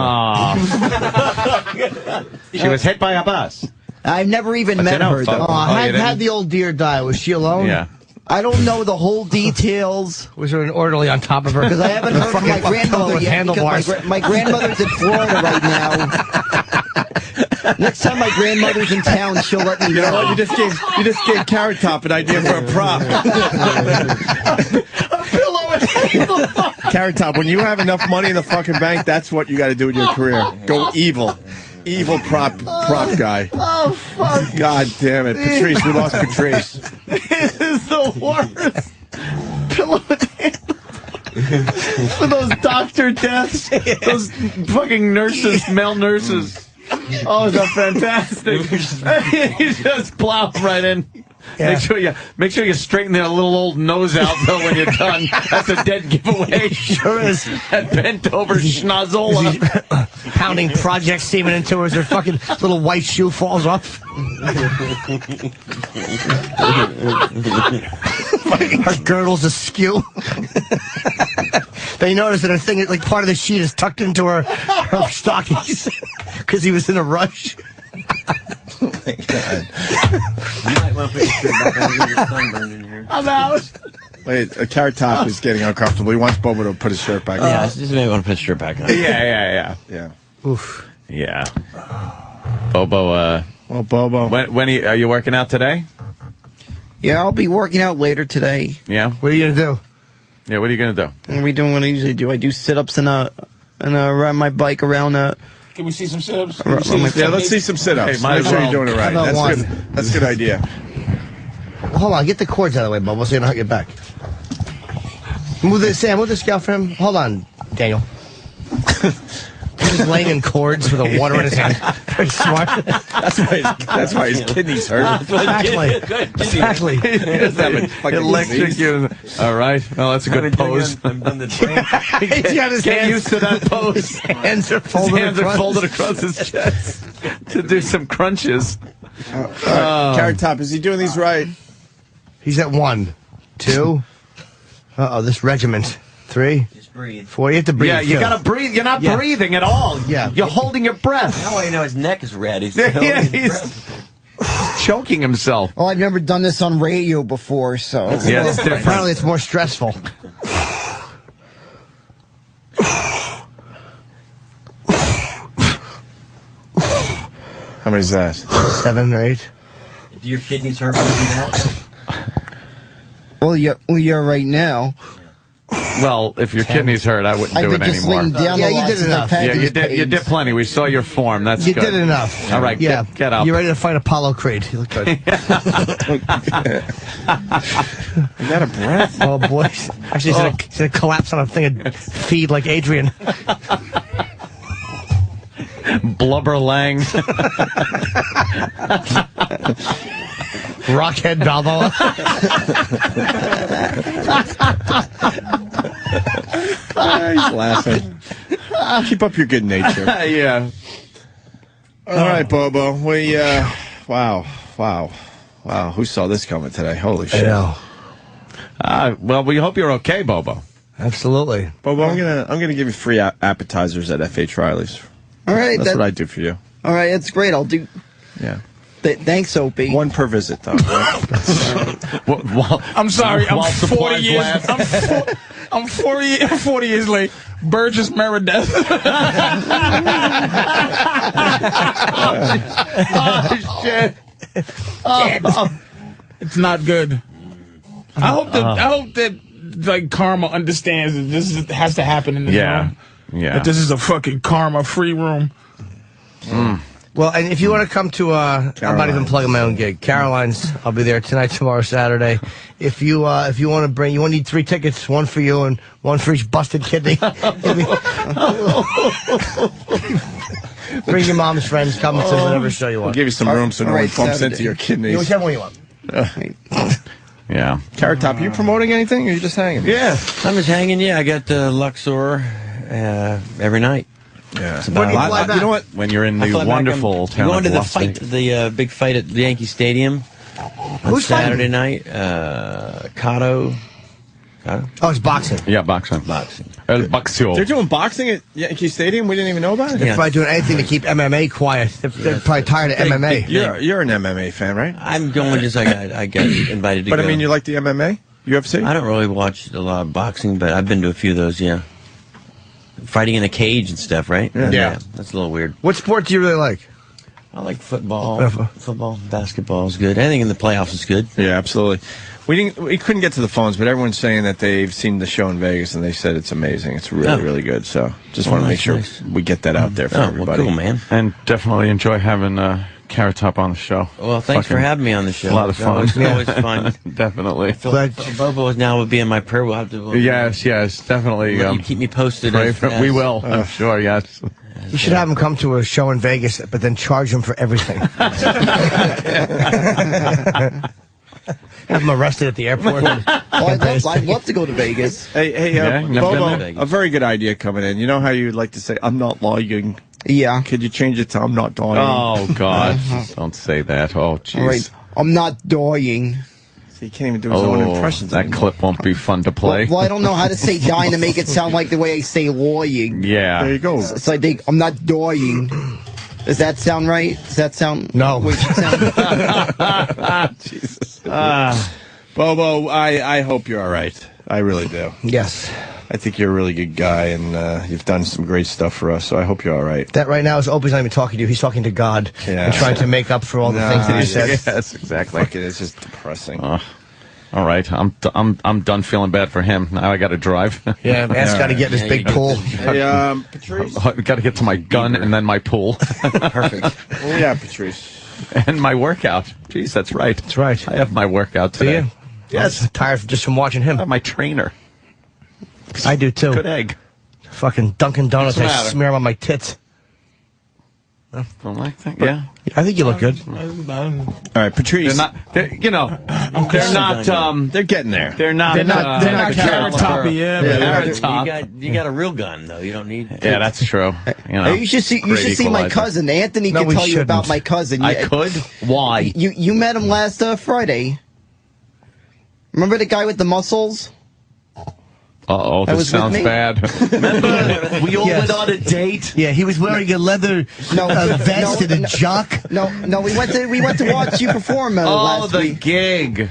She was hit by a bus. I've never even met her, though. How'd the old dear die? Was she alone? Yeah. I don't know the whole details. Was there an orderly on top of her? Because I haven't heard from my grandmother yet. My grandmother's in Florida right now. Next time my grandmother's in town, she'll let me know. You know what? You just gave Carrot Top an idea for a prop. Carrot Top, when you have enough money in the fucking bank, that's what you got to do in your career. Go evil. Evil prop guy. Oh, fuck. God damn it. Patrice, we lost Patrice. This is the worst. Pillow and handle. For those doctor deaths. Those fucking nurses, male nurses. Oh, is that fantastic? You just plow right in. Yeah. Make sure you straighten that little old nose out though when you're done. That's a dead giveaway. Sure is. That bent over schnozola. Pounding project semen into her as her fucking little white shoe falls off. Her girdle's askew. They notice that her thing, like part of the sheet, is tucked into her stockings because he was in a rush. Oh my God. You might want to put your shirt back on and get your sunburn in here. I'm out. Wait, Carrot Top is getting uncomfortable. He wants Bobo to put his shirt back on. Yeah, just maybe want to put his shirt back on. Yeah. Oof. Yeah. Bobo, well, Bobo. When are you working out today? Yeah, I'll be working out later today. Yeah? What are you going to do? Yeah, what are you going to do? What are we doing what I usually do? I do sit-ups and ride my bike around Can we see some sit-ups? Yeah, let's see some sit-ups. Hey, make sure you're doing it right. That's good. That's a good idea. Hold on, get the cords out of the way, Bubba, so you don't hurt your back. Move this, Sam, move the scale for him. Hold on, Daniel. He's laying in cords with a water in his hand. Very smart. That's why his kidneys hurt. Exactly. Electric. All right. Well, that's a good pose. He's got his Get used to that pose. Hands are folded across his chest to do some crunches. Carrot Top, is he doing these right? He's at 1, 2. Uh-oh, this regiment. 3. Just breathe. 4. You have to breathe. Yeah, you got to breathe. You're not breathing at all. Yeah. You're holding your breath. Now I know his neck is red. He's He's choking himself. Well, I've never done this on radio before, so... Yeah, it's different. Apparently it's more stressful. How many is that? 7 or 8. Do your kidneys hurt when you do that? Well, yeah, right now. Well, if your kidneys hurt, I wouldn't do it anymore. Yeah, you did enough. Yeah, you did plenty. We saw your form. That's you good. did enough. All right, yeah. get up. You ready to fight Apollo Creed? You look good. You got a breath? Oh, boy. Actually, he's going to collapse on a thing and feed like Adrian. Blubber Lang. Rockhead Balboa. He's laughing. Keep up your good nature. Yeah. All right, Bobo. Wow. Who saw this coming today? Holy shit. I know. Well, we hope you're okay, Bobo. Absolutely. Bobo, I'm gonna give you free appetizers at F.H. Riley's. All right. That's what I do for you. All right, that's great. I'll do... Yeah. Thanks, Opie. One per visit, though. Right? I'm sorry. I'm 40 years. I'm 40 years late. Burgess Meredith. Oh, shit. It's not good. I hope that like karma understands that this has to happen in this room. Yeah. That this is a fucking karma-free room. Well, and if you want to come to, I'm not even plugging my own gig. Caroline's, I'll be there tonight, tomorrow, Saturday. If you want to bring, you want to need 3 tickets, 1 for you and 1 for each busted kidney. Bring your mom's friends, come to whatever show you want. We'll give you some room so no one bumps into your kidneys. Whichever one you want. Yeah. Carrot Top, are you promoting anything or are you just hanging? Yeah, I'm just hanging. Yeah, I got Luxor every night. Yeah. When do you fly back? You know what? When you're in the wonderful town going of to Las Vegas. the big fight at the Yankee Stadium on Saturday night. Cotto. Oh, it's boxing. Yeah, boxing. El Boxeo. They're doing boxing at Yankee Stadium? We didn't even know about it? They're probably doing anything to keep MMA quiet. They're probably tired of MMA. You're an MMA fan, right? I'm going just I got invited to go. But I mean, you like the MMA? UFC? I don't really watch a lot of boxing, but I've been to a few of those, yeah. Fighting in a cage and stuff, right? Yeah. That's a little weird. What sport do you really like? I like football. Football, basketball is good. Anything in the playoffs is good. Yeah, absolutely. We couldn't get to the phones, but everyone's saying that they've seen the show in Vegas and they said it's amazing. It's really, really good. So just want to make sure we get that out there for everybody. Well, cool, man. And definitely enjoy having Carrot Top on the show. Well, thanks for having me on the show. A lot of fun. It's always fun. Definitely. Bobo now will be in my prayer. We'll have to. Yes, definitely. You keep me posted. We will. I'm sure. Yes. You should have him come to a show in Vegas, but then charge him for everything. Have him arrested at the airport. I'd love to go to Vegas. Hey, Bobo, a very good idea coming in. You know how you like to say, I'm not lying? Yeah. Could you change it to I'm not dying? Oh, God. Don't say that. Oh, jeez. All right. I'm not dying. So he can't even do his own impressions that anymore. clip won't be fun to play. Well, I don't know how to say dying to make it sound like the way I say lying. Yeah. There you go. So I think I'm not dying. Does that sound right? Does that sound... No. Wait, Jesus. Bobo, I hope you're all right. I really do. Yes. I think you're a really good guy, and you've done some great stuff for us, so I hope you're all right. That right now is Opie's not even talking to you. He's talking to God and trying to make up for all the things that he said. Yes, exactly. Fuck it, it's just depressing. All right, I'm done feeling bad for him. Now I got to drive. Yeah, man's got to get in his big pool. Hey, Patrice? I got to get to my gun and then my pool. Perfect. Oh, yeah, Patrice. And my workout. Jeez, that's right. That's right. I have my workout today. Yes. I'm tired just from watching him. I have my trainer. I do too. Good egg. Fucking Dunkin' Donuts. I smear them on my tits. Don't like that? Yeah. I think you look good. All right, Patrice. They're getting there. They're not Carrot Toppy. You got a real gun though. You don't need. Yeah, that's true. You should see my cousin. Anthony can tell you about my cousin. I could? Why? You met him last Friday. Remember the guy with the muscles? Uh-oh, this sounds bad. Remember, we all went on a date. Yeah, he was wearing a leather vest and a jock. No, we went to watch you perform last week. Oh, the gig.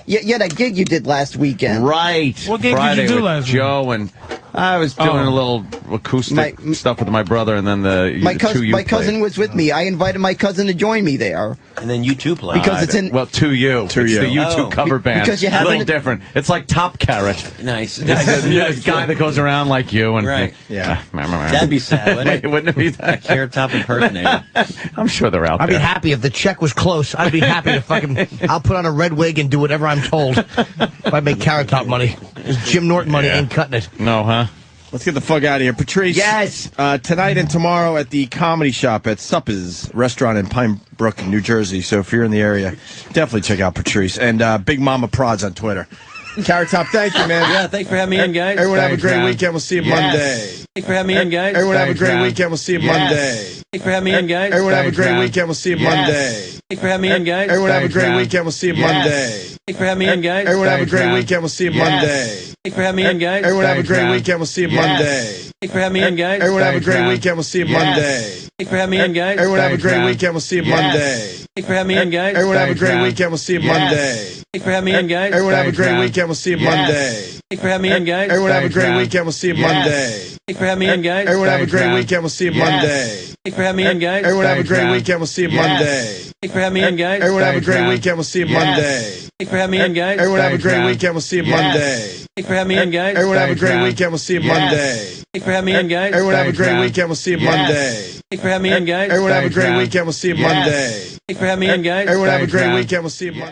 Yeah, that gig you did last weekend. Right. What gig Friday did you do with last week? Joe, and I was doing a little acoustic stuff with my brother, and then my cousin was with me. I invited my cousin to join me there. And then you two play. Because it's in... Well, it's the U2 cover band. Because you have a little different. It's like Top Carrot. Nice. It's a guy that goes around like you. And right. Yeah. That'd be sad, wouldn't it? Wouldn't it be that? Carrot Top impersonator. I'm sure they're out I'd there. be happy if the check was close. I'd be happy to fucking... I'll put on a red wig and do whatever I'm told. If I make Carrot Top money. Jim Norton money ain't cutting it. No, huh? Let's get the fuck out of here. Patrice. Yes. Tonight and tomorrow at the Comedy Shop at Suppa's Restaurant in Pine Brook, New Jersey. So if you're in the area, definitely check out Patrice. And Big Mama Prods on Twitter. Carrot Top, thank you, man. Yeah, thanks for having me in, guys. Everyone have a great weekend. We'll see you Monday. Thanks for having me in, guys. Everyone have a great weekend. We'll see you Monday. Thanks for having me in, guys. Everyone have a great weekend. We'll see you Monday. Thanks for having me in, guys. Everyone have a great weekend. We'll see you Monday. Thanks for having me in, guys. Everyone have a great weekend. We'll see you Monday. Thanks for having me in, guys. Everyone have a great weekend. We'll see you Monday. Thanks for having me in, guys. Everyone have a great weekend. We'll see you Monday. Thanks for having me in, guys. Everyone have a great weekend. We'll see you Monday. Thanks for having me in, guys. Everyone have a great weekend. We'll see you Monday. Thanks for having me in, guys. Everyone have a great weekend. We'll see you Monday. Thanks for having me in, guys. Everyone have a great weekend. We'll see you Monday. Thanks for having me in, guys. Everyone have a great weekend. We'll see you Monday. Thanks for having me in, guys. Everyone have a great weekend. We'll see you Monday. Thanks for having me in, guys. Everyone have a great weekend. We'll see you Monday. Thanks for having me in, guys. Everyone have a great weekend. We'll see you Monday. Thanks for having me in, guys. Everyone have a great weekend. We'll see you Monday. Thanks for having me in, guys. Everyone have a great weekend. We'll see you Monday. Thanks for having me in, guys. Everyone have a great weekend. We'll see you Monday. Thanks for having me in, guys. Everyone have a great weekend. We'll see you Monday.